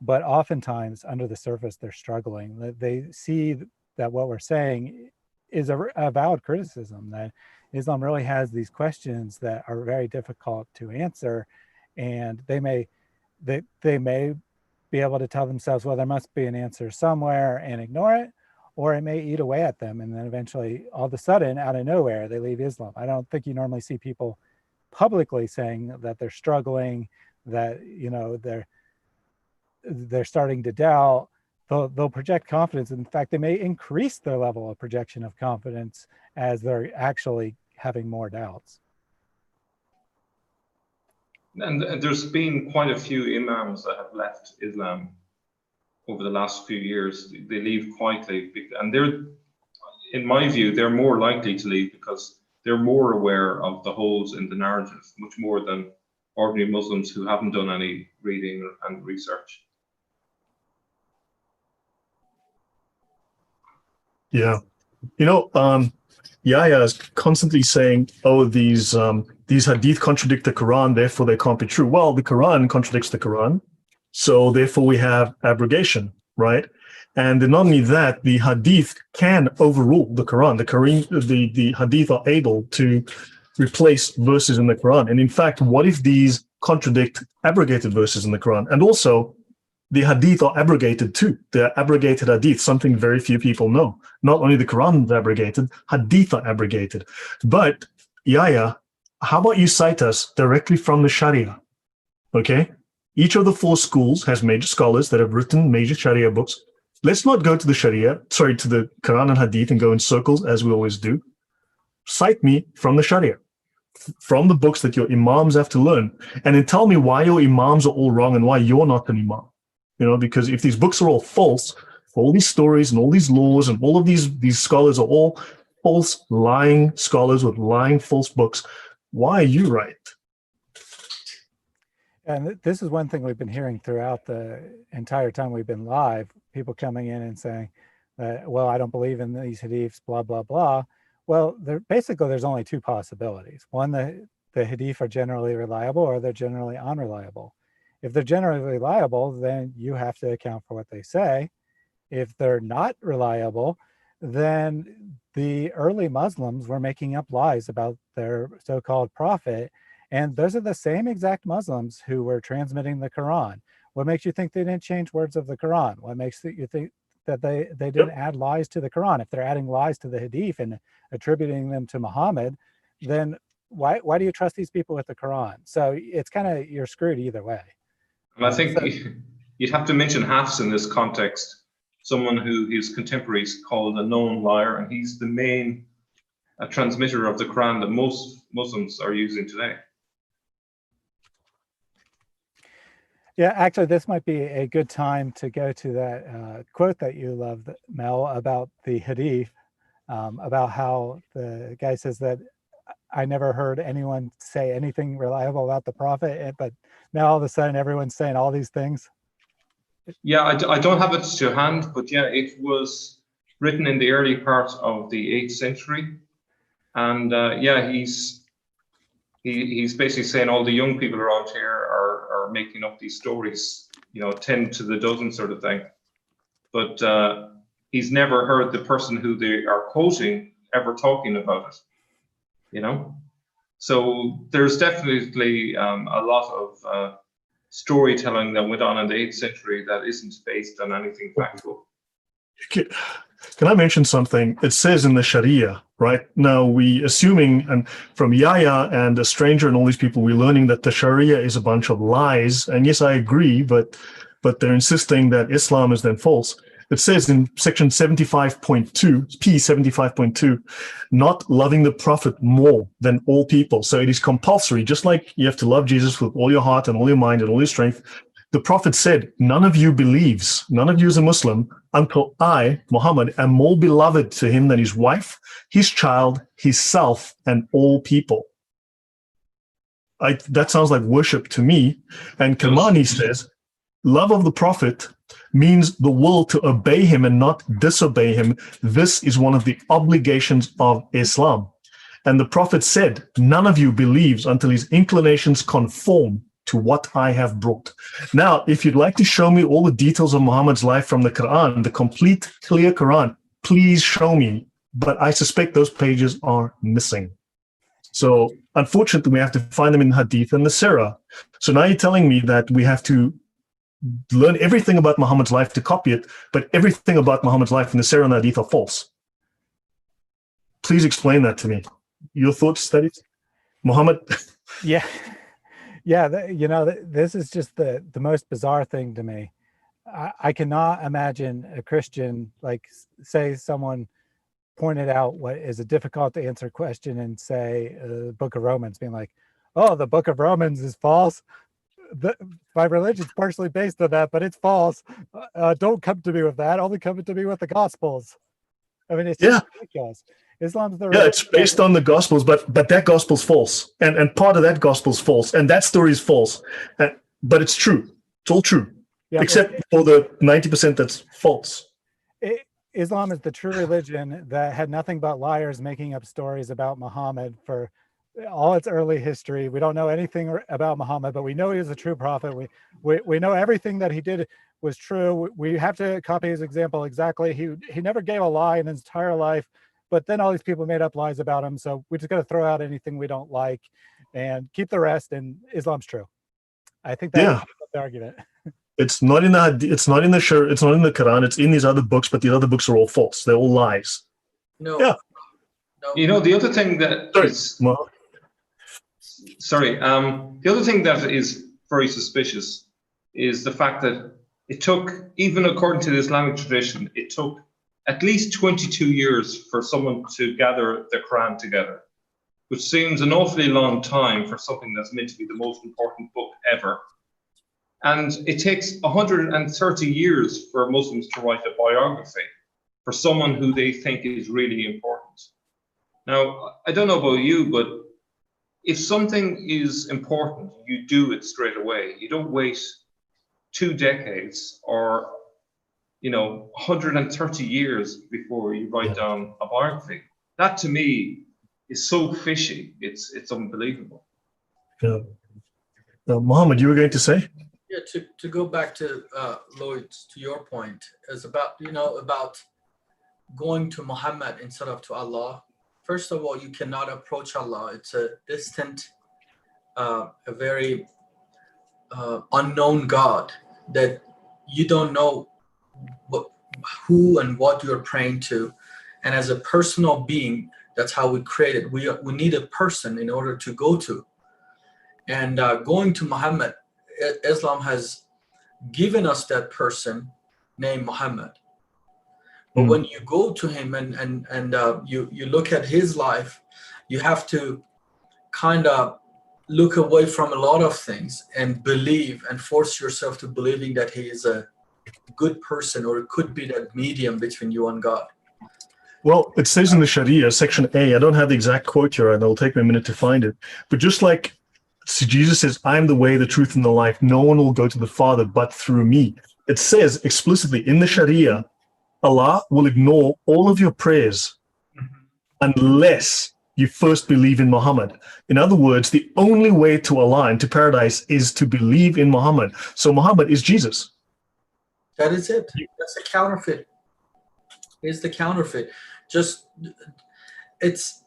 but oftentimes under the surface, they're struggling. They see that what we're saying is a valid criticism, that Islam really has these questions that are very difficult to answer. And they may be able to tell themselves, well, there must be an answer somewhere, and ignore it, or it may eat away at them. And then eventually, all of a sudden, out of nowhere, they leave Islam. I don't think you normally see people publicly saying that they're struggling, that, they're starting to doubt. They'll project confidence. In fact, they may increase their level of projection of confidence as they're actually having more doubts. And there's been quite a few imams that have left Islam over the last few years. They leave quietly, and they're, in my view, they're more likely to leave because they're more aware of the holes in the narrative, much more than ordinary Muslims who haven't done any reading and research. Yeah. Yahya is constantly saying, oh, these hadith contradict the Quran, therefore they can't be true. Well, the Quran contradicts the Quran, so therefore we have abrogation, right? And not only that, the hadith can overrule the Quran. The hadith are able to replace verses in the Quran. And in fact, what if these contradict abrogated verses in the Quran? And also, the hadith are abrogated too. They're abrogated hadith, something very few people know. Not only the Quran is abrogated, hadith are abrogated. But, Yahya, how about you cite us directly from the Sharia? Okay? Each of the four schools has major scholars that have written major Sharia books. Let's not go to the to the Quran and hadith and go in circles as we always do. Cite me from the Sharia. from the books that your imams have to learn, and then tell me why your imams are all wrong and why you're not an imam. Because if these books are all false, all these stories and all these laws and all of these scholars are all false, lying scholars with lying, false books, why are you right? And this is one thing we've been hearing throughout the entire time we've been live, people coming in and saying that, well, I don't believe in these hadiths, blah, blah, blah. Well, basically, there's only two possibilities. One, the hadith are generally reliable, or they're generally unreliable. If they're generally reliable, then you have to account for what they say. If they're not reliable, then the early Muslims were making up lies about their so-called prophet. And those are the same exact Muslims who were transmitting the Quran. What makes you think they didn't change words of the Quran? What makes you think that they didn't add lies to the Quran? If they're adding lies to the hadith and attributing them to Muhammad, then why do you trust these people with the Quran? So it's kind of, you're screwed either way. And I think you'd have to mention Hafs in this context, someone who his contemporaries called a known liar, and he's the main transmitter of the Quran that most Muslims are using today. Yeah, actually, this might be a good time to go to that quote that you love, Mel, about the hadith, about how the guy says that I never heard anyone say anything reliable about the prophet, but now all of a sudden everyone's saying all these things. Yeah, I don't have it to hand, but yeah, it was written in the early part of the 8th century. And yeah, he's basically saying all the young people around here are making up these stories, 10 to the dozen sort of thing. But he's never heard the person who they are quoting ever talking about it, So there's definitely a lot of storytelling that went on in the 8th century that isn't based on anything factual. Can I mention something? It says in the Sharia, right? Now we assuming, and from Yahya and a stranger and all these people, we're learning that the Sharia is a bunch of lies. And yes, I agree, but they're insisting that Islam is then false. It says in section 75.2, P 75.2, not loving the Prophet more than all people. So it is compulsory, just like you have to love Jesus with all your heart and all your mind and all your strength. The Prophet said, none of you believes, none of you is a Muslim, until I, Muhammad, am more beloved to him than his wife, his child, his self, and all people. That sounds like worship to me. And Kamani says, love of the Prophet means the will to obey him and not disobey him. This is one of the obligations of Islam. And the Prophet said, none of you believes until his inclinations conform to what I have brought. Now, if you'd like to show me all the details of Muhammad's life from the Quran, the complete, clear Quran, please show me. But I suspect those pages are missing. So unfortunately, we have to find them in Hadith and the Sirah. So now you're telling me that we have to learn everything about Muhammad's life to copy it, but everything about Muhammad's life in the Sirah and the Hadith are false. Please explain that to me. Your thoughts, Thaddeus? Muhammad? Yeah. Yeah, this is just the most bizarre thing to me. I cannot imagine a Christian, like, say someone pointed out what is a difficult to answer question and say the book of Romans, being like, oh, the book of Romans is false. My religion's partially based on that, but it's false. Don't come to me with that. Only come to me with the Gospels. I mean, it's just ridiculous. Islam's the it's based on the Gospels, but that Gospel's false, and part of that Gospel's false, and that story is false. But it's true. It's all true, except for the 90% that's false. Islam is the true religion that had nothing but liars making up stories about Muhammad for all its early history. We don't know anything about Muhammad, but we know he was a true prophet. We know everything that he did was true. We have to copy his example exactly. He never gave a lie in his entire life, but then all these people made up lies about him. So we just got to throw out anything we don't like and keep the rest. And Islam's true. I think that's the argument. It's not in the Quran. It's in these other books, but the other books are all false. They're all lies. No. Yeah. No. The other thing that the other thing that is very suspicious is the fact that it took, even according to the Islamic tradition, it took at least 22 years for someone to gather the Quran together, which seems an awfully long time for something that's meant to be the most important book ever. And it takes 130 years for Muslims to write a biography for someone who they think is really important. Now, I don't know about you, but if something is important, you do it straight away. You don't wait 2 decades or 130 years before you write down a biography. That to me is so fishy. It's unbelievable. Yeah. Mohammed, you were going to say? Yeah, to go back to Lloyd, to your point, is about about going to Muhammad instead of to Allah. First of all, you cannot approach Allah. It's a distant, a very unknown God that you don't know who and what you're praying to. And as a personal being, that's how we created. We need a person in order to go to. And going to Muhammad, Islam has given us that person named Muhammad. But when you go to him and you look at his life, you have to kind of look away from a lot of things and believe and force yourself to believing that he is a good person, or it could be that medium between you and God. Well, it says in the Sharia, section A, I don't have the exact quote here, and it'll take me a minute to find it. But just like Jesus says, I'm the way, the truth, and the life, no one will go to the Father but through me. It says explicitly in the Sharia, Allah will ignore all of your prayers unless you first believe in Muhammad. In other words, the only way to Allah and to paradise is to believe in Muhammad. So Muhammad is Jesus. That is it. That's a counterfeit. It's the counterfeit. Just, it's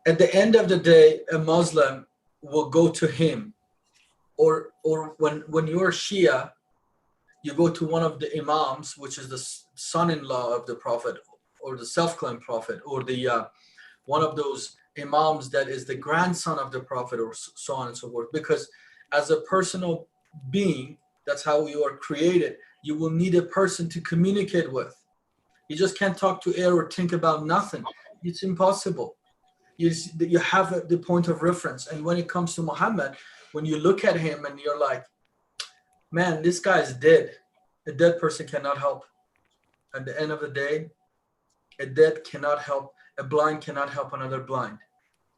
at the end of the day, a Muslim will go to him, or when you're Shia, you go to one of the imams, which is the son-in-law of the prophet, or the self-claimed prophet, or the one of those imams that is the grandson of the prophet, or so on and so forth. Because as a personal being, that's how you are created. You will need a person to communicate with. You just can't talk to air or think about nothing. It's impossible. You have the point of reference. And when it comes to Muhammad, when you look at him and you're like, man, this guy is dead. A dead person cannot help. At the end of the day, a dead cannot help. A blind cannot help another blind.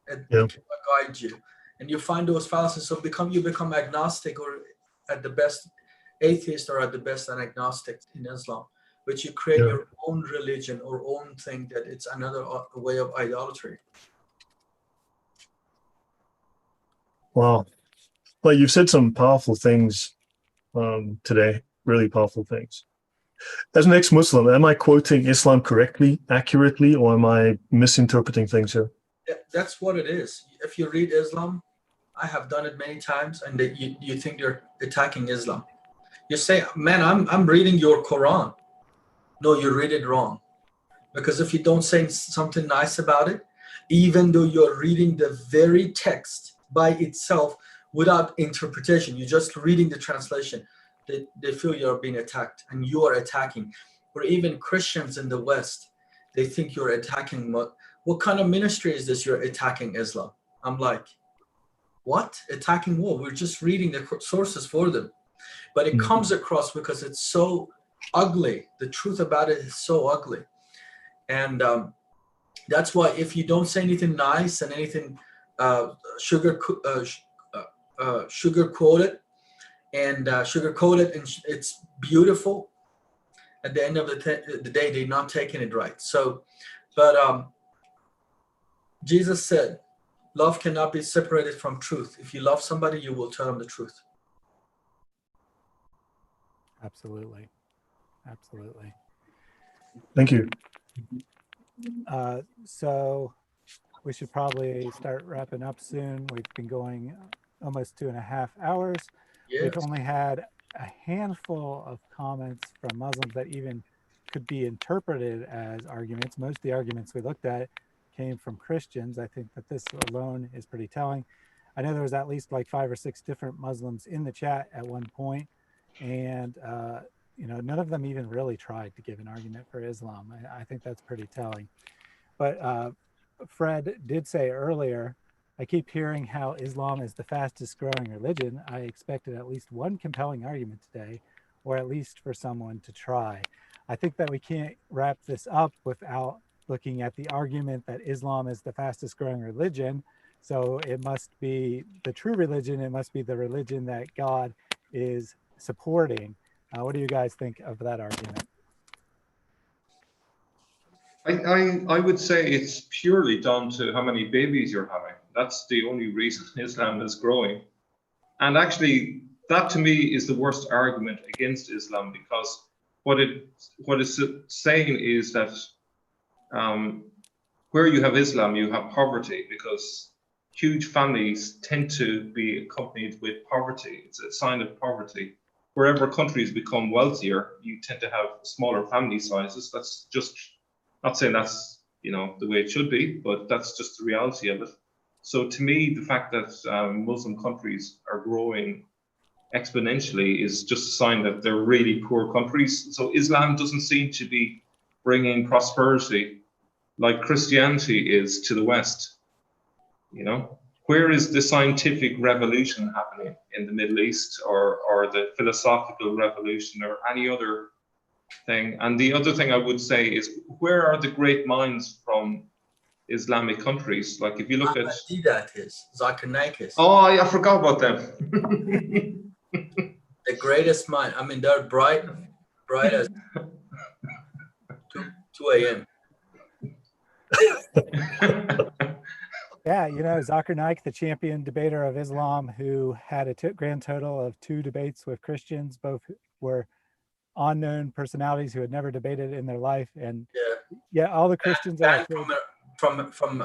It cannot guide you. And you find those fallacies. So you become agnostic, or at the best atheist, or at the best an agnostic in Islam. But you create your own religion or own thing that it's another way of idolatry. Wow. Well, you've said some powerful things today, really powerful things. As an ex-Muslim, am I quoting Islam correctly, accurately, or am I misinterpreting things here? That's what it is. If you read Islam, I have done it many times, and you think you're attacking Islam. You say, man, I'm reading your Quran. No, you read it wrong. Because if you don't say something nice about it, even though you're reading the very text by itself without interpretation, you're just reading the translation, they feel you're being attacked and you are attacking. Or even Christians in the West, they think you're attacking. What kind of ministry is this? You're attacking Islam. I'm like, what? Attacking what? We're just reading the sources for them. But it comes across because it's so ugly. The truth about it is so ugly. And that's why if you don't say anything nice and anything sugar coated and it's beautiful, at the end of the day, they're not taking it right. So, but Jesus said, love cannot be separated from truth. If you love somebody, you will tell them the truth. Absolutely. Absolutely. Thank you. So we should probably start wrapping up soon. We've been going almost 2.5 hours. Yes. We've only had a handful of comments from Muslims that even could be interpreted as arguments. Most of the arguments we looked at came from Christians. I think that this alone is pretty telling. I know there was at least like 5 or 6 different Muslims in the chat at one point, and none of them even really tried to give an argument for Islam. I think that's pretty telling. But Fred did say earlier I keep hearing how Islam is the fastest growing religion. I expected at least one compelling argument today, or at least for someone to try. I think that we can't wrap this up without looking at the argument that Islam is the fastest growing religion. So it must be the true religion. It must be the religion that God is supporting. What do you guys think of that argument? I would say it's purely down to how many babies you're having. That's the only reason Islam is growing. And actually, that to me is the worst argument against Islam, because what it's saying is that where you have Islam, you have poverty, because huge families tend to be accompanied with poverty. It's a sign of poverty. Wherever countries become wealthier, you tend to have smaller family sizes. That's just, not saying that's the way it should be, but that's just the reality of it. So to me, the fact that Muslim countries are growing exponentially is just a sign that they're really poor countries. So Islam doesn't seem to be bringing prosperity like Christianity is to the West. Where is the scientific revolution happening in the Middle East, or the philosophical revolution, or any other thing? And the other thing I would say is, where are the great minds from Islamic countries? Like if you look at Zakir Naik. Oh, I forgot about them. The greatest mind. I mean, they're bright as 2 a.m. Yeah, Zakir Naik, the champion debater of Islam, who had a grand total of 2 debates with Christians. Both were unknown personalities who had never debated in their life, and all the Christians are from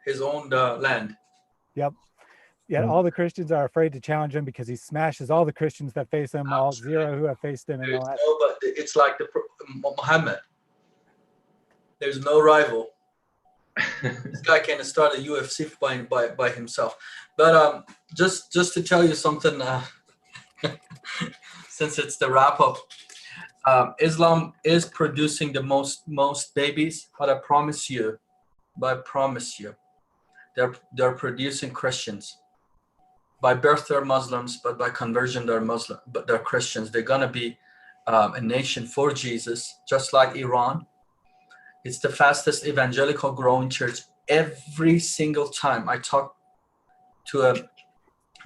his own land. Yep. Yet all the Christians are afraid to challenge him because he smashes all the Christians that face him, all 0 who have faced him in the last. No, but it's like Muhammad. There's no rival. This guy can start a UFC by himself. But just to tell you something, since it's the wrap up, Islam is producing the most babies, but I promise you, they're producing Christians. By birth they're Muslims, but by conversion they're Muslim, but they're Christians. They're gonna be a nation for Jesus, just like Iran. It's the fastest evangelical growing church. Every single time I talk to a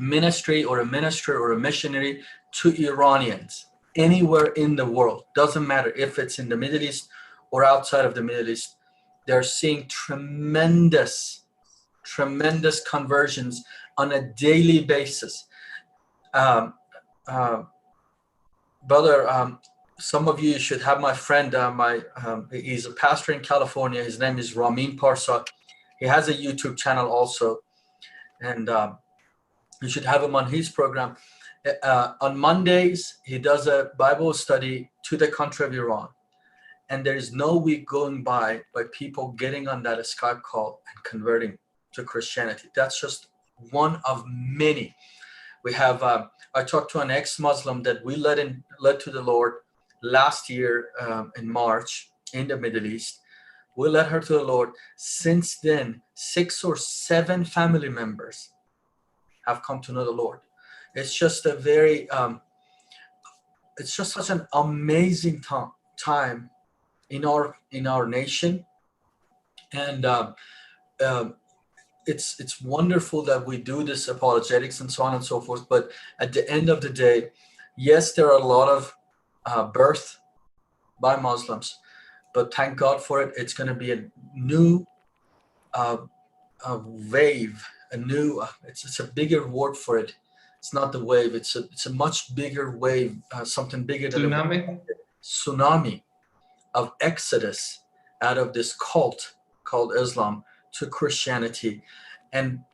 ministry or a minister or a missionary to Iranians, anywhere in the world, doesn't matter if it's in the Middle East or outside of the Middle East, they're seeing tremendous conversions on a daily basis. Brother, some of you should have my friend, he's a pastor in California. His name is Ramin Parsa. He has a YouTube channel also. And you should have him on his program. On Mondays, he does a Bible study to the country of Iran. And there is no week going by people getting on that Skype call and converting to Christianity. That's just one of many. We have, I talked to an ex-Muslim that we led to the Lord last year in March in the Middle East. We led her to the Lord. Since then, 6 or 7 family members have come to know the Lord. It's just it's just such an amazing time in our nation, and it's wonderful that we do this apologetics and so on and so forth. But at the end of the day, yes, there are a lot of birth by Muslims, but thank God for it. It's going to be a new wave, it's a bigger word for it. It's not the wave. It's a much bigger wave, something bigger than Tsunami. Tsunami of exodus out of this cult called Islam to Christianity. And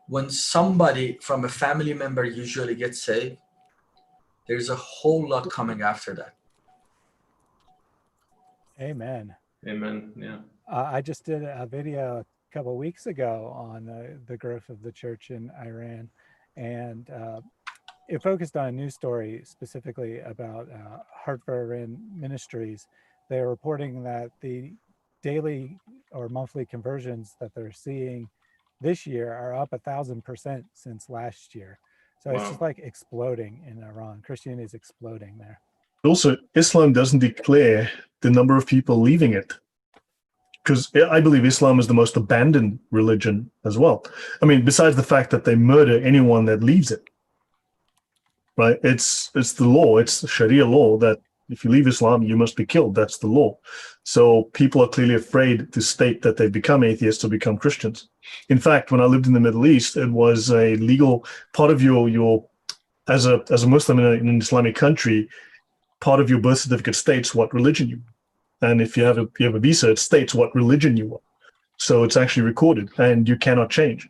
when somebody from a family member usually gets saved, there's a whole lot coming after that. Amen. Amen. Yeah. I just did a video a couple of weeks ago on the growth of the church in Iran, and it focused on a news story specifically about Hartford Iran Ministries. They're reporting that the daily or monthly conversions that they're seeing this year are up 1,000% since last year. So it's just Wow. like exploding in Iran. Christianity is exploding there. Also, Islam doesn't declare the number of people leaving it, because I believe Islam is the most abandoned religion as well. I mean, besides the fact that they murder anyone that leaves it, right? It's the law. It's the Sharia law that if you leave Islam, you must be killed. That's the law. So people are clearly afraid to state that they've become atheists or become Christians. In fact, when I lived in the Middle East, it was a legal part of your as a Muslim in an Islamic country, part of your birth certificate states what religion you are. And if you have a visa, it states what religion you are. So it's actually recorded and you cannot change,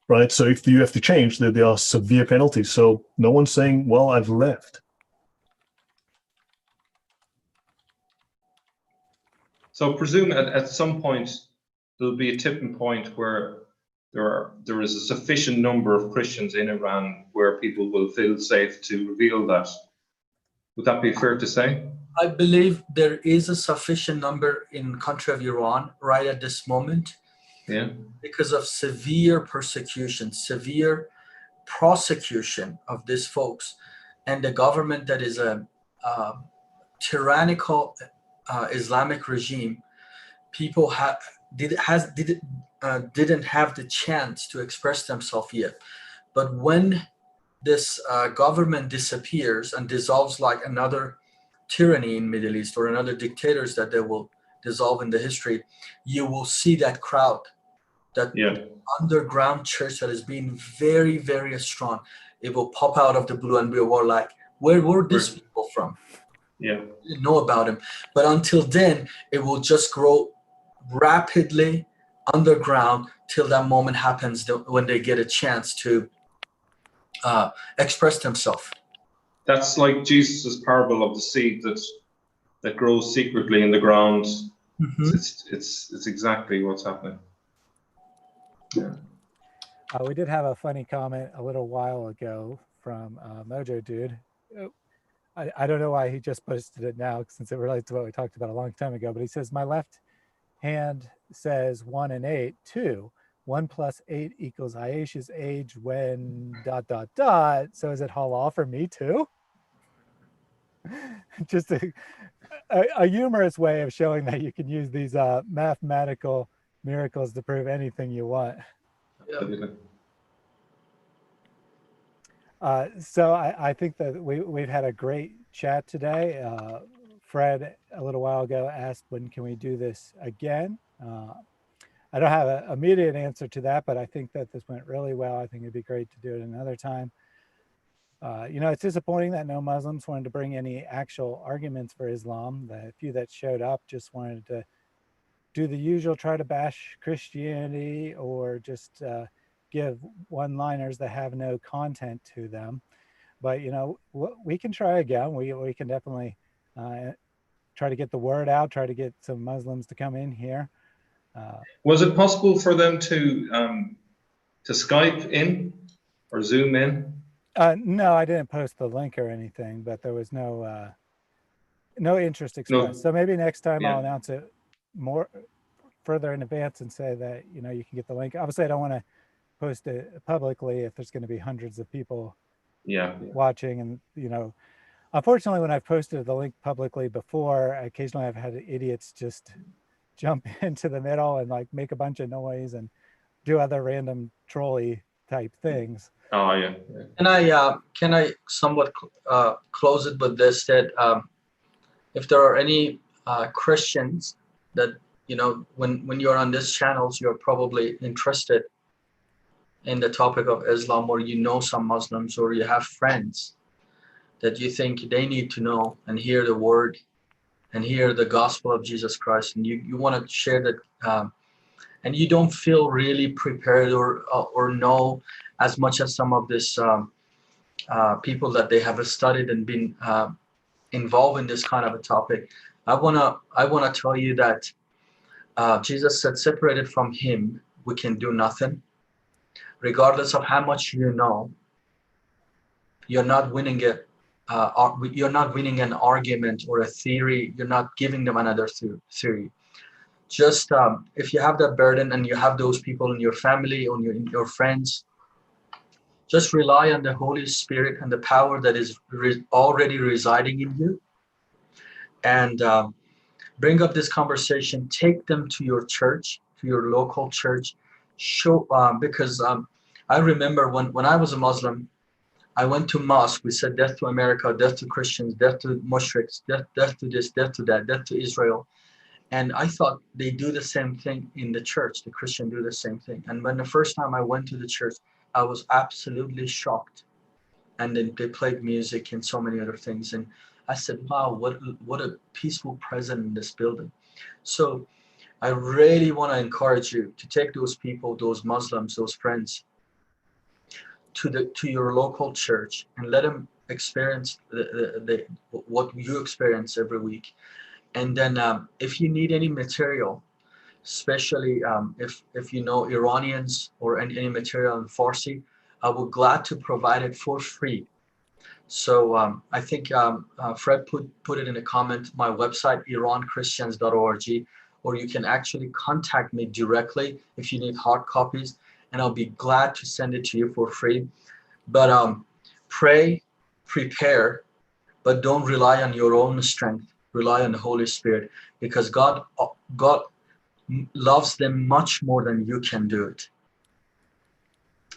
right? So if you have to change, there are severe penalties. So no one's saying, well, I've left. So presume at some point there'll be a tipping point where there is a sufficient number of Christians in Iran where people will feel safe to reveal that. Would that be fair to say? I believe there is a sufficient number in the country of Iran right at this moment. Yeah. Because of severe persecution, severe prosecution of these folks, and the government that is a tyrannical Islamic regime. People didn't have the chance to express themselves yet. But when this government disappears and dissolves like another tyranny in Middle East or another dictators that they will dissolve in the history, you will see that crowd, that underground church that has been very, very strong. It will pop out of the blue and we were like, where were these people from? Yeah. We didn't know about them. But until then, it will just grow rapidly underground till that moment happens when they get a chance to express themselves. That's like Jesus' parable of the seed that grows secretly in the ground. Mm-hmm. It's exactly what's happening. Yeah. We did have a funny comment a little while ago from Mojo Dude. I don't know why he just posted it now since it relates to what we talked about a long time ago, but he says, my left hand says 1 and 8, 2. 1 plus 8 equals Aisha's age when ... So is it halal for me too? Just a humorous way of showing that you can use these mathematical miracles to prove anything you want. So I think that we've had a great chat today. Fred, a little while ago, asked when can we do this again? I don't have an immediate answer to that, but I think that this went really well. I think it'd be great to do it another time. It's disappointing that no Muslims wanted to bring any actual arguments for Islam. The few that showed up just wanted to do the usual, try to bash Christianity or just give one-liners that have no content to them. But, we can try again. We can definitely try to get the word out, try to get some Muslims to come in here. Was it possible for them to Skype in or Zoom in? No, I didn't post the link or anything, but there was no interest expressed. No. So maybe next time I'll announce it more further in advance and say that, you can get the link. Obviously, I don't want to post it publicly if there's going to be hundreds of people watching. And, unfortunately, when I've posted the link publicly before, occasionally I've had idiots just jump into the middle and like make a bunch of noise and do other random trolley type things. Oh yeah. Can I somewhat close it with this, that if there are any Christians that when you're on this channels, you're probably interested in the topic of Islam, or some Muslims, or you have friends that you think they need to know and hear the word and hear the gospel of Jesus Christ, and you want to share that, and you don't feel really prepared or know as much as some of this people that they have studied and been involved in this kind of a topic. I wanna tell you that Jesus said, separated from him, we can do nothing. Regardless of how much you know, you're not winning it. You're not winning an argument or a theory. You're not giving them another theory. just if you have that burden and you have those people in your family, on your friends, just rely on the Holy Spirit and the power that is already residing in you, and bring up this conversation. Take them to your church, to your local church. Show because I remember when I was a Muslim, I went to mosque. We said death to America, death to Christians, death to mushriks, death to this, death to that, death to Israel. And I thought they do the same thing in the church. The Christian do the same thing. And when the first time I went to the church, I was absolutely shocked. And then they played music and so many other things. And I said, wow, what a peaceful presence in this building. So I really want to encourage you to take those people, those Muslims, those friends, to your local church and let them experience what you experience every week. And then if you need any material, especially if you know Iranians or any material in Farsi, I will glad to provide it for free. So I think Fred put it in a comment, my website, iranchristians.org, or you can actually contact me directly if you need hard copies, and I'll be glad to send it to you for free. But pray, prepare, but don't rely on your own strength. Rely on the Holy Spirit, because God loves them much more than you can do it.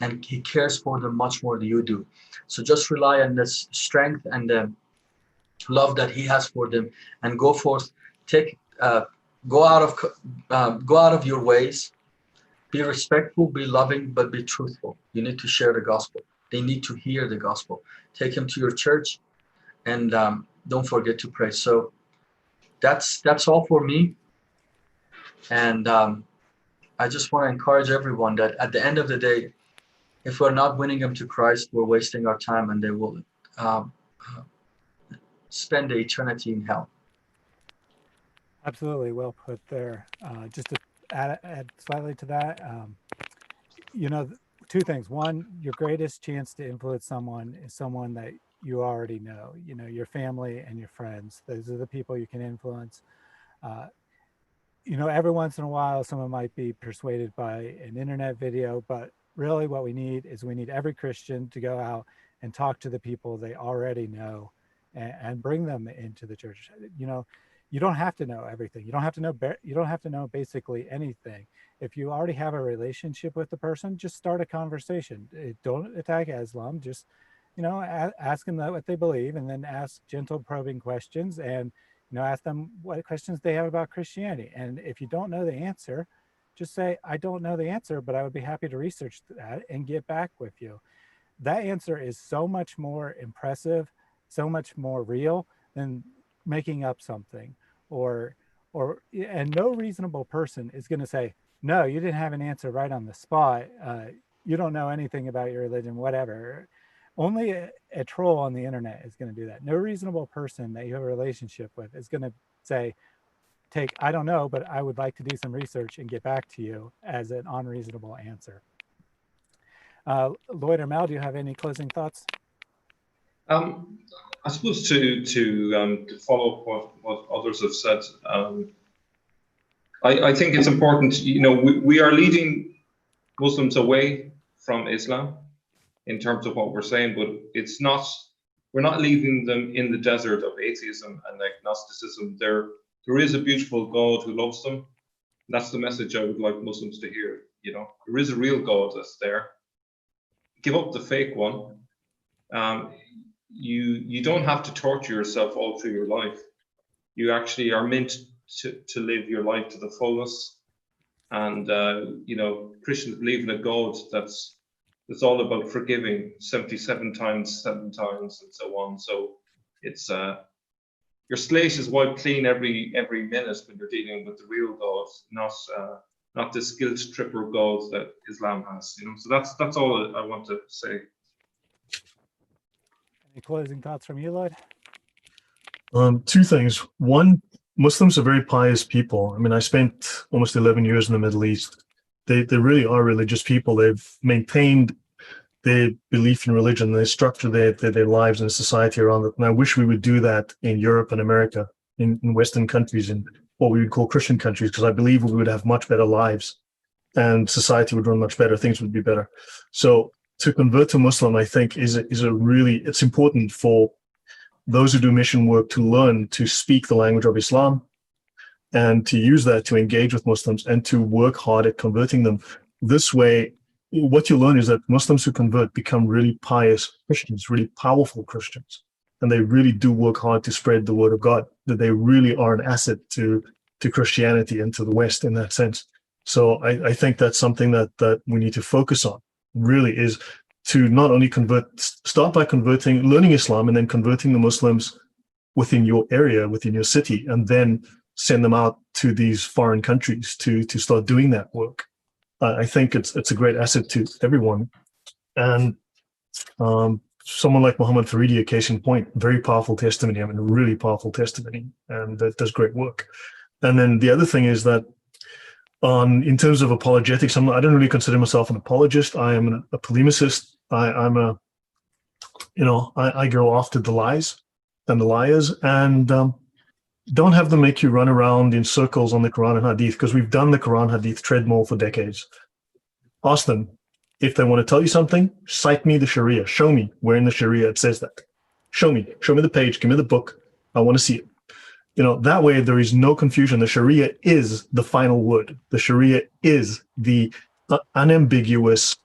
And he cares for them much more than you do. So just rely on this strength and the love that he has for them, and go forth. Go out of your ways. Be respectful, be loving, but be truthful. You need to share the gospel. They need to hear the gospel. Take them to your church, and don't forget to pray. So that's all for me. And I just want to encourage everyone that at the end of the day, if we're not winning them to Christ, we're wasting our time, and they will spend the eternity in hell. Absolutely, well put there. Just to add slightly to that, two things. One, your greatest chance to influence someone is someone that you already know. Your family and your friends. Those are the people you can influence. Every once in a while, someone might be persuaded by an internet video, but really what we need every Christian to go out and talk to the people they already know and bring them into the church. You don't have to know everything. You don't have to know basically anything. If you already have a relationship with the person, just start a conversation. Don't attack Islam. Just, ask them what they believe, and then ask gentle probing questions, and ask them what questions they have about Christianity. And if you don't know the answer, just say, I don't know the answer, but I would be happy to research that and get back with you. That answer is so much more impressive, so much more real than making up something. And no reasonable person is going to say, no, you didn't have an answer right on the spot. You don't know anything about your religion, whatever. Only a troll on the internet is going to do that. No reasonable person that you have a relationship with is going to say, I don't know, but I would like to do some research and get back to you, as an unreasonable answer. Lloyd or Mel, do you have any closing thoughts? I suppose to follow up what others have said, I think it's important. We are leading Muslims away from Islam in terms of what we're saying, but we're not leaving them in the desert of atheism and agnosticism. There is a beautiful God who loves them. That's the message I would like Muslims to hear. There is a real God that's there. Give up the fake one. You don't have to torture yourself all through your life. You actually are meant to live your life to the fullest. And Christians believe in a God that's all about forgiving 77 times, 7 times, and so on. So it's your slate is wiped clean every minute when you're dealing with the real God, not this guilt tripper God that Islam has. So that's all I want to say. Any closing thoughts from you, Lloyd? Two things. One, Muslims are very pious people. I spent almost 11 years in the Middle East. They really are religious people. They've maintained their belief in religion. They structure their lives and society around it. And I wish we would do that in Europe and America, in Western countries, in what we would call Christian countries, because I believe we would have much better lives and society would run much better, things would be better. So to convert to Muslim, I think it's important for those who do mission work to learn to speak the language of Islam and to use that to engage with Muslims and to work hard at converting them. This way, what you learn is that Muslims who convert become really pious Christians, really powerful Christians, and they really do work hard to spread the word of God, that they really are an asset to Christianity and to the West in that sense. So I think that's something that we need to focus on, really, is to not only start by learning Islam and then converting the Muslims within your area, within your city, and then send them out to these foreign countries to start doing that work. I think it's a great asset to everyone. And someone like Mohamad Faridi, a case in point, very powerful testimony, a really powerful testimony, and that does great work. And then the other thing is that in terms of apologetics, I don't really consider myself an apologist. I am a polemicist. I go after the lies and the liars, and don't have them make you run around in circles on the Quran and Hadith, because we've done the Quran Hadith treadmill for decades. Ask them if they want to tell you something. Cite me the Sharia. Show me where in the Sharia it says that. Show me the page. Give me the book. I want to see it. That way there is no confusion. The Sharia is the final word. The Sharia is the unambiguous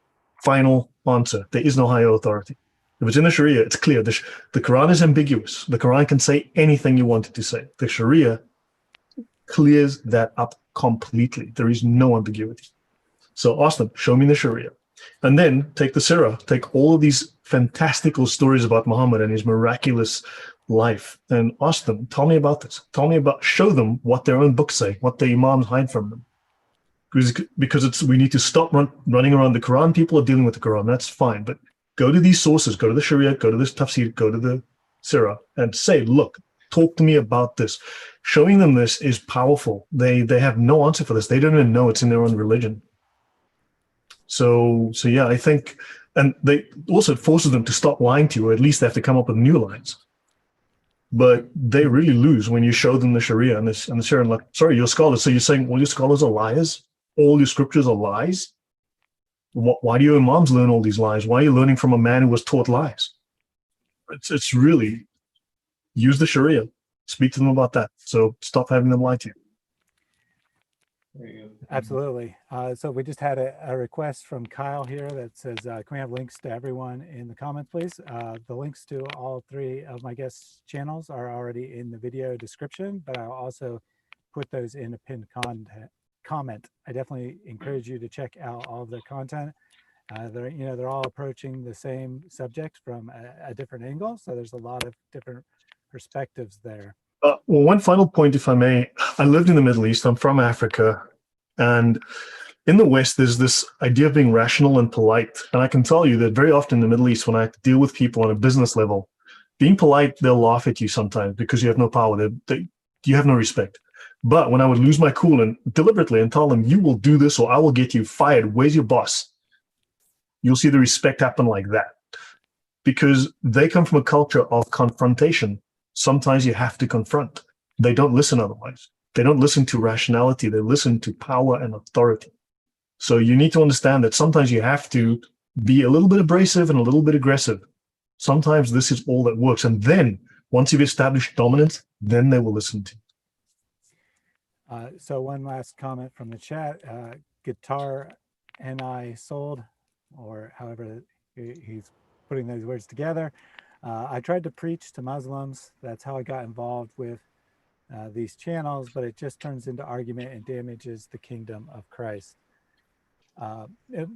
final answer. There is no higher authority. If it's in the Sharia, it's clear. The Quran is ambiguous. The Quran can say anything you want it to say. The Sharia clears that up completely. There is no ambiguity. So ask them, show me the Sharia. And then take the Sirah, take all of these fantastical stories about Muhammad and his miraculous life, and ask them, tell me about this. Show them what their own books say, what the Imams hide from them. Because we need to stop running around the Quran. People are dealing with the Quran, that's fine. But go to these sources, go to the Sharia, go to this Tafsir, go to the Sirah, and say, look, talk to me about this. Showing them this is powerful. They have no answer for this. They don't even know it's in their own religion. So yeah, I think, and they also forces them to stop lying to you, or at least they have to come up with new lies. But they really lose when you show them the Sharia and the Sharia, like, sorry, you're scholars. So you're saying all your scholars are liars? All your scriptures are lies? Why do your imams learn all these lies? Why are you learning from a man who was taught lies? It's really, use the Sharia. Speak to them about that. So stop having them lie to you. Absolutely. So we just had a request from Kyle here that says, can we have links to everyone in the comments, please? The links to all three of my guests' channels are already in the video description, but I'll also put those in a pinned comment. I definitely encourage you to check out all of their content. They're all approaching the same subject from a different angle. So there's a lot of different perspectives there. Well, one final point, if I may. I lived in the Middle East. I'm from Africa. And in the West, there's this idea of being rational and polite. And I can tell you that very often in the Middle East, when I deal with people on a business level, being polite, they'll laugh at you sometimes because you have no power. You have no respect. But when I would lose my cool and deliberately and tell them, you will do this or I will get you fired, where's your boss? You'll see the respect happen like that. Because they come from a culture of confrontation. Sometimes you have to confront. They don't listen otherwise. They don't listen to rationality. They listen to power and authority. So you need to understand that sometimes you have to be a little bit abrasive and a little bit aggressive. Sometimes this is all that works. And then once you've established dominance, then they will listen to you. So one last comment from the chat, guitar NI sold, or however he's putting those words together. I tried to preach to Muslims. That's how I got involved with these channels, but it just turns into argument and damages the kingdom of Christ.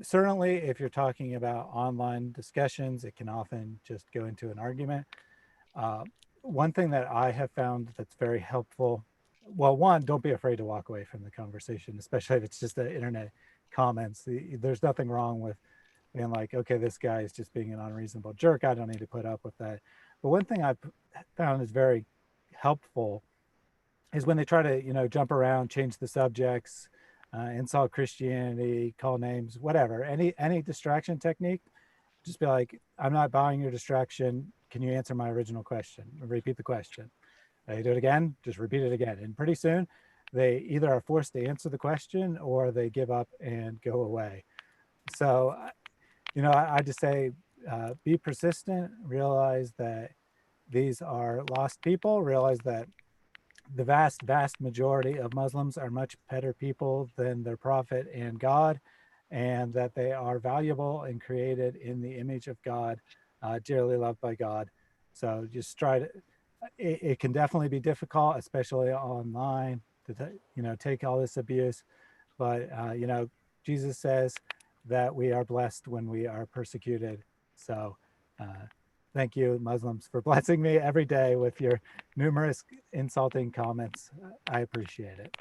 Certainly, if you're talking about online discussions, it can often just go into an argument. One thing that I have found that's very helpful, well, one, don't be afraid to walk away from the conversation, especially if it's just the internet comments. There's nothing wrong with being like, okay, this guy is just being an unreasonable jerk. I don't need to put up with that. But one thing I've found is very helpful is when they try to, jump around, change the subjects, insult Christianity, call names, whatever, any distraction technique, just be like, I'm not buying your distraction. Can you answer my original question? Repeat the question. You do it again, just repeat it again. And pretty soon they either are forced to answer the question or they give up and go away. So, I just say, be persistent, realize that these are lost people, realize that the vast majority of Muslims are much better people than their prophet and God, and that they are valuable and created in the image of God, dearly loved by God. So just try to, it can definitely be difficult, especially online, to take all this abuse. But, Jesus says that we are blessed when we are persecuted. So thank you, Muslims, for blessing me every day with your numerous insulting comments. I appreciate it.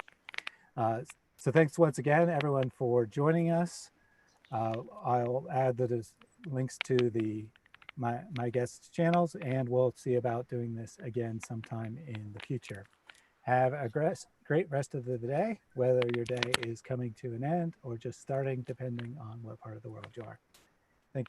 So thanks once again, everyone, for joining us. I'll add the links to my guests' channels, and we'll see about doing this again sometime in the future. Have a great rest of the day, whether your day is coming to an end or just starting, depending on what part of the world you are. Thank you.